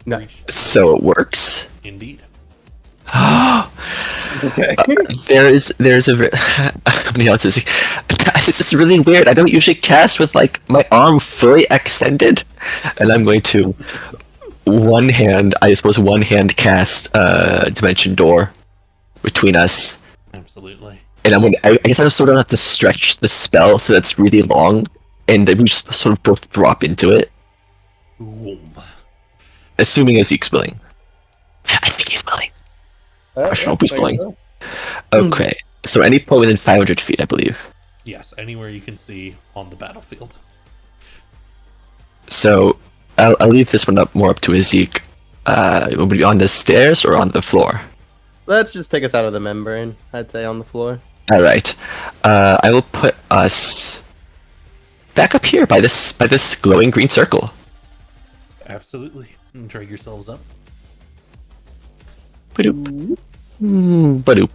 No. So it works. Indeed. Okay. There's a how many else is he? This is really weird. I don't usually cast with like my arm fully extended, and I'm going to one hand cast dimension door between us, Absolutely. and I guess I sort of have to stretch the spell so that's really long, and we just sort of both drop into it, Boom. assuming Ezekiel's willing. I think he's willing. I should hope he's willing. Okay, so any point within 500 feet, I believe. Yes, anywhere you can see on the battlefield. So I'll leave this one up to Ezek. Would it be on the stairs or on the floor? Let's just take us out of the membrane. I'd say on the floor. All right. I will put us back up here by this glowing green circle. Absolutely. And drag yourselves up. Badoop. Badoop.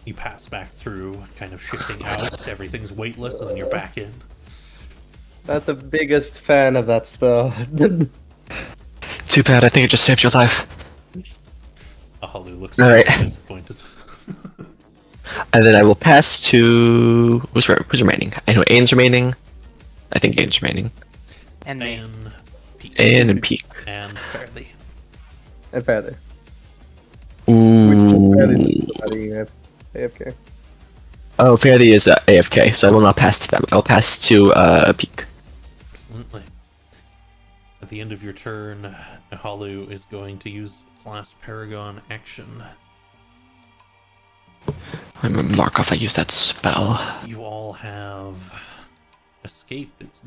You pass back through, kind of shifting out. Everything's weightless, and then you're back in. Not the biggest fan of that spell. Too bad. I think it just saved your life. Ehalu looks All right. disappointed. And then I will pass to who's remaining? I know Aen's remaining. I think Aen's remaining. And me. And Peak. Aen and Peak. And Fairly. And Feather. Ooh. AFK. Oh, Fairly is AFK, so I will not pass to them. I'll pass to Peak. Absolutely. At the end of your turn, Ehalu is going to use its last Paragon action. I'm gonna mark off I use that spell. You all have escaped its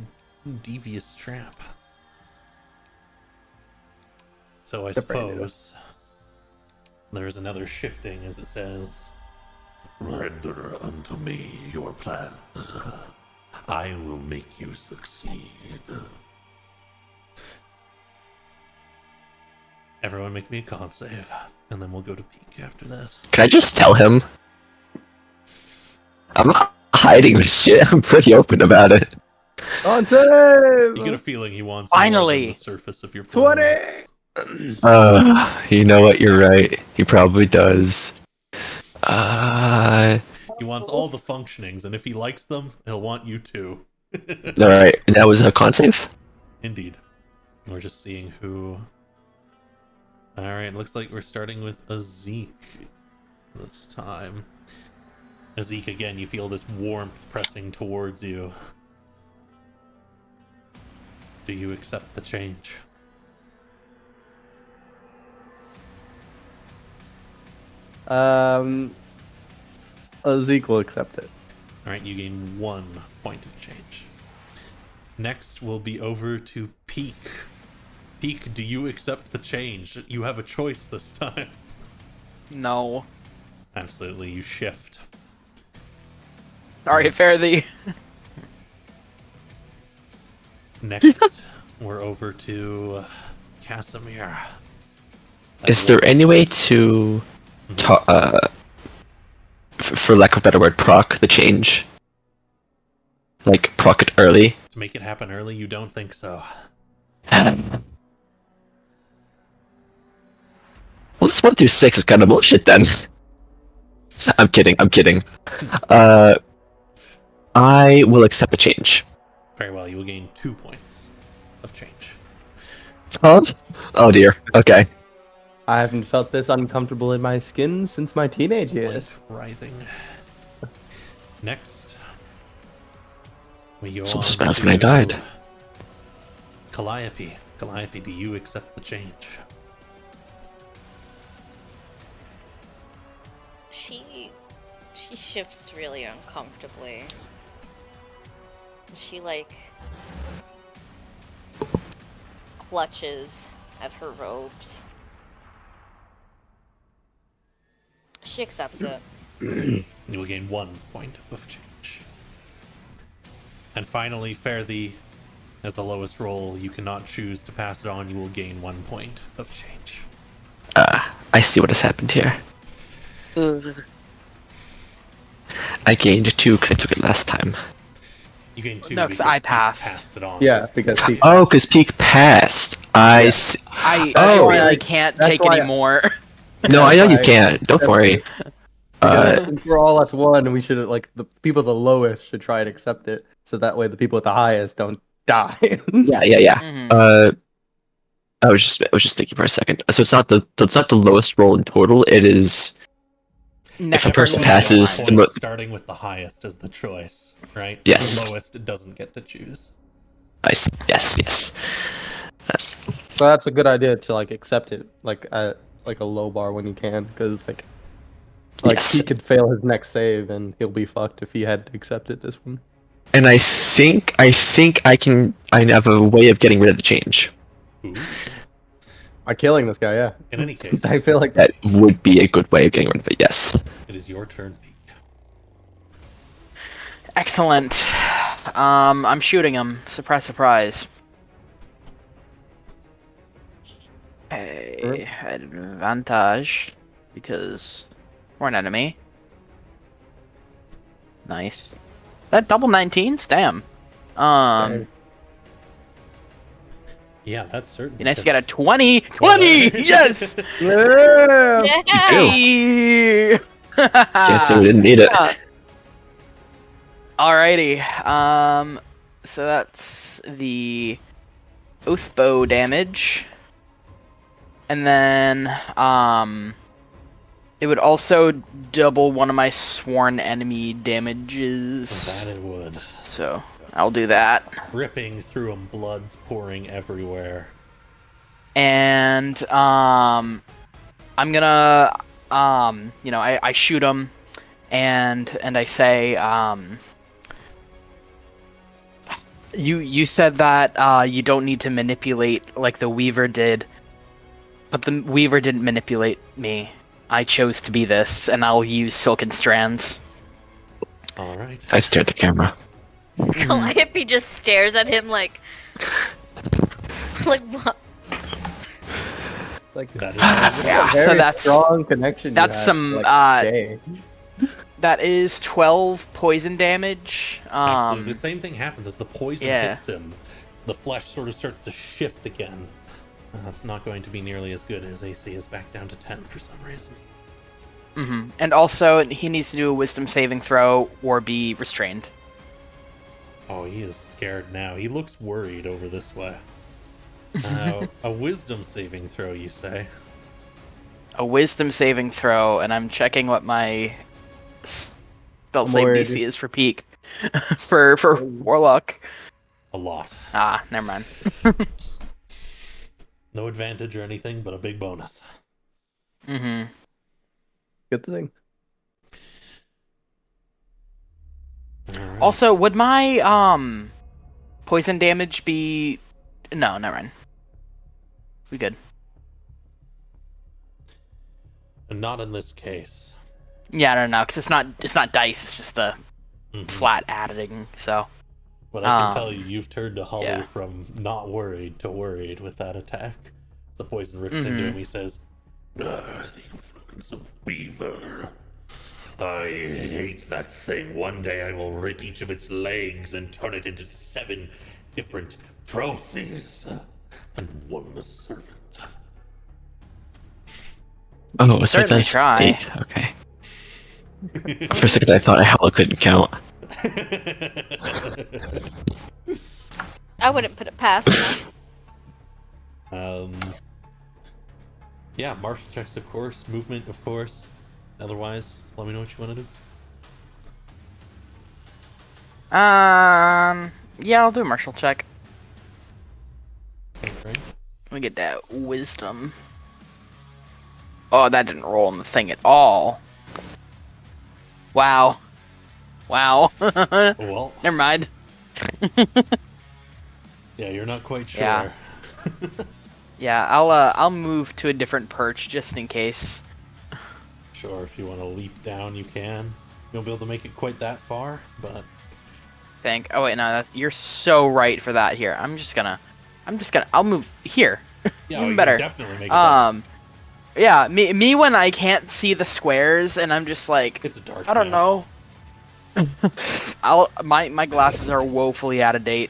devious trap. So I suppose there's another shifting as it says, Render unto me your plans. I will make you succeed. Everyone make me a con save, and then we'll go to peak after this. Can I just tell him? I'm not hiding this shit. I'm pretty open about it. On time! You get a feeling he wants Finally! more than the surface of your 20! plans. You know what? You're right. He probably does. He wants all the functionings, and if he likes them, he'll want you too. Alright, that was a con save? Indeed. We're just seeing who... Alright, looks like we're starting with a Zeke this time. A Zeke, again, you feel this warmth pressing towards you. Do you accept the change? Zeke will accept it. Alright, you gain 1 point of change. Next, we'll be over to Peak. Peak, do you accept the change? You have a choice this time. No. Absolutely, you shift. Sorry, fare thee. Next, we're over to Casimir. Is there any way to, for lack of a better word, proc the change? Like, proc it early? To make it happen early, you don't think so? Well, this 1 through 6 is kind of bullshit then. I'm kidding. I will accept a change. Very well, you will gain 2 points of change. Huh? Oh dear. Okay. I haven't felt this uncomfortable in my skin since my teenage years. Writhing. Next, we go So on fast to when I died. Calliope. Calliope, do you accept the change? She shifts really uncomfortably. She clutches at her robes. She accepts it. You will gain 1 point of change. And finally, fare thee. As the lowest roll, you cannot choose to pass it on. You will gain 1 point of change. I see what has happened here. I gained 2 because I took it last time. You gain 2 No, 'cause because I Peak passed. it on. Yeah, because he... Oh, because Peak passed. I Yeah. see. I Oh. really can't That's take why any more. No, I know you Right. can't. Don't worry. Because since we're all at one, we should, like, the people at the lowest should try and accept it, so that way the people at the highest don't die. Yeah. Mhm. I was just thinking for a second. So it's not the lowest roll in total. It is Next if a person person passes in the line. mo- starting with the highest as the choice, right? Yes. The lowest doesn't get to choose. Yes. So that's a good idea to, like, accept it, like, at, like, a low bar when you can, because, like, Yes. he could fail his next save, and he'll be fucked if he had to accept it this one. And I think I have a way of getting rid of the change. Ooh. By killing this guy, yeah. In any case, I feel like That would be a good way of getting rid of it. Yes. it is your turn, Peak. Excellent. I'm shooting him. Surprise, surprise. Okay, advantage because we're an enemy. Nice. That double 19s? Damn. Yeah, that's certain. Be nice to get a 20. 20! Yes! yeah. Yeah! Can't say we didn't need it. Alrighty. So that's the oath bow damage. And then, it would also double one of my sworn enemy damages. That it would. So, I'll do that. Ripping through him, blood's pouring everywhere. And, I'm gonna, I shoot him, and I say, you said that, you don't need to manipulate like the Weaver did. But the Weaver didn't manipulate me. I chose to be this, and I'll use Silken Strands. Alright. I stare at the camera. Calliope just stares at him like what? Like, That is Yeah, very so that's strong connection. that's you have, some, like, Jay. that is 12 poison damage. absolutely. The same thing happens as the poison yeah. hits him. The flesh sort of starts to shift again. It's not going to be nearly as good as AC is back down to 10 for some reason. And also, he needs to do a wisdom saving throw or be restrained. Oh, he is scared now. He looks worried over this way. A wisdom saving throw, you say? A wisdom saving throw, and I'm checking what my spell save worried. DC is for peak. for Warlock. A lot. Ah, never mind. No advantage or anything, but a big bonus. Mm-hmm. Good thing. Alright. Also, would my poison damage be... No, never mind. We good. Not in this case. Yeah, no, because it's not dice, it's just a Mhm. flat adding, so... But I can tell you, you've turned Ehalu yeah. from not worried to worried with that attack. The poison rips into him. He says, The influence of Weaver. I hate that thing. One day I will rip each of its legs and turn it into 7 different trophies. And one servant. Oh, so Certainly that's try. 8. Okay. For a second, I thought Ehalu couldn't count. I wouldn't put it past him. Yeah, martial checks, of course. Movement, of course. Otherwise, let me know what you want to do. Yeah, I'll do a martial check. Okay, right? Let me get that wisdom. Oh, that didn't roll on the thing at all. Wow. Wow. Well, Never mind. yeah, you're not quite sure. Yeah. Yeah, I'll move to a different perch just in case. Sure, if you want to leap down, you can. You won't be able to make it quite that far, but Oh wait, no, you're so right for that. Here, I'll move here. yeah, Even you better. can definitely make it better. Yeah, me when I can't see the squares and I'm just like, It's dark. I don't now. know. My glasses are woefully out of date.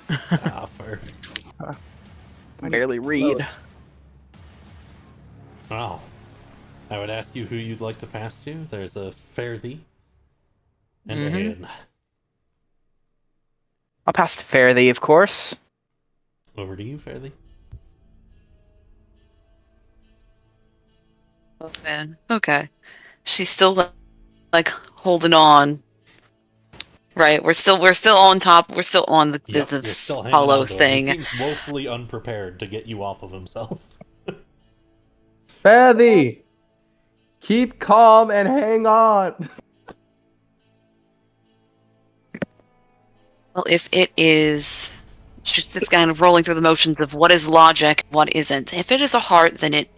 Fair. I barely read. Well, I would ask you who you'd like to pass to. There's a fare thee and a hen. I'll pass to fare thee, of course. Over to you, fare thee. Oh man. Okay. She's still like holding on. Right. We're still on top. We're still on the Yep, you're this still hanging hollow on to him. thing. He seems woefully unprepared to get you off of himself. Fatty, keep calm and hang on. Well, if it is, she's just kind of rolling through the motions of what is logic, what isn't. If it is a heart, then it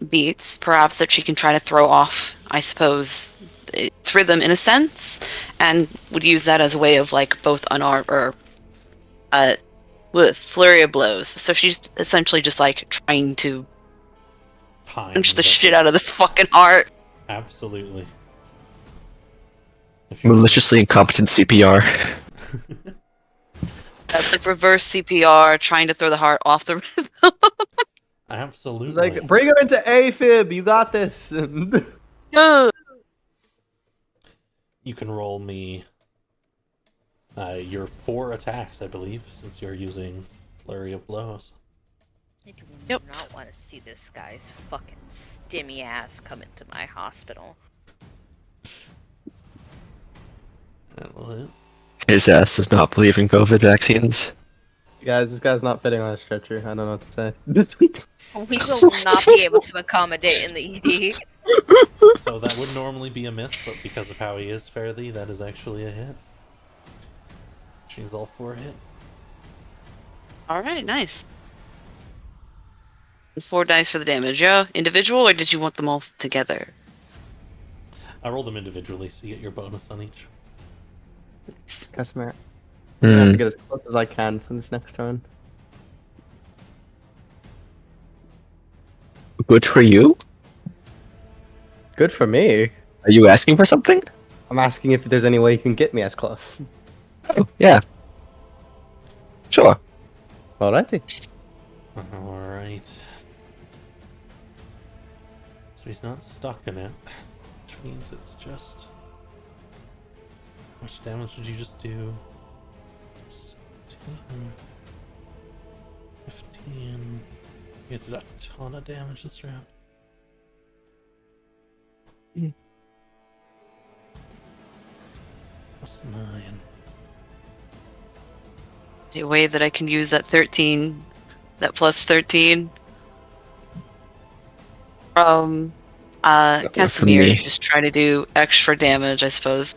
beats. Perhaps that she can try to throw off, I suppose, its rhythm in a sense, and would use that as a way of like both unarmed or with flurry of blows. So she's essentially just like trying to punch the shit out of this fucking heart. Absolutely. Maliciously incompetent CPR. That's like reverse CPR, trying to throw the heart off the rhythm. Absolutely. It's like, bring him into AFib. You got this. You can roll me your 4 attacks, I believe, since you're using Flurry of Blows. I do Yep. not want to see this guy's fucking stimmy ass come into my hospital. That will hit. His ass does not believe in COVID vaccines. Guys, this guy's not fitting on a stretcher. I don't know what to say. We will not be able to accommodate in the ED. So that would normally be a miss, but because of how he is fairly, that is actually a hit. She's all 4 hit. Alright, nice. 4 dice for the damage, yeah? Individual, or did you want them all together? I roll them individually, so you get your bonus on each. Customer. I'm gonna have to Hmm. get as close as I can for this next turn. Good for you? Good for me. Are you asking for something? I'm asking if there's any way you can get me as close. Oh, yeah. Sure. Alrighty. Alright. So he's not stuck in it, which means it's just... How much damage did you just do? 17, 15... You guys did a ton of damage this round. Plus 9. A way that I can use that 13, that plus 13 from That worked for Casimir. me. Just try to do extra damage, I suppose.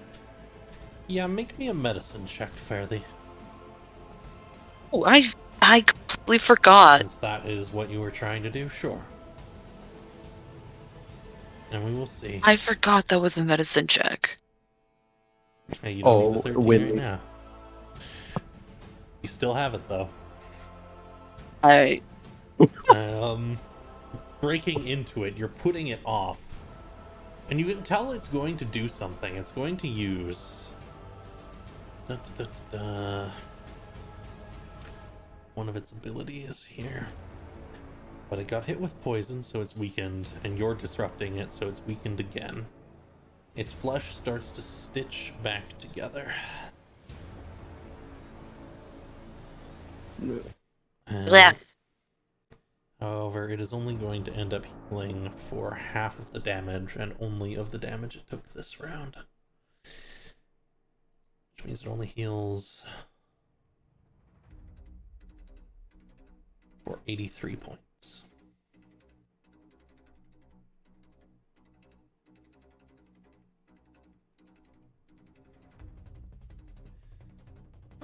Yeah, make me a medicine check, Fairly. Oh, I completely forgot. Since that is what you were trying to do, sure. And we will see. I forgot that was a medicine check. Hey, you don't need the 13 win right leagues. now. You still have it though. I Breaking into it, you're putting it off. And you can tell it's going to do something. It's going to use... one of its abilities here. But it got hit with poison, so it's weakened, and you're disrupting it, so it's weakened again. Its flesh starts to stitch back together. yes. However, it is only going to end up healing for half of the damage, and only of the damage it took this round. Which means it only heals for 83 points.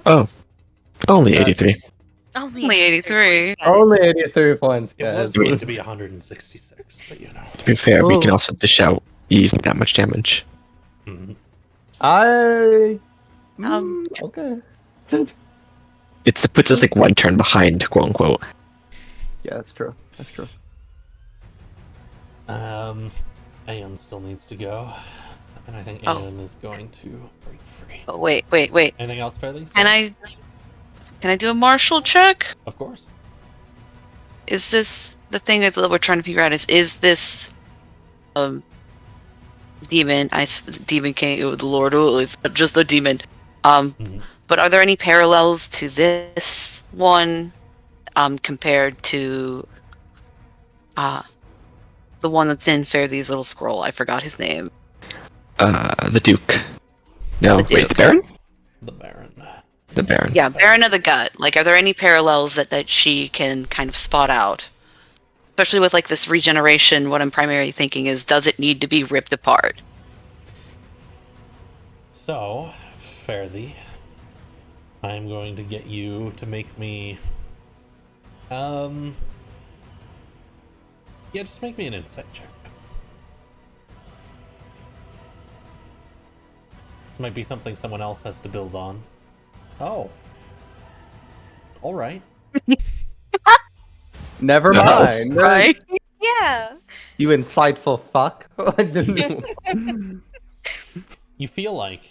Oh. Only 83. Only 83. points, guys. Only 83 points, It was guys. going to be 166, but you know. To be fair, we can Oh. also dish out easily that much damage. Mhm. I. Um, Okay. It puts us like one turn behind, quote unquote. Yeah, that's true. That's true. Aeon still needs to go. And I think Oh. Aeon is going to break free. Oh, wait. Anything else, Fairly? Can I do a martial check? Of course. Is this the thing that we're trying to figure out? Is this demon? Demon king, the Lord. Oh, it's not just a demon. Mhm. But are there any parallels to this one, compared to the one that's in Fairly's little scroll? I forgot his name. The Duke. No, The wait, Duke. the Baron? The Baron. The Baron. Yeah, Baron of the Gut. Like, are there any parallels that she can kind of spot out? Especially with, like, this regeneration, what I'm primarily thinking is, does it need to be ripped apart? So, Fairly, I'm going to get you to make me... Yeah, just make me an insight check. This might be something someone else has to build on. Oh. Alright. Never No. mind. Right? Yeah. You insightful fuck. I didn't. You feel like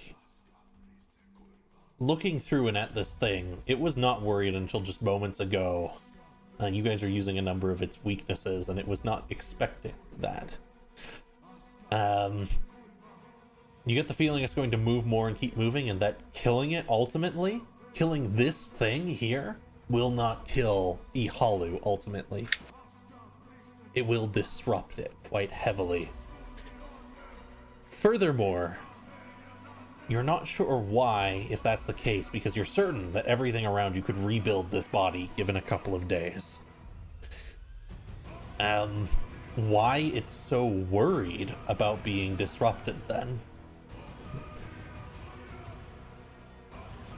looking through and at this thing, it was not worried until just moments ago. You guys are using a number of its weaknesses, and it was not expecting that. You get the feeling it's going to move more and keep moving, and that killing it ultimately, killing this thing here, will not kill Ehalu ultimately. It will disrupt it quite heavily. Furthermore, you're not sure why, if that's the case, because you're certain that everything around you could rebuild this body given a couple of days. Why it's so worried about being disrupted then?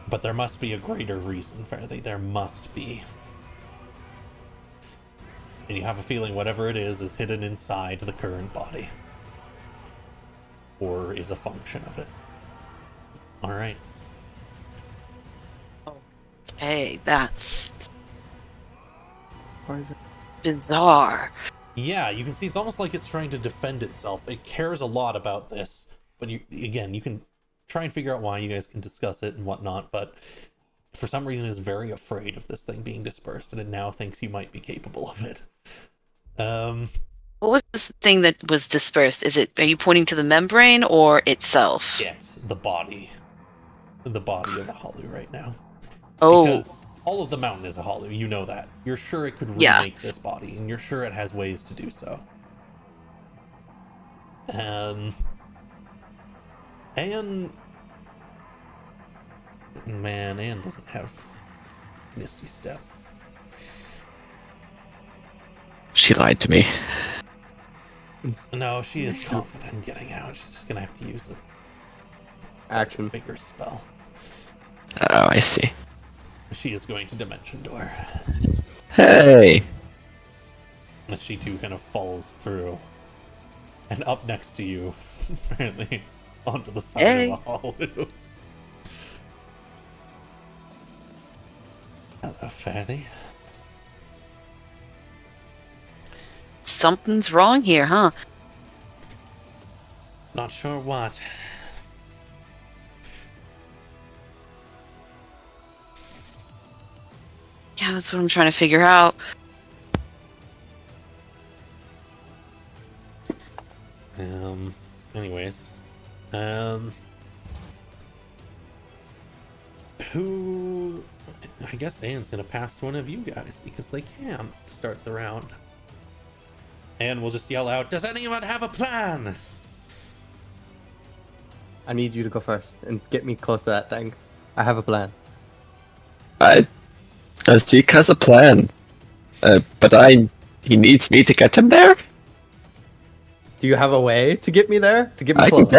But there must be a greater reason, Fairly. There must be. And you have a feeling whatever it is hidden inside the current body. or is a function of it. All right. Hey, that's Why is it? bizarre. Yeah, you can see it's almost like it's trying to defend itself. It cares a lot about this, but you can try and figure out why. You guys can discuss it and whatnot, but for some reason is very afraid of this thing being dispersed, and it now thinks you might be capable of it. What was this thing that was dispersed? Are you pointing to the membrane or itself? Get the body of Ehalu right now. Oh, Because all of the mountain is Ehalu, you know that. You're sure it could Yeah. remake this body, and you're sure it has ways to do so. Anne doesn't have Misty Step. She lied to me. No, she is confident in getting out. She's just gonna have to use a Action. bigger spell. Oh, I see. She is going to Dimension Door. Hey! And she too kind of falls through. And up next to you, apparently, onto the side Hey. of Ehalu. Hello, Fatty. something's wrong here, huh? Not sure what. Yeah, that's what I'm trying to figure out. Anyways. Who... I guess Anne's gonna pass to one of you guys, because they can, to start the round. Anne will just yell out, "Does anyone have a plan?" I need you to go first and get me close to that thing. I have a plan. Zeke has a plan. He needs me to get him there? Do you have a way to get me there? To get me I close?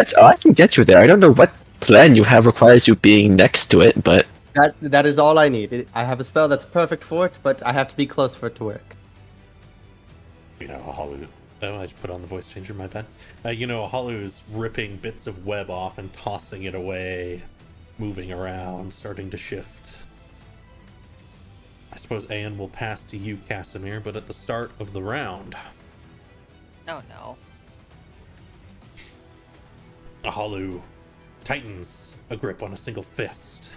can get you there. I don't know what plan you have requires you being next to it, but That is all I need. I have a spell that's perfect for it, but I have to be close for it to work. You know, Ehalu... Oh, I just put on the voice changer, my bad. Ehalu is ripping bits of web off and tossing it away, moving around, starting to shift. I suppose Anne will pass to you, Casimir, but at the start of the round, Oh no. Ehalu tightens a grip on a single fist,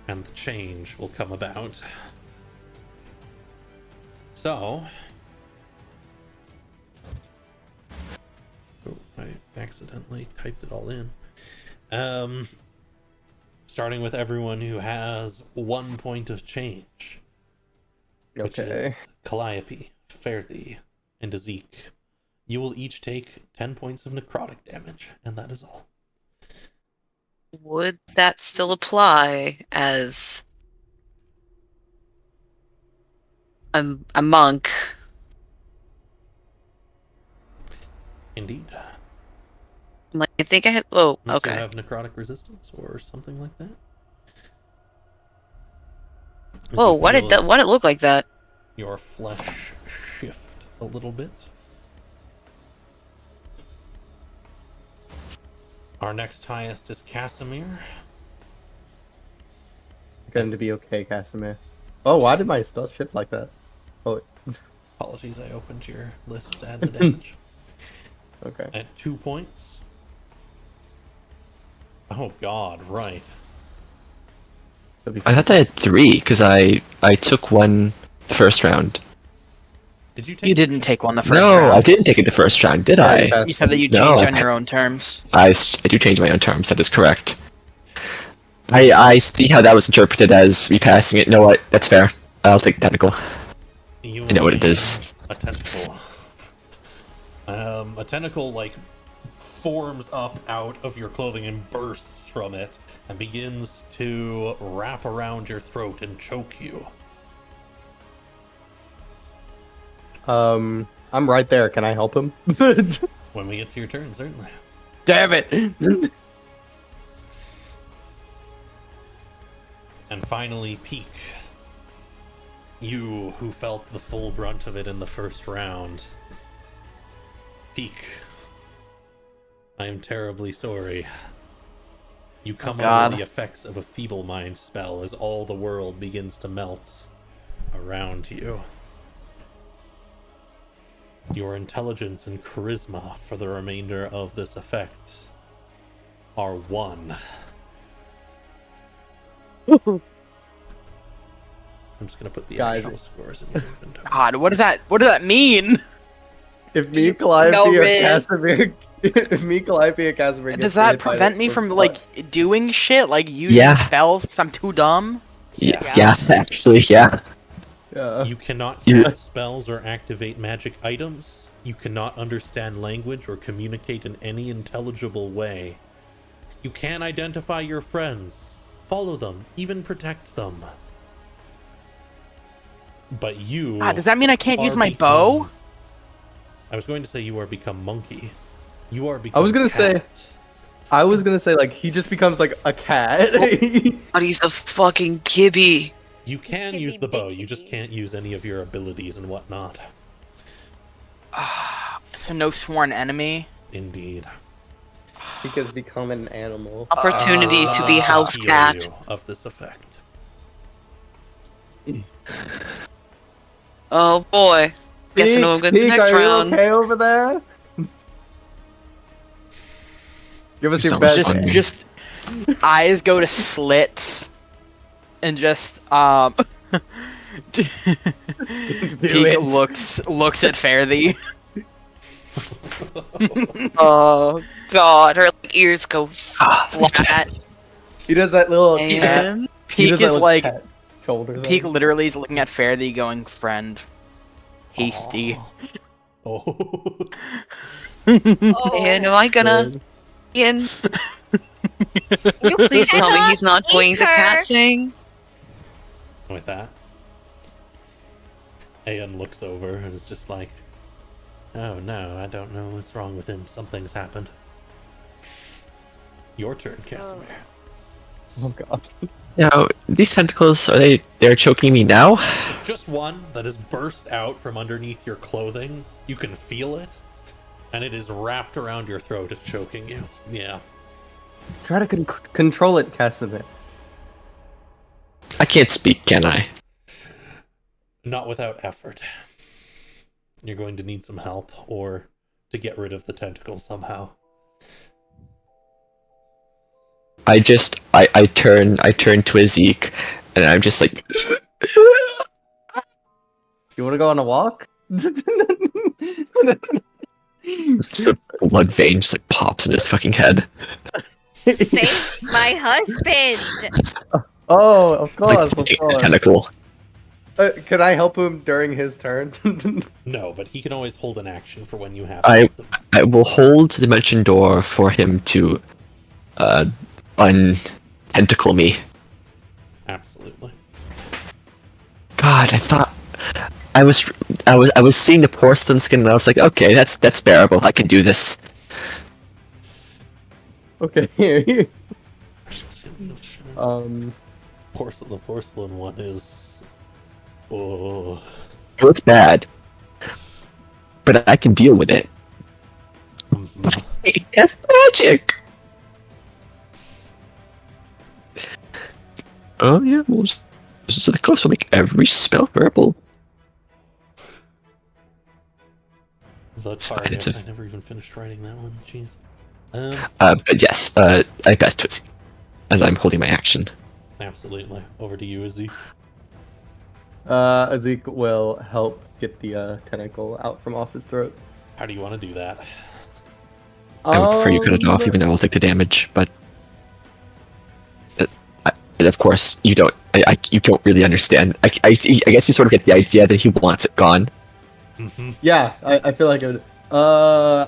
and the change will come about. So... Oh, I accidentally typed it all in. Starting with everyone who has 1 point of change, which Okay. is Calliope, Fairthie, and Zeke. You will each take 10 points of necrotic damage, and that is all. Would that still apply as a monk? Indeed. I think I had. Oh, Unless okay. you have necrotic resistance or something like that. As Whoa, you why feel did it look like that? your flesh shift a little bit. Our next highest is Casimir. Going to be okay, Casimir. Oh, why did my spell shift like that? Oh, Apologies, I opened your list to add the damage. okay. At 2 points. Oh god, right. That'll be I thought I had 3 because I took one the first round. Did you take You didn't take one the first No, round. I didn't take it the first round, did I? Yeah, You said that you No, change I- on your own terms. I do change my own terms. That is correct. I see how that was interpreted as me passing it. You know what? That's fair. I'll take technical. You I know what it is. A tentacle. A tentacle, forms up out of your clothing and bursts from it and begins to wrap around your throat and choke you. I'm right there. Can I help him? When we get to your turn, certainly. Damn it! And finally, Peak. You, who felt the full brunt of it in the first round. Peak. I am terribly sorry. You come God. under the effects of a feeble mind spell as all the world begins to melt around you. Your intelligence and charisma for the remainder of this effect are 1. I'm just gonna put the Guys. actual scores in your inventory. God, what does that mean? If me, You Calliope, know, or Riz. Casimir, if me, Calliope, or Casimir gets Does that hit by prevent the- me from like doing shit, like using Yeah. spells because I'm too dumb? Yeah, Yeah. actually, yeah. Yeah. You cannot You- cast spells or activate magic items. You cannot understand language or communicate in any intelligible way. You can identify your friends, follow them, even protect them. But you God, does that mean I can't use are my bow? become- I was going to say you are become monkey. You are I become was gonna say- cat. I was gonna say like he just becomes like a cat. But he's a fucking kibby. You can Kitty, use the bow, big you just kitty. can't use any of your abilities and whatnot. So no sworn enemy. Indeed. Because become an animal. Opportunity to be Someone house can heal cat. you of this effect. Oh boy. Guessing we'll go to the Peek, next are round. you okay over there? Give us Just your don't best. respond. Just eyes go to slits, and just Peek it. looks at Fairthie. Oh god, her like, ears go flat. He does that little cat. And he Peek does that is little like cat shoulder Peek thing. literally is looking at Fairthie, going, "Friend, hasty." Oh. and am I gonna Ian? You Please tell me cannot he's not doing eat the her. cat thing. With that, Aeon looks over and is just like, "Oh no, I don't know what's wrong with him. Something's happened." Your turn, Casimir. Oh god. Now, these tentacles, they're choking me now? It's just one that has burst out from underneath your clothing. You can feel it, and it is wrapped around your throat and choking you. Yeah. Try to control it, Casimir. I can't speak, can I? Not without effort. You're going to need some help, or to get rid of the tentacle somehow. I turn to Ezek, and I'm just like, You want to go on a walk? just a blood vein just like pops in his fucking head. Save my husband. Oh, of It's like course, of punching a course. tentacle. Can I help him during his turn? No, but he can always hold an action for when you have I- them. I will hold the dimension door for him to untentacle me. Absolutely. God, I thought I was seeing the porcelain skin and I was like, okay, that's bearable. I can do this. Okay, here. The porcelain one is... Oh... Well, it's bad, but I can deal with it. Mhm. That's magic. Oh yeah, well, so the close will make every spell verbal. The It's fine, target. it's a- I never even finished writing that one. Jeez. But yes, I pass to it as I'm holding my action. Absolutely. Over to you, Izzy. Zeke will help get the tentacle out from off his throat. How do you want to do that? I would prefer you cut it off, even though I'll take the damage. But and of course, you don't. You don't really understand. I guess you sort of get the idea that he wants it gone. Mm-hmm. Yeah, I feel like it would.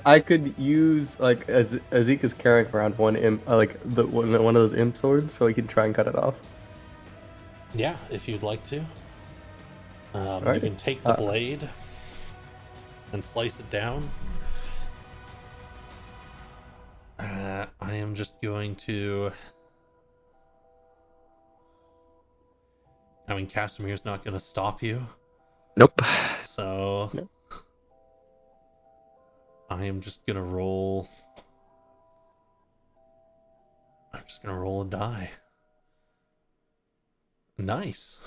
I could use like Zeke is carrying around one imp, like one of those imp swords, so he can try and cut it off. Yeah, if you'd like to. You Alright. can take the blade and slice it down. I am just going to... I mean, Casimir's not going to stop you, Nope. so... No. I am just going to roll Just gonna roll a die. Nice.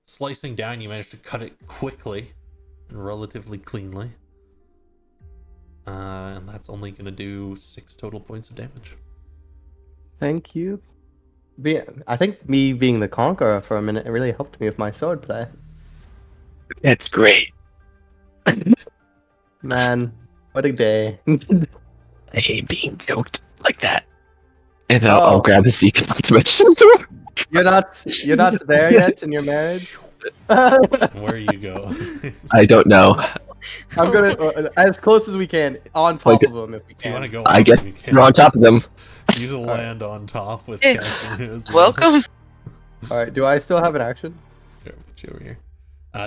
Slicing down, you manage to cut it quickly and relatively cleanly. And that's only gonna do 6 total points of damage. Thank you. I think me being the conqueror for a minute really helped me with my sword play. That's great. Man, what a day. I hate being joked like that. And I'll Oh. grab a Zeke and switch. You're not there yet in your marriage? Where you go? I don't know. I'm gonna as close as we can on top of him if we If you want to can. go, I off, guess you can. you're on top of them. Use a land on top with Hey, catching it as well. Welcome. All right. Do I still have an action? Here, I'll put you over here.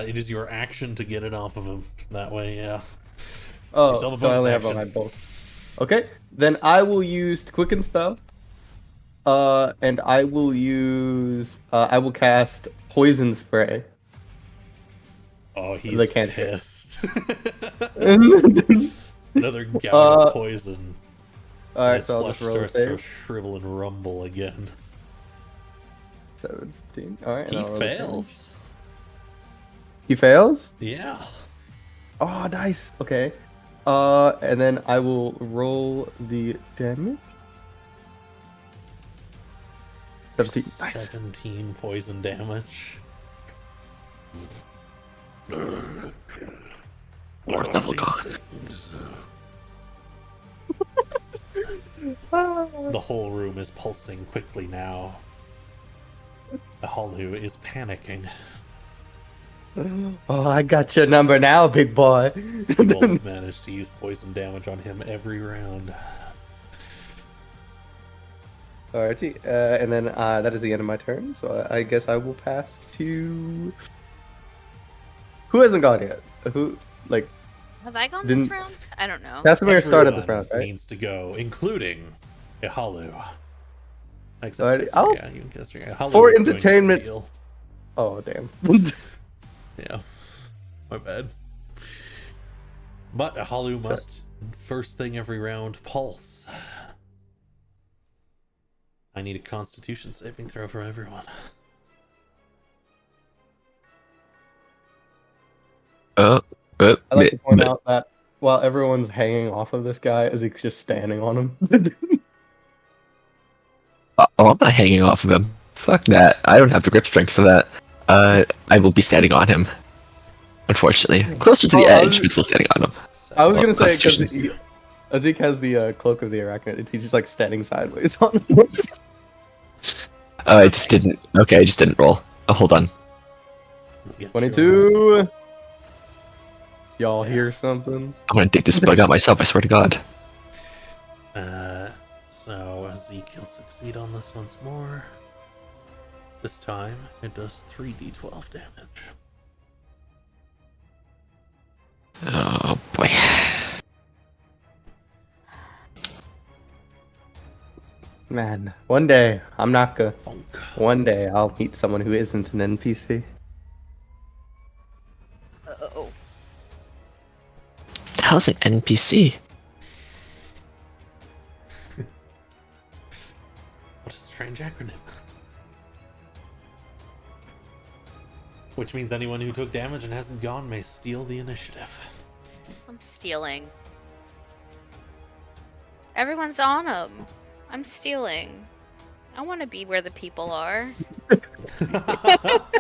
It is your action to get it off of him. That way, yeah. You still Oh, have a so I bonus only have action. my both. Okay, then I will use Quicken Spell. And I will use. I will cast Poison Spray. Oh, he's The cantrip. pissed. All Another gout of poison. right, His so I'll flesh just roll a starts to save. shrivel and rumble again. 17. All right. and He I'll roll a fails. save. He fails. Yeah. Oh, nice. Okay. And then I will roll the damage. 17. Nice. 17 poison damage. Fourth level gone. The whole room is pulsing quickly now. Ehalu is panicking. Oh, I got your number now, big boy. You will have managed to use poison damage on him every round. Alrighty, and then that is the end of my turn. So I guess I will pass to. Who hasn't gone yet? Who like? Have I gone Didn't- this round? I don't know. Casimir started this round, Everyone right? needs to go, including Ehalu. Except Alrighty, Casimir, I'll- yeah, you and Casimir. Ehalu For is going to entertainment- steal. Oh damn. Yeah, my bad. But Ehalu must, first thing every round, pulse. I need a Constitution saving throw from everyone. I'd like to point out that while everyone's hanging off of this guy, Ezekiel's just standing on him. Oh, I'm not hanging off of him. Fuck that. I don't have the grip strength for that. I will be standing on him. Unfortunately. Closer to the Oh, I edge, was- but still standing on him. I was Oh, gonna say Constitution. because Ezekiel has the cloak of the arachnid. He's just like standing sideways on him. Oh, I just didn't. Okay, I just didn't roll. Oh, hold on. Get 22. Y'all hear something? I'm gonna dig this bug out myself, I swear to God. So Ezekiel succeed on this once more. This time it does 3d12 damage. Oh, boy. Man, one day I'm not gonna. Funk. One day I'll meet someone who isn't an NPC. Oh, The hell's an NPC? What a strange acronym. Which means anyone who took damage and hasn't gone may steal the initiative. I'm stealing. Everyone's on them. I'm stealing. I want to be where the people are. I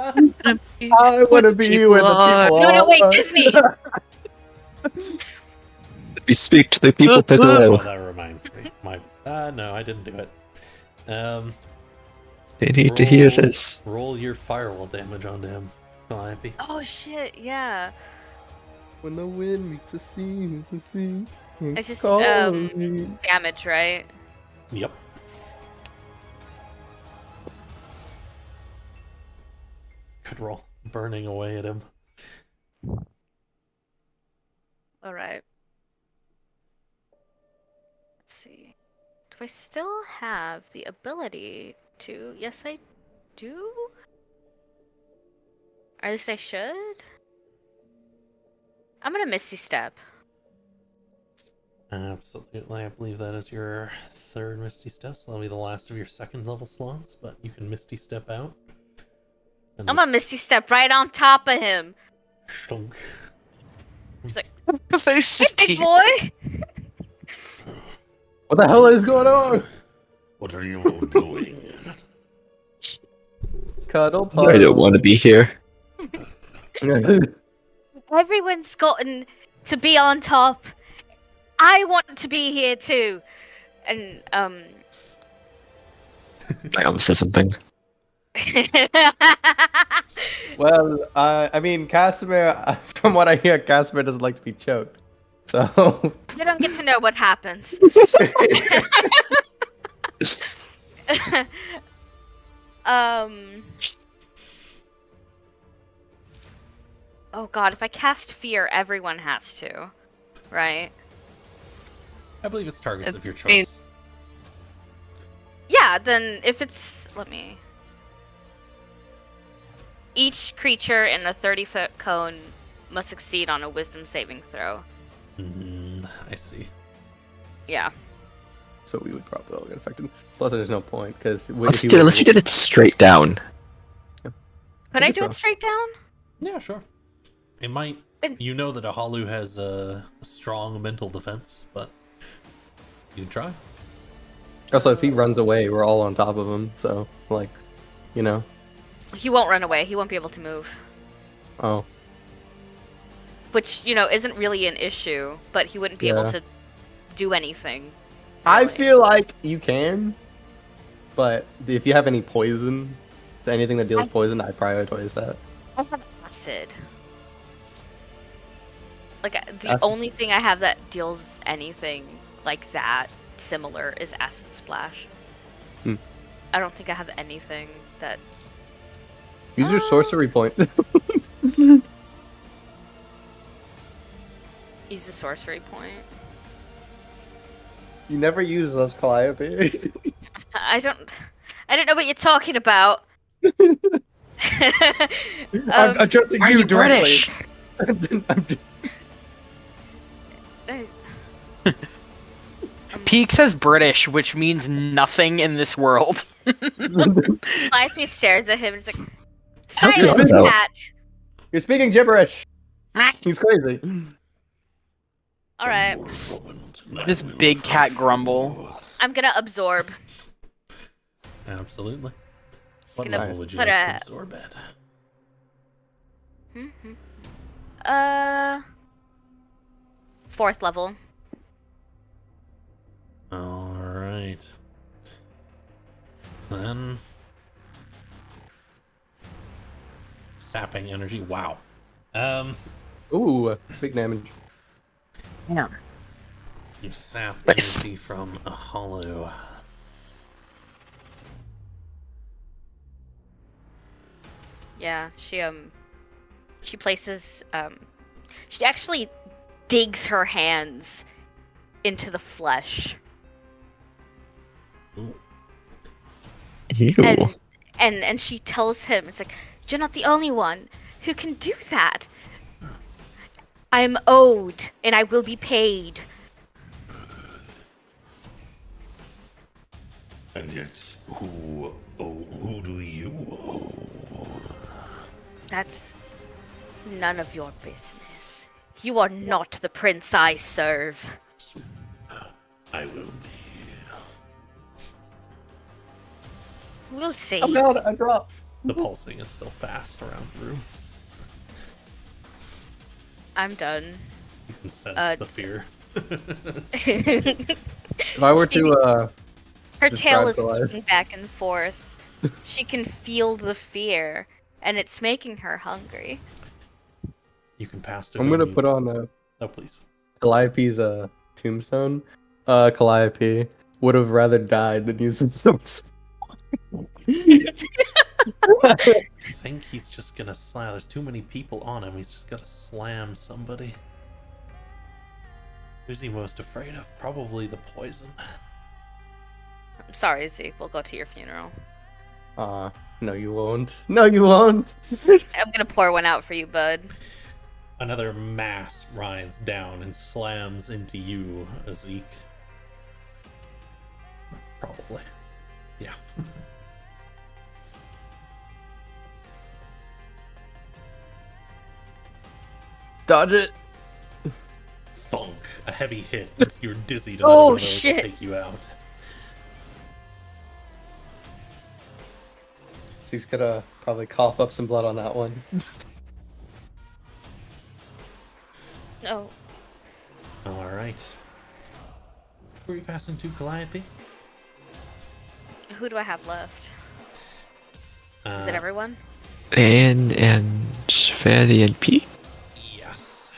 want to be where the people No, are. no, wait, Disney! We speak to the people, Oh, Piccolo. that reminds me. No, I didn't do it. They need to hear roll- this. Roll your firewall damage onto him, Calliope. Oh shit, yeah. When the wind meets the sea, it's the sea. It's just, calling. Damage, right? Yep. Good roll. Burning away at him. Alright. Let's see. Do I still have the ability to? Yes, I do? Or at least I should? I'm gonna Misty Step. Absolutely. I believe that is your third Misty Step, so that'll be the last of your second level slots, but you can Misty Step out. And I'm a Misty Step right on top of him. Stunk. He's like, The face hey, just big boy! What the hell is going on? What are you all doing? Cuddle I don't want to be here. Everyone's gotten to be on top. I want to be here too. And, I almost said something. Well, I mean, Casimir, from what I hear, Casimir doesn't like to be choked. So. You don't get to know what happens. Oh god, if I cast fear, everyone has to. Right? I believe it's targets of your I mean- choice. Yeah, then if it's... Let me... Each creature in a 30-foot cone must succeed on a wisdom saving throw. I see. Yeah. So we would probably all get affected. Plus, there's no point because Unless you did it straight down. Could I guess do so. it straight down? Yeah, sure. It might. You know that Ehalu has a strong mental defense, but you can try. Also, if he runs away, we're all on top of him. So, like, you know. He won't run away. He won't be able to move. Oh, Which, you know, isn't really an issue, but he wouldn't be able Yeah. to do anything. I really. feel like you can, but if you have any poison, anything that deals poison, I prioritize that. I have acid. Like, the Acid? only thing I have that deals anything like that similar is Acid Splash. Hmm. I don't think I have anything that... Use your sorcery point. Use the sorcery point. You never use those Calliope. I don't know what you're talking about. I'm addressing Are you directly. British? Peak says British, which means nothing in this world. Life stares at him and is like, How's it silence, go? cat! You're speaking gibberish. He's crazy. Alright, This big cat grumble. I'm gonna absorb. Absolutely. Just What gonna level would you put like to a... absorb at? Fourth level. Alright. Then... Sapping energy. Wow. Ooh, big damage. Yeah. You sap Nice. energy from Ehalu. Yeah, she places, she actually digs her hands into the flesh. Ooh. Ew. And she tells him, it's like, you're not the only one who can do that. I'm owed, and I will be paid. And yet, who do you owe? That's none of your business. You are not the prince I serve. I will be. We'll see. Oh god, I dropped. The pulsing is still fast around the room. I'm done. You can sense the fear. If I were to, Her tail describe is the life. flipping back and forth. She can feel the fear, and it's making her hungry. You can pass to I'm whom gonna you- put on Oh, please. Calliope's tombstone. Calliope would have rather died than use themselves. I think he's just gonna slam. There's too many people on him. He's just gotta slam somebody. Who's he most afraid of? Probably the poison. I'm sorry, Zeke. We'll go to your funeral. No, you won't. No, you won't. I'm gonna pour one out for you, bud. Another mass rides down and slams into you, Zeke. Probably. Yeah. Dodge it. Thunk. A heavy hit. You're dizzy. Another Oh, one of those shit. will take you out. So he's gonna probably cough up some blood on that one. No. Alright. Who are you passing to, Calliope? Who do I have left? Is it everyone? And Fairy and P. Yes.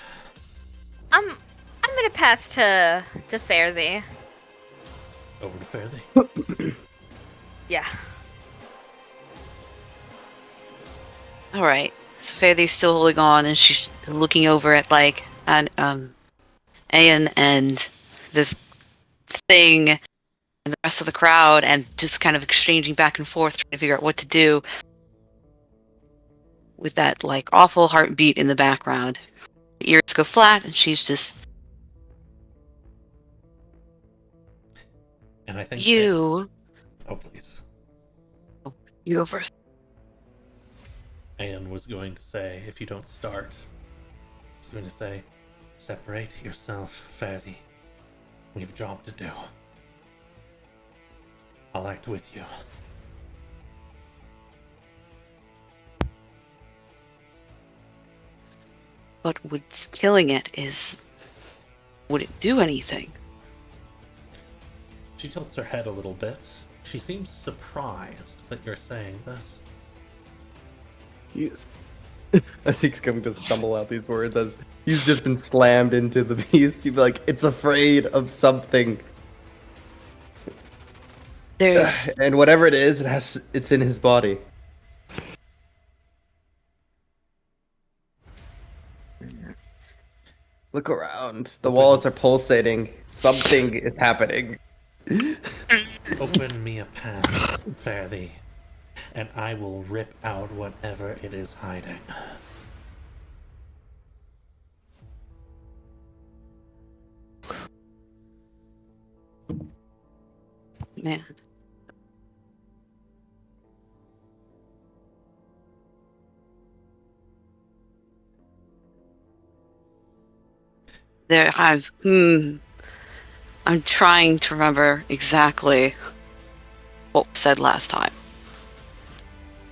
I'm gonna pass to Fairthie. Over to Fairly. Yeah. All right. So Fairly's still holding on, and she's looking over at like Ayan and this thing and the rest of the crowd, and just kind of exchanging back and forth, trying to figure out what to do with that like awful heartbeat in the background. The ears go flat, and she's just And I think you. Oh, please. You go first. Anne was going to say, if you don't start, was going to say, separate yourself, Fairly. We have a job to do. I'll act with you. But what's killing it is, would it do anything? She tilts her head a little bit. She seems surprised that you're saying this. Yes. As he's coming to stumble out these words, as he's just been slammed into the beast, he'd be like, it's afraid of something. There's And whatever it is, it's in his body. Look around. The walls are pulsating. Something is happening. Open me a path, Fairly, and I will rip out whatever it is hiding. man. There I've I'm trying to remember exactly what was said last time.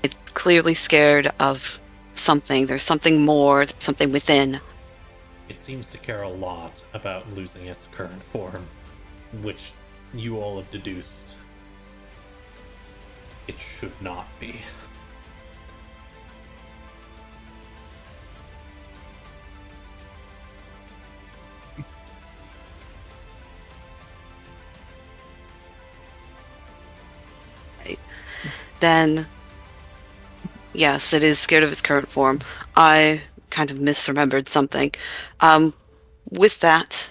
It's clearly scared of something. There's something more, there's something within. It seems to care a lot about losing its current form, which you all have deduced it should not be. Then, yes, it is scared of its current form. I kind of misremembered something. With that,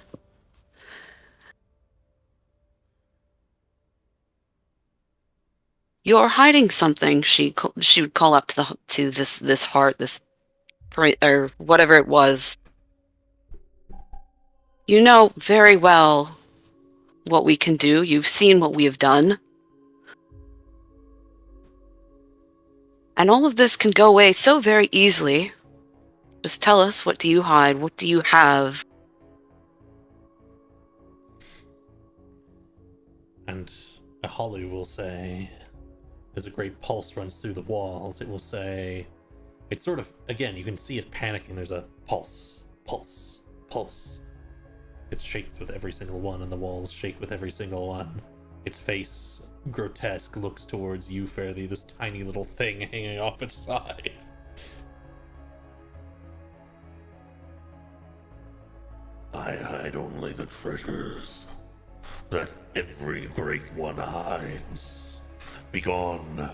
you're hiding something. She would call up to this heart, or whatever it was. You know very well what we can do. You've seen what we have done. And all of this can go away so very easily. Just tell us, what do you hide? What do you have? And Ehalu will say, as a great pulse runs through the walls, it will say, it's sort of, again, you can see it panicking. There's a pulse, pulse, pulse. It shakes with every single one, and the walls shake with every single one. Its face, grotesque, looks towards you, Fairly, this tiny little thing hanging off its side. I hide only the treasures that every great one hides. Begone,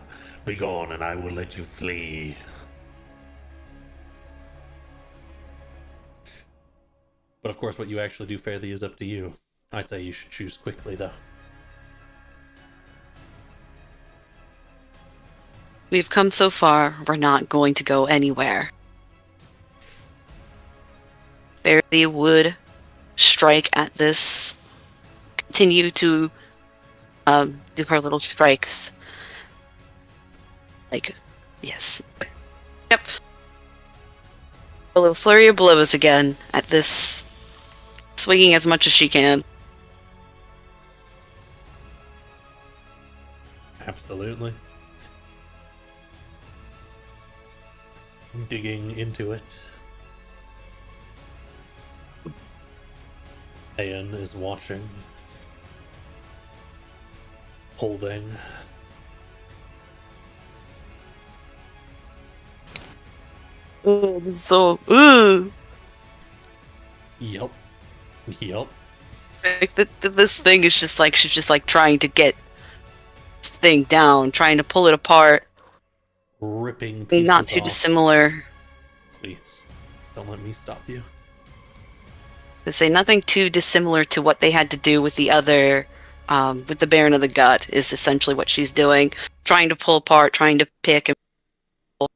begone, and I will let you flee. But of course, what you actually do, Fairly, is up to you. I'd say you should choose quickly, though. We've come so far, we're not going to go anywhere. Barely would strike at this. Continue to do her little strikes. Like, yes. Yep. A little flurry of blows again at this. Swinging as much as she can. Absolutely. Digging into it. Ayan is watching. Holding. So, ugh. Yep. Yep. Like, this thing is just like, she's just like trying to get this thing down, trying to pull it apart. Ripping pieces Not too off. dissimilar. Please, don't let me stop you. They say nothing too dissimilar to what they had to do with the other, with the Baron of the Gut, is essentially what she's doing. Trying to pull apart, trying to pick and pull.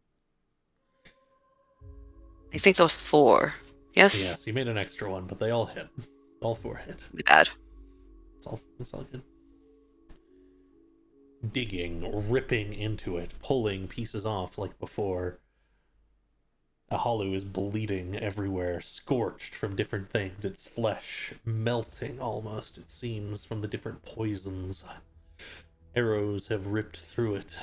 I think that was 4. Yes? Yes, you made an extra one, but they all hit. All 4 hit. Bad. It's all good. Digging, ripping into it, pulling pieces off like before. Ehalu is bleeding everywhere, scorched from different things, its flesh melting almost, it seems, from the different poisons. Arrows have ripped through it.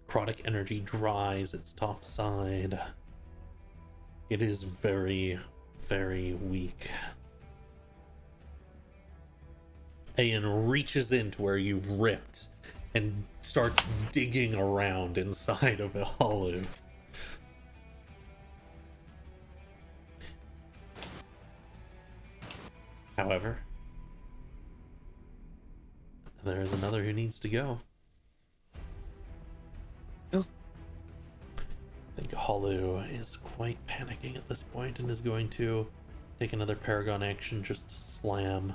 Necrotic energy dries its top side. It is very, very weak. Ayan reaches into where you've ripped and starts digging around inside of Ehalu. However, there is another who needs to go. I think Ehalu is quite panicking at this point and is going to take another Paragon action just to slam.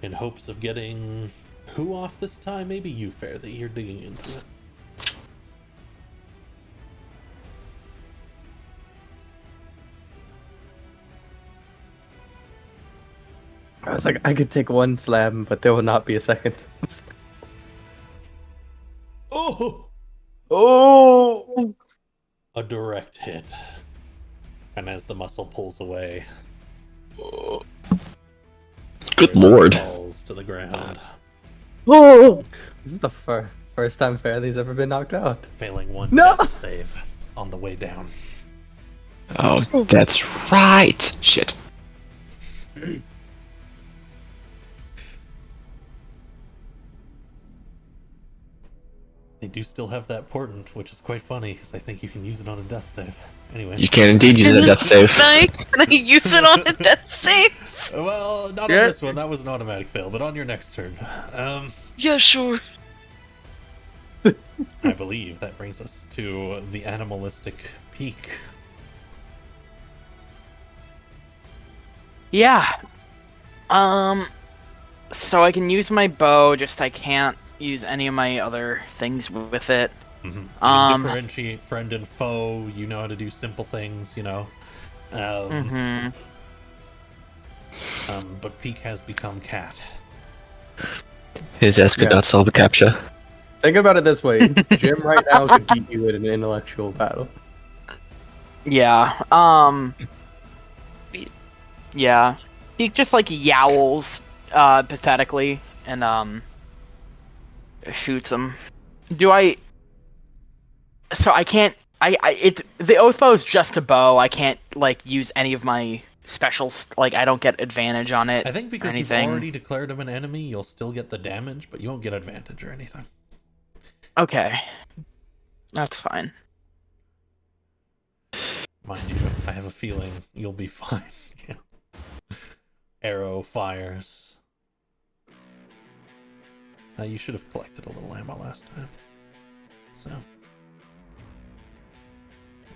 In hopes of getting who off this time? Maybe you, Fairly. You're digging into it. I was like, I could take one slam, but there will not be a second. Oh! Oh! A direct hit. And as the muscle pulls away, Good Sarridun lord. falls to the ground, Oh! This is the first time Fairly's ever been knocked out. failing one No! death save on the way down. Oh, that's right. Shit. They do still have that portent, which is quite funny, because I think you can use it on a death save. Anyway. You can indeed use a death save. Can I use it on a death save? Well, not Yeah. on this one. That was an automatic fail, but on your next turn. Yeah, sure. I believe that brings us to the animalistic peak. Yeah. So I can use my bow, just I can't use any of my other things with it. Mm-hmm. You can differentiate friend and foe. You know how to do simple things, you know. But Peak has become cat. His ass could Yeah. not solve a captcha. Think about it this way: Jim right now could beat you in an intellectual battle. Yeah. Yeah. He just like yowls pathetically and shoots him. So I can't it's the oath bow is just a bow. I can't like use any of my specials, like I don't get advantage on it. I think because you've already declared him an enemy, you'll still get the damage, but you won't get advantage or anything. Okay. That's fine. Mind you, I have a feeling you'll be fine. Arrow fires. You should have collected a little ammo last time. So let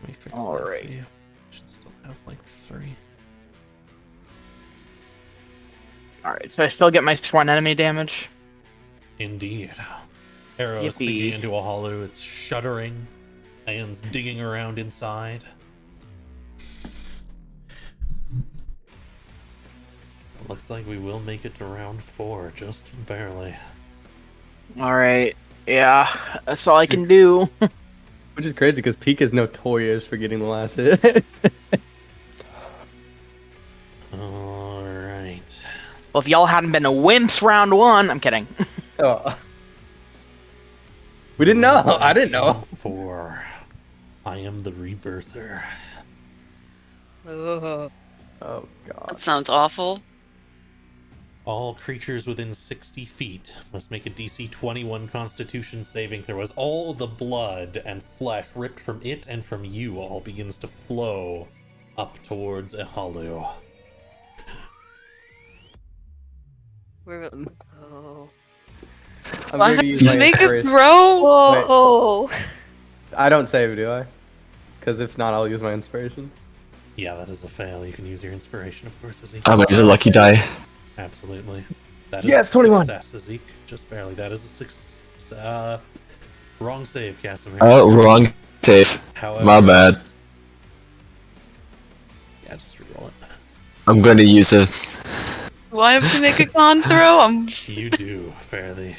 me fix that for Alright. you. Should still have like 3. Alright, so I still get my sworn enemy damage. Indeed. Arrow Yippee. sinking into Ehalu, it's shuddering Aeon's digging around inside. Looks like we will make it to round 4, just barely. All right. Yeah, that's all I can do. Which is crazy because Peak is notorious for getting the last hit. Alright. Well, if y'all hadn't been to wimps round 1, I'm kidding. Oh. We didn't know. I didn't know. 4. I am the rebirther. Ugh. Oh god. That sounds awful. All creatures within 60 feet must make a DC 21 Constitution saving throw as all the blood and flesh ripped from it and from you all begins to flow up towards Ehalu. Oh. I'm What? here to use Just my make a inspiration. throw? Whoa. I don't save, do I? Because if not, I'll use my inspiration. Yeah, that is a fail. You can use your inspiration, of course, Ezek. I'm gonna use a lucky die. Absolutely. That is Yes, a 21. success, Ezek. Just barely. That is a success. Wrong save, Casimir. Oh, wrong save. However, My bad. Yeah, just reroll it. I'm going to use it. Do I have to make a con throw? You do, fairly.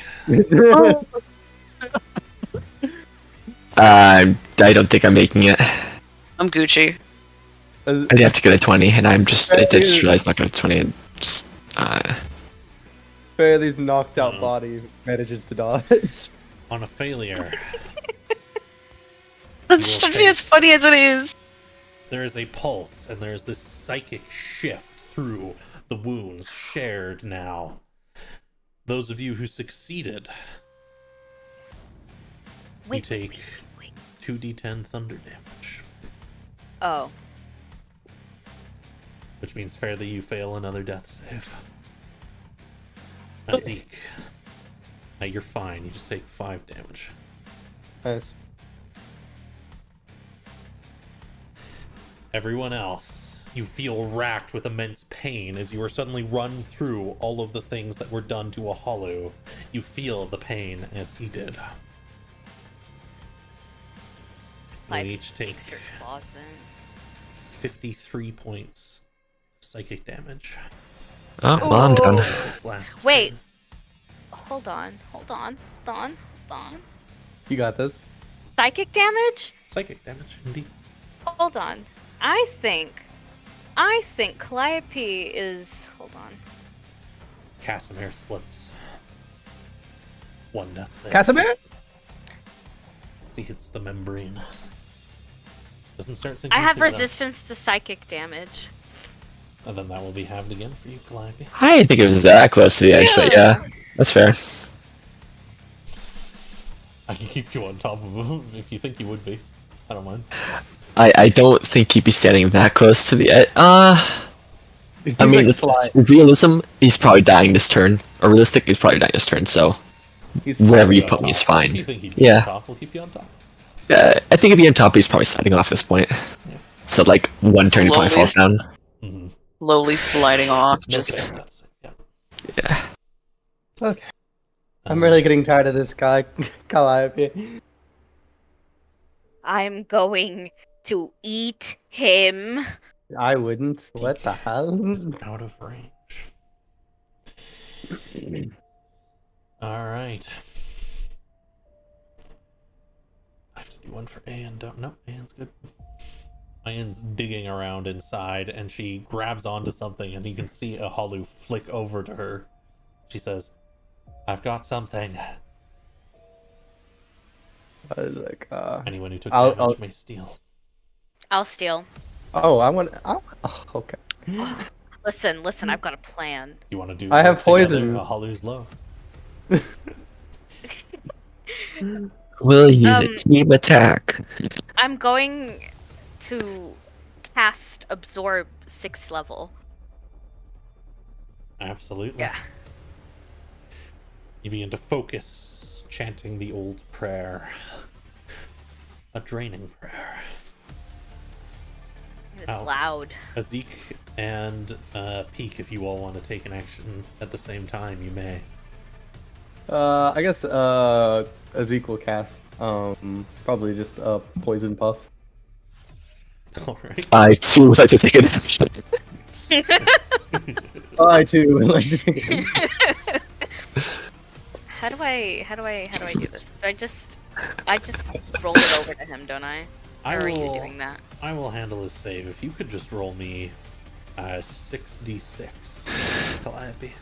I don't think I'm making it. I'm Gucci. I'd have to get a 20, and I just realized not going to 20. And just, Fairly's knocked out Oh. body manages to dodge. On a failure, That You should will be as funny as it is. there is a pulse, and there's this psychic shift through the wounds shared now. Those of you who succeeded, Wait, take- wait. 2d10 thunder damage. Oh. Which means fairly you fail another death save. Now, Zeke. Now you're fine, you just take 5 damage. Nice. Everyone else, you feel racked with immense pain as you are suddenly run through all of the things that were done to Ehalu. You feel the pain as he did. You Life each take takes your claws in. 53 points of psychic damage. oh, well, I'm done. Last Wait. turn. Hold on. You got this. Psychic damage? Psychic damage, indeed. Hold on. I think Calliope is. Hold on. Casimir slips. 1 death save. Casimir? He hits the membrane. Doesn't start sinking I have through that. resistance to psychic damage. And then that will be halved again for you, Calliope. I didn't think it was that close to the edge, but yeah, that's fair. I can keep you on top of him if you think you would be. I don't mind. I don't think he'd be standing that close to the edge. I mean, it's realism, he's probably dying this turn. Or realistic, he's probably dying this turn, so wherever you put me is fine. If you think he'd be Yeah. on top, we'll keep you on top. I think if he on top, he's probably sliding off this point. So, like, one turn he probably Slowly. falls down. Mm-hmm. Slowly sliding off. Just Yeah. Yeah. Okay. I'm really getting tired of this guy, Calliope. I'm going to eat him. I wouldn't. What the hell? He's out of range. Alright. I have to do one for Ayan. Nope, Ayan's good. Ayan's digging around inside, and she grabs onto something, and you can see Ehalu flick over to her. She says, I've got something. I was like, Anyone who took I'll- damage may steal. I'll steal. oh, okay. Listen, I've got a plan. You want to do I have work together? poison. Ehalu's low. We'll use a Um, team attack. I'm going to cast Absorb 6th level. Absolutely. Yeah. You begin to focus, chanting the old prayer. A draining prayer. It's Ow. loud. Ezek and Peak, if you all want to take an action at the same time, you may. I guess Ezekiel cast probably just a poison puff. Alright. I too would like to take an action. I too would like to take it. How do I do this? Do I just roll it over to him, don't I? I Or are you will- doing that? I will handle his save. If you could just roll me 6d6, Calliope.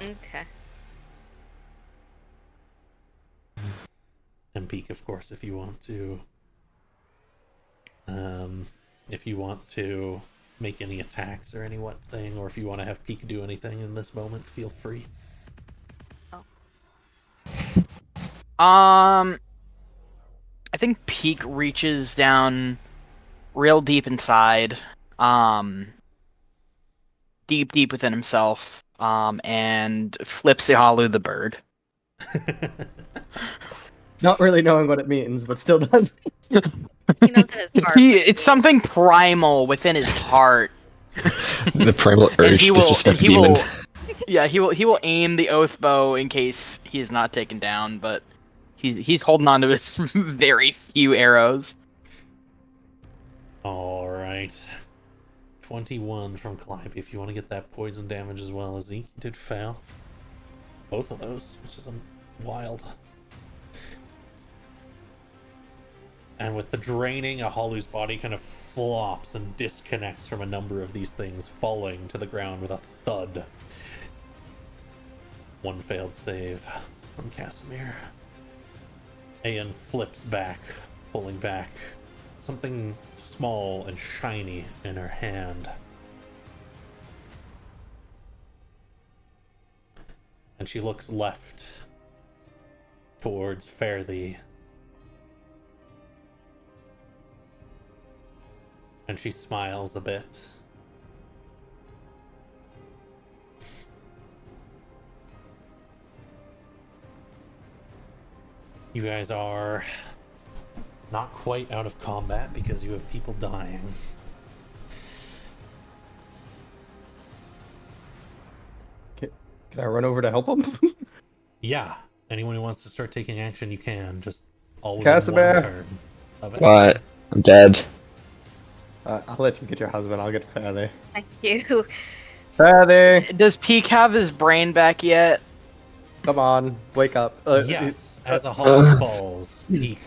Okay. And Peak, of course, if you want to. If you want to make any attacks or any what thing, or if you want to have Peak do anything in this moment, feel free. I think Peak reaches down real deep inside, deep within himself, and flips Ehalu the bird. Not really knowing what it means, but still does. He knows in his heart. It's something primal within his heart. The primal And urge to disrespect the demon. Yeah, he will aim the oath bow in case he's not taken down, but he's holding on to his very few arrows. Alright. 21 from Calliope. If you want to get that poison damage as well as he did fail. Both of those, which is wild. And with the draining, Ehalu's body kind of flops and disconnects from a number of these things, falling to the ground with a thud. One failed save from Casimir. Aeon flips back, pulling back. Something small and shiny in her hand. And she looks left towards Fairthee. And she smiles a bit. You guys are not quite out of combat because you have people dying. Can I run over to help him? Yeah, anyone who wants to start taking action, you can. Just all within Casimir. one turn of action. What? I'm dead. I'll let you get your husband. I'll get Father. Thank you. Father, Does Peak have his brain back yet? come on, wake up. Yes, as a hollow falls, Peak,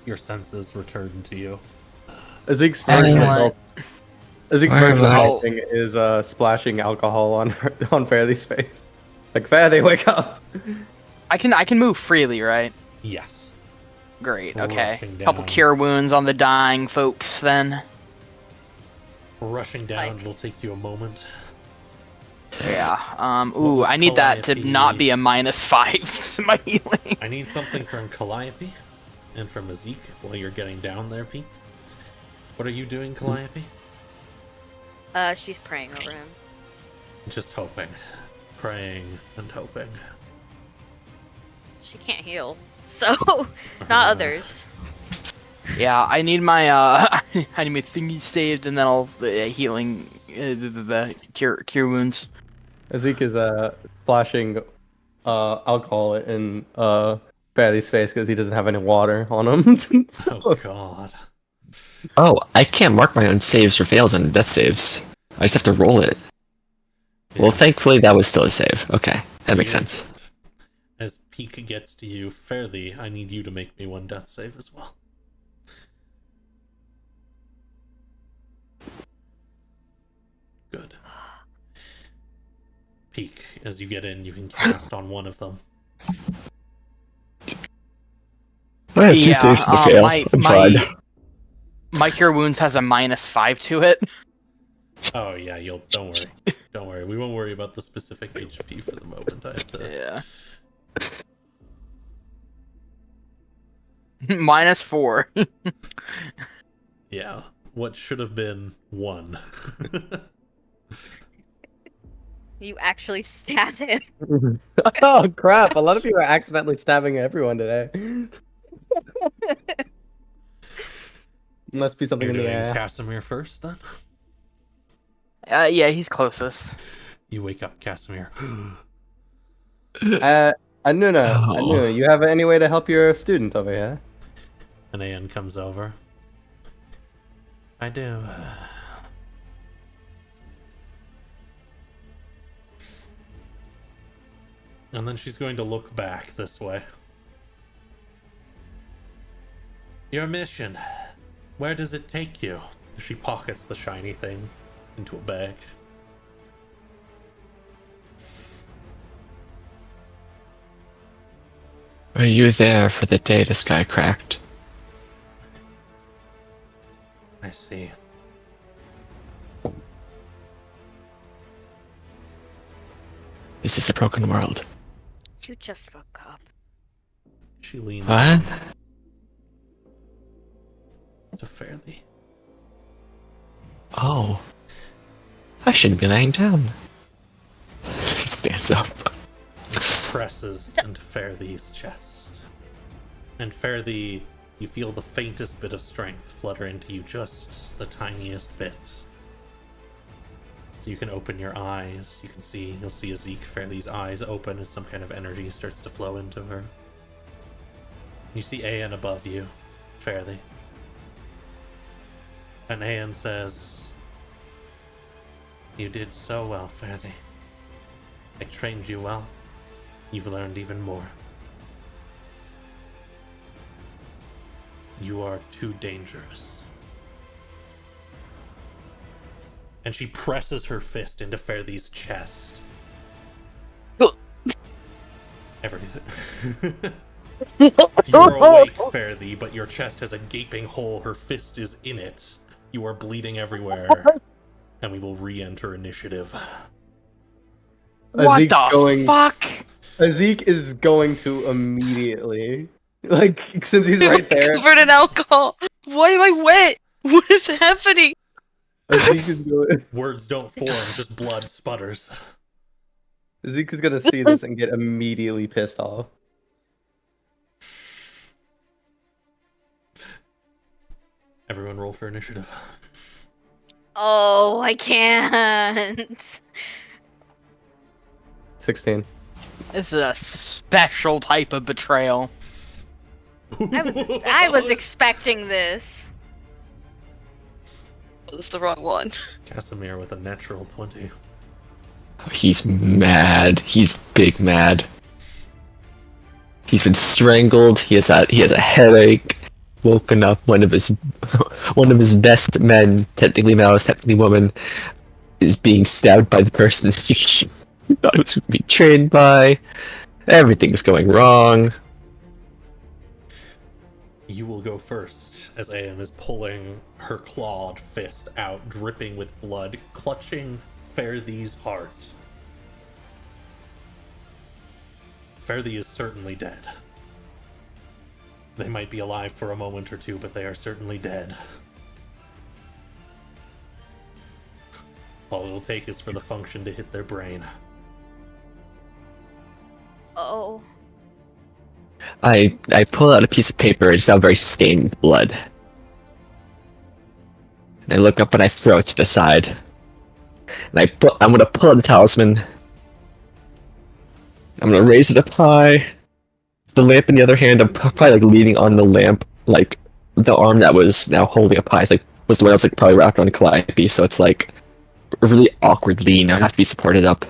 your senses return to you. Ezekiel's Anyone? first Where am I? thing is splashing alcohol on Fairly's face. Like, Fairly, wake up. I can move freely, right? Yes. Great. Okay. Rushing Couple down. cure wounds on the dying folks then. Rushing down will take you a moment. Yeah. Ooh, was I need that to Calliope? not be a -5 to my healing. I need something from Calliope and from Ezekiel while you're getting down there, Peak. What are you doing, Calliope? She's praying over him. Just hoping. Praying and hoping. She can't heal, so not others. Yeah, I need my I need my thingy saved, and then I'll healing cure wounds. Ezekiel is splashing alcohol in Fairly's face because he doesn't have any water on him. Oh god. Oh, I can't mark my own saves or fails on death saves. I just have to roll it. Well, thankfully that was still a save. Okay, that makes sense. As Peak gets to you fairly, I need you to make me one death save as well. Good. Peak, as you get in, you can cast on one of them. I have two saves to fail. I'm fine. My cure wounds has a -5 to it. Oh yeah, don't worry. Don't worry. We won't worry about the specific HP for the moment. I have to Yeah. -4. Yeah. What should have been 1. You actually stab him. Oh crap! A lot of you are accidentally stabbing everyone today. Must be something You're in the doing air. Casimir first then? Yeah, he's closest. You wake up Casimir. Anuna, you have any way to help your student over here? And Aeon comes over. I do. And then she's going to look back this way. Your mission. Where does it take you? She pockets the shiny thing into a bag. Were you there for the day the sky cracked? I see. This is a broken world. You just woke up. She leans What? to Fairly. Oh. I shouldn't be laying down. Stands up. Presses into Fairly's chest. And Fairly, you feel the faintest bit of strength flutter into you, just the tiniest bit. So you can open your eyes. You'll see Ezek, Fairly's eyes open as some kind of energy starts to flow into her. You see Aeon above you, Fairly. And Aeon says, "You did so well, Fairly. I trained you well. You've learned even more. You are too dangerous." And she presses her fist into Fairly's chest. Everything. You're awake, Fairly, but your chest has a gaping hole. Her fist is in it. You are bleeding everywhere. And we will re-enter initiative. What Ezekiel's the fuck? Ezek is going to immediately, like, since he's right there. Covered in alcohol. Why am I wet? What is happening? Ezek is going. Words don't form, just blood sputters. Ezek is gonna see this and get immediately pissed off. Everyone roll for initiative. Oh, I can't. 16. This is a special type of betrayal. I was expecting this. Oh, that's the wrong one. Casimir with a natural 20. He's mad. He's big mad. He's been strangled. He has a headache. Woken up. One of his best men, technically male, technically woman, is being stabbed by the person he thought it was going to be trained by. Everything's going wrong. You will go first, as Aeon is pulling her clawed fist out, dripping with blood, clutching Fairthy's heart. Fairthy is certainly dead. They might be alive for a moment or two, but they are certainly dead. All it'll take is for the function to hit their brain. Oh. I pull out a piece of paper. It's now very stained with blood. And I look up and I throw it to the side. And I'm gonna pull out the talisman. I'm gonna raise it up high. The lamp in the other hand, I'm probably like leaning on the lamp, like the arm that was now holding up high was the one that was like probably wrapped on Calliope, so it's like a really awkward lean. I have to be supported up.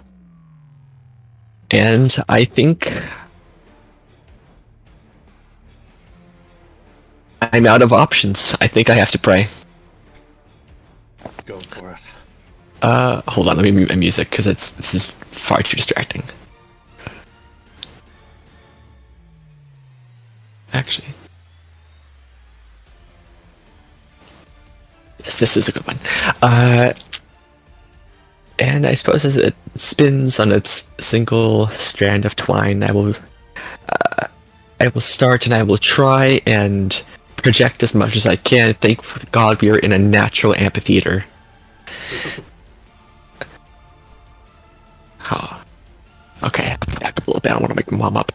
And I think I'm out of options. I think I have to pray. Go for it. Hold on, let me mute my music because this is far too distracting. Actually. Yes, this is a good one. And I suppose as it spins on its single strand of twine, I will start and I will try and project as much as I can. Thank God we are in a natural amphitheater. Oh. Okay, back up a little bit. I want to wake my mom up.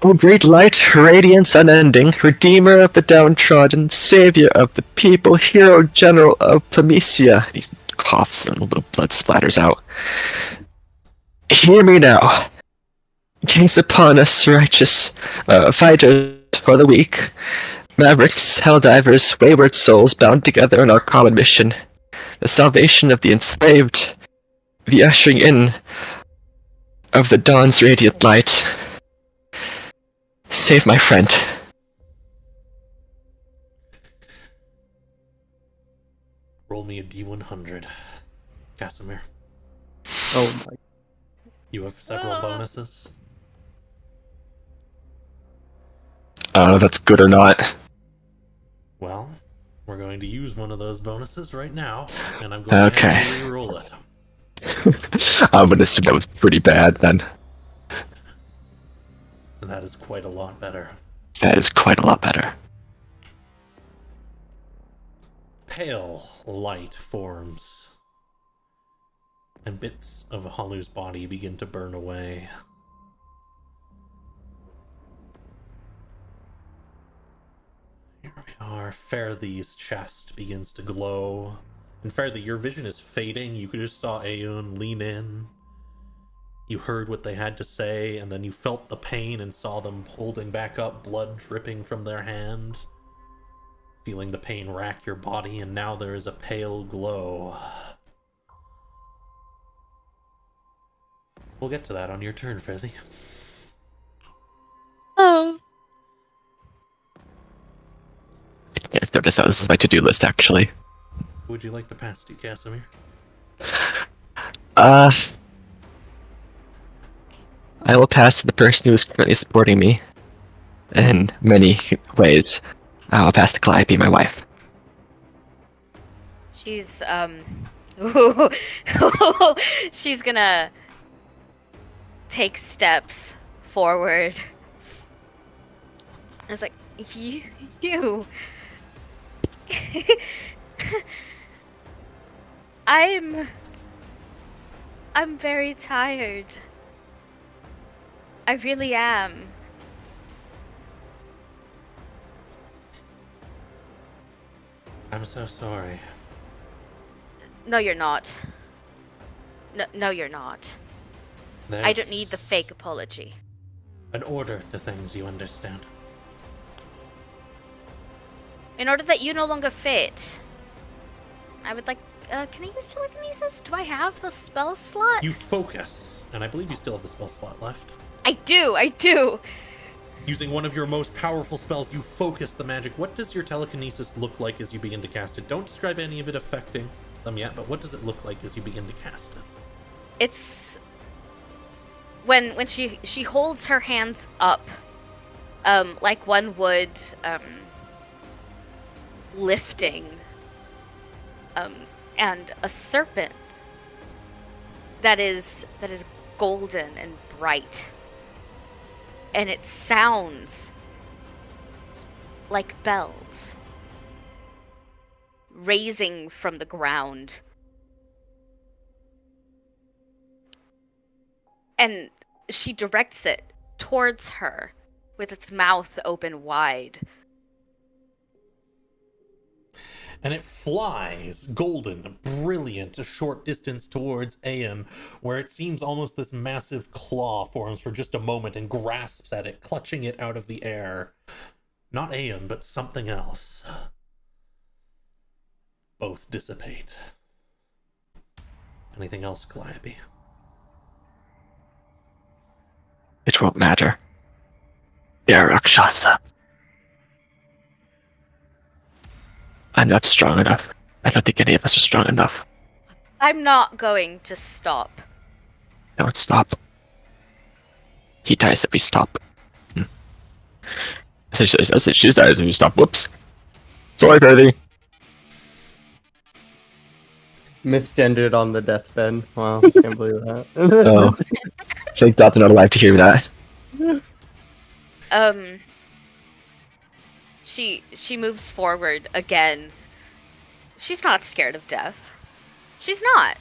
O great light, radiance unending, redeemer of the downtrodden, savior of the people, hero general of Planitia. He's coughs and a little blood splatters out. Hear me now. Gaze upon us, righteous fighters for the weak. Mavericks, helldivers, wayward souls bound together in our common mission. The salvation of the enslaved. The ushering in of the dawn's radiant light. Save my friend. Roll me a D100, Casimir. Oh my. You have several bonuses. I don't know if that's good or not. Well, we're going to use one of those bonuses right now, and I'm going to have you re-roll it. I'm gonna assume that was pretty bad then. And that is quite a lot better. That is quite a lot better. Pale light forms, and bits of Ehalu's body begin to burn away. Here we are. Fairthy's chest begins to glow. And Fairthy, your vision is fading. You just saw Aeon lean in. You heard what they had to say, and then you felt the pain and saw them holding back up, blood dripping from their hand. Feeling the pain rack your body, and now there is a pale glow. We'll get to that on your turn, Fairthy. Oh. Yeah, throw this out. This is my to-do list, actually. Who would you like to pass to, Casimir? I will pass to the person who is currently supporting me in many ways. I'll pass to Calliope, my wife. She's she's gonna take steps forward. I was like, you. I'm very tired. I really am. I'm so sorry. No, you're not. No, you're not. I don't need the fake apology. An order to things, you understand. In order that you no longer fit, I would like. Can I use telekinesis? Do I have the spell slot? You focus, and I believe you still have the spell slot left. I do. Using one of your most powerful spells, you focus the magic. What does your telekinesis look like as you begin to cast it? Don't describe any of it affecting them yet, but what does it look like as you begin to cast it? It's when she holds her hands up, like one would, lifting, and a serpent that is golden and bright, and it sounds like bells raising from the ground. And she directs it towards her with its mouth open wide. And it flies, golden, brilliant, a short distance towards Aeon, where it seems almost this massive claw forms for just a moment and grasps at it, clutching it out of the air. Not Aeon, but something else. Both dissipate. Anything else, Calliope? It won't matter. They're Rakshasa. I'm not strong enough. I don't think any of us are strong enough. I'm not going to stop. Don't stop. He dies if we stop. Essentially, she dies if we stop. Whoops. Sorry, baby. Misgendered on the deathbed. Wow, can't believe that. Oh. Thank God they're not alive to hear that. She moves forward again. She's not scared of death. She's not.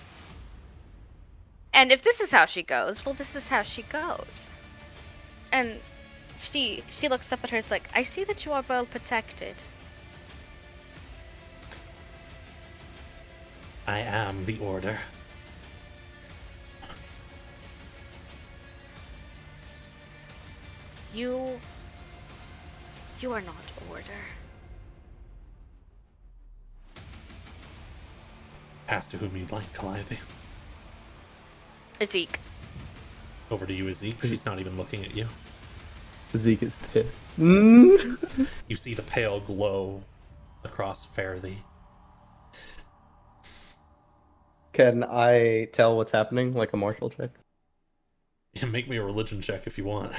And if this is how she goes, well, this is how she goes. And she looks up at her. It's like, I see that you are well protected. I am the Order. You are not Order. Pass to whom you'd like, Calliope. Zeke. Over to you, Zeke. She's not even looking at you. Zeke is pissed. You see the pale glow across Faraday. Can I tell what's happening, like a martial check? Yeah, make me a religion check if you want.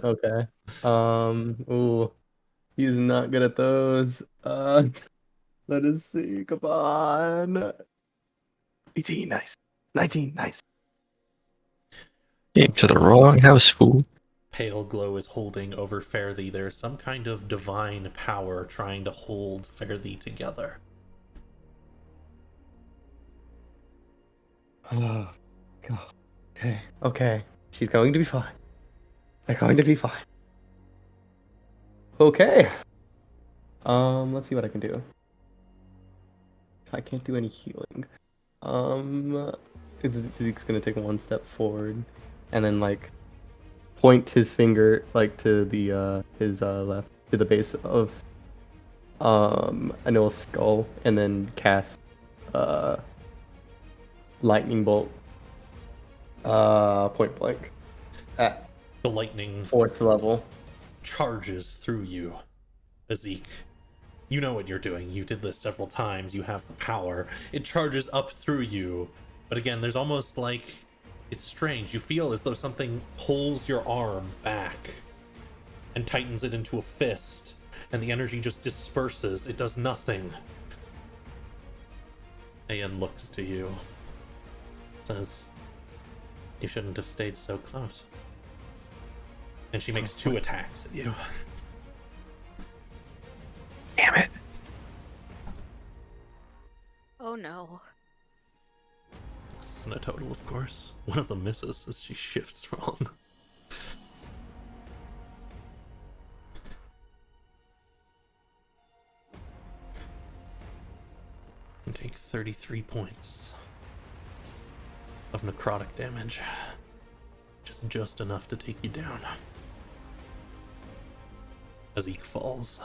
Okay. Ooh, he's not good at those. Let us see. Come on. 18, nice. 19, nice. Came to the wrong house, fool. Pale glow is holding over Faraday. There's some kind of divine power trying to hold Faraday together. Oh, God. Okay, okay. She's going to be fine. They're going to be fine. Okay. Let's see what I can do. I can't do any healing. Zeke's gonna take one step forward, and then like point his finger like to the his left to the base of Anil's skull, and then cast lightning bolt point blank at The lightning 4th level. charges through you, Zeke. You know what you're doing. You did this several times. You have the power. It charges up through you. But again, there's almost like... It's strange. You feel as though something pulls your arm back and tightens it into a fist. And the energy just disperses. It does nothing. Ayan looks to you. Says, you shouldn't have stayed so close. And she makes 2 attacks at you. Damn it. Oh no. This isn't a total, of course. One of them misses as she shifts wrong. You take 33 points of necrotic damage. Just enough to take you down. As Zeke falls.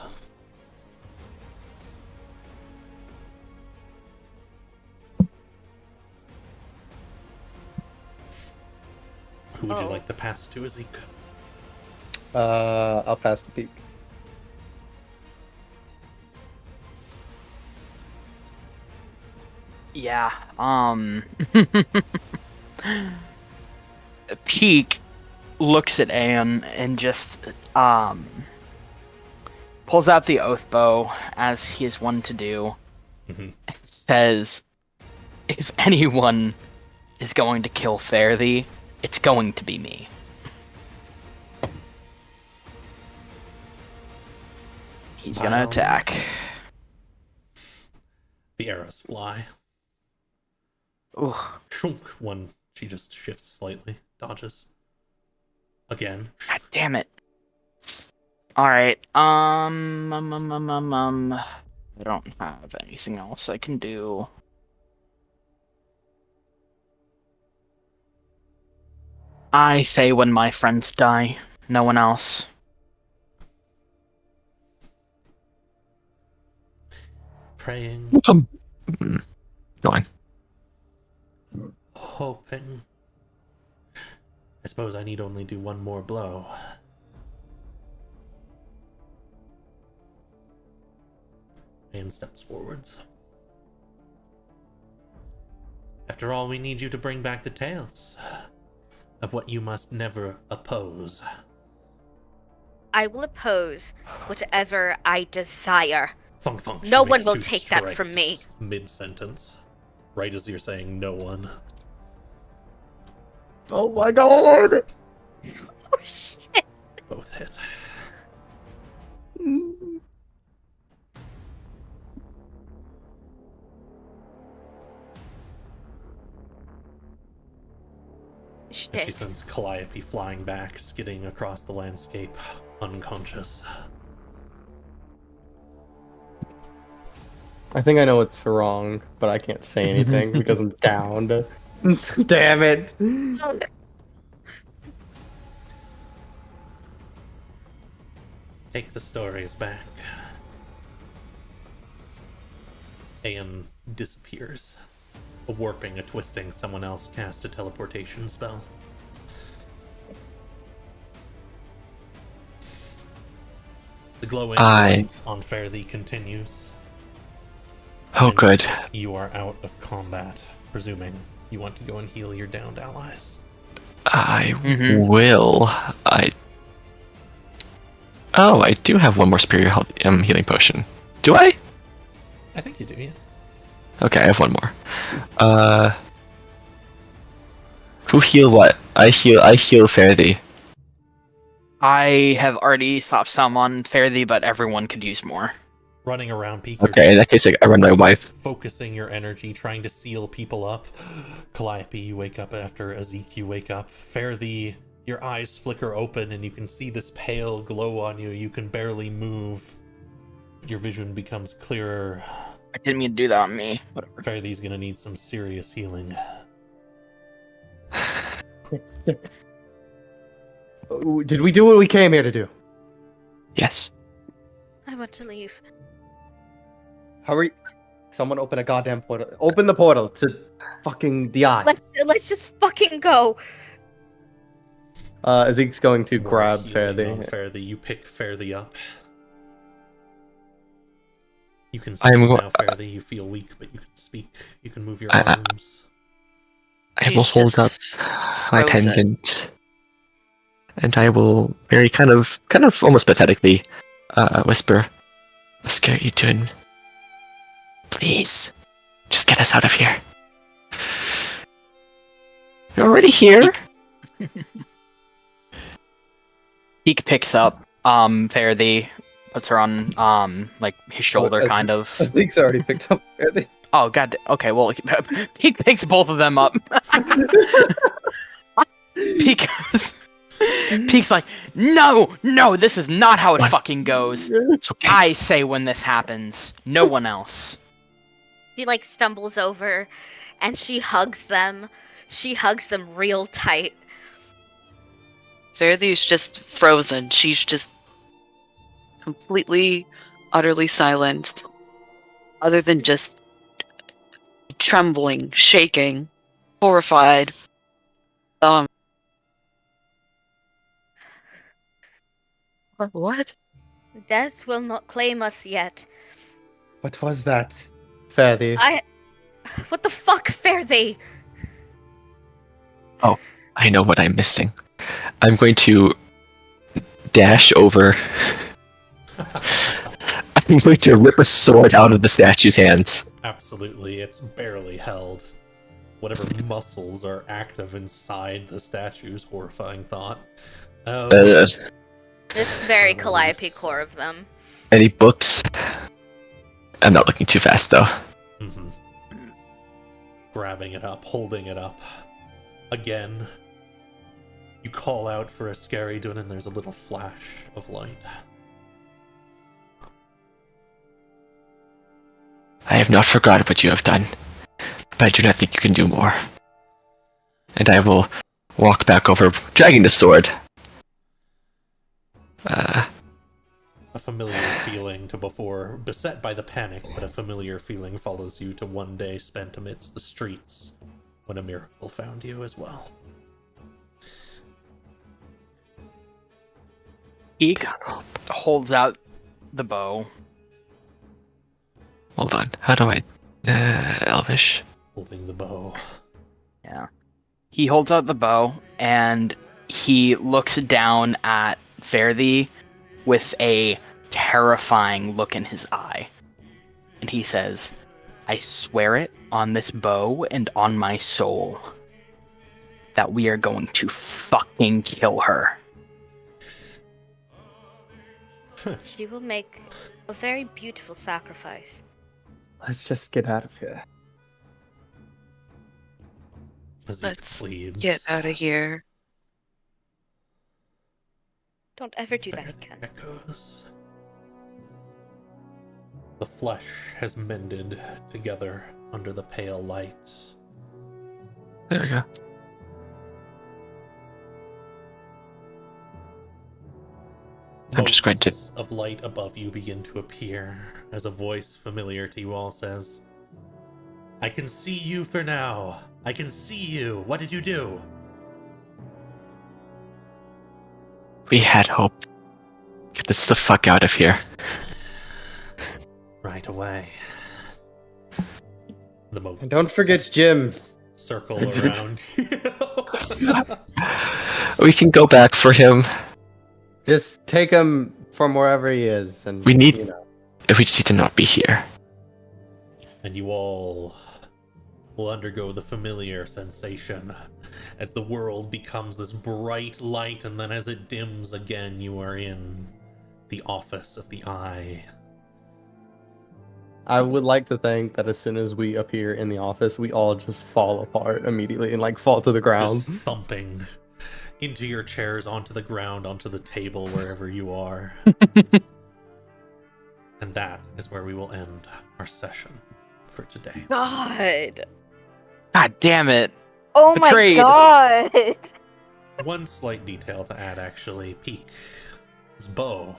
Who would you like to pass to, Zeke? I'll pass the peak. Yeah. Peak looks at Anne and just pulls out the oath bow as he is one to do. Mm-hmm. And says, "If anyone is going to kill Faraday, it's going to be me." He's gonna attack. The arrows fly. Ooh. Shunk. One, she just shifts slightly, dodges. Again. God damn it. Alright, I don't have anything else I can do. I say when my friends die, no one else. Praying, Go on. hoping. I suppose I need only do one more blow. And steps forwards. After all, we need you to bring back the tales of what you must never oppose. I will oppose whatever I desire. Thunk, thunk. No She one makes will 2 take that from me. strikes Mid-sentence. Right as you're saying no one. Oh my god! Oh shit. Both hit. She Shit. sends Calliope flying back, skidding across the landscape, unconscious. I think I know what's wrong, but I can't say anything because I'm downed. Damn it! Take the stories back. Aeon disappears. A warping, a twisting, someone else cast a teleportation spell. The glowing light on Fairthee continues. Oh, And good. you are out of combat, presuming you want to go and heal your downed allies. I will. Oh, I do have one more superior healing potion. Do I? I think you do, yeah. Okay, I have one more. Who heal what? I heal Fairthee. I have already stopped some on Fairthee, but everyone could use more. Running around Peak, Okay, in that case, I run my wife. focusing your energy, trying to seal people up. Calliope, you wake up after Azek, you wake up. Fairthee, your eyes flicker open and you can see this pale glow on you. You can barely move. Your vision becomes clearer. I didn't mean to do that on me. Whatever. Fairthee's gonna need some serious healing. Did we do what we came here to do? Yes. I want to leave. Hurry! Someone open a goddamn portal. Open the portal to fucking the eye. Let's just fucking go. Zeke's going to More grab healing on Fairthee. Fairthee. You pick Fairthee up. You can I'm speak go- now, Fairthee. You feel weak, but you can speak. You can move your I- arms. I will She's hold up just my frozen. pendant, and I will very kind of almost pathetically whisper, "Sarridun, please, just get us out of here. You're already here." Peek picks up Fairthee, puts her on like his shoulder, kind of. Zeke's already picked up Fairthee. Oh god. Okay, well, Peek picks both of them up. Peek's like, no, this is not how it What? fucking goes. It's okay. I say when this happens, no one else. She like stumbles over and she hugs them. She hugs them real tight. Fairthee's just frozen. She's just completely, utterly silent. Other than just trembling, shaking, horrified. What? Death will not claim us yet. What was that? Fairthee. What the fuck, Fairthee? I know what I'm missing. I'm going to dash over. I'm going to rip a sword out of the statue's hands. Absolutely, it's barely held. Whatever muscles are active inside the statue's horrifying thought. It's very Calliope core of them. Any books? I'm not looking too fast though. Mm-hmm. Grabbing it up, holding it up. Again. You call out for a Sarridun and there's a little flash of light. I have not forgotten what you have done, but I do not think you can do more. And I will walk back over, dragging the sword. A familiar feeling to before, beset by the panic, but a familiar feeling follows you to one day spent amidst the streets when a miracle found you as well. Peek holds out the bow. Hold on, how do I... Elvish? Holding the bow. Yeah. He holds out the bow and he looks down at Fairthee with a terrifying look in his eye. And he says, I swear it on this bow and on my soul that we are going to fucking kill her. She will make a very beautiful sacrifice. Let's just get out of here. As he Let's pleads. get out of here. Don't ever do that again. Echoes. The The flesh has mended together under the pale light. There we go. I'm just going to. Motes of light above you begin to appear as a voice familiar to you all says, "I can see you for now. I can see you. What did you do?" We had hope. Get us the fuck out of here. Right away. The motes And don't forget Jim. circle around you. We can go back for him. Just take him from wherever he is, and We need- you know. If we just need to not be here. And you all will undergo the familiar sensation as the world becomes this bright light, and then as it dims again, you are in the office of the Eye. I would like to think that as soon as we appear in the office, we all just fall apart immediately and like fall to the ground. Just thumping into your chairs, onto the ground, onto the table, wherever you are. And that is where we will end our session for today. God. God damn it. Oh Betrayed. my god! One slight detail to add, actually. Peak's bow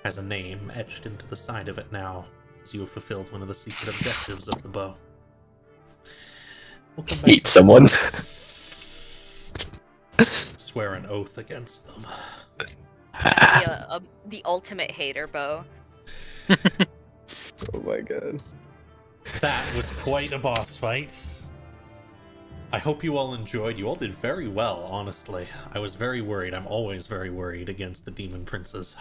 has a name etched into the side of it now, as you have fulfilled one of the secret objectives of the bow. We'll come back. Eat someone. Swear an oath against them. The ultimate hater bow. Oh my god. That was quite a boss fight. I hope you all enjoyed. You all did very well, honestly. I was very worried. I'm always very worried against the Demon Princes.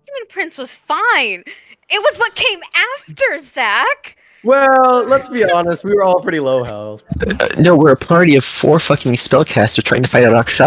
Demon Prince was fine. It was what came after, Zach. Well, let's be honest, we were all pretty low health. No, we're a party of 4 fucking spellcasters trying to fight a Rakshasa.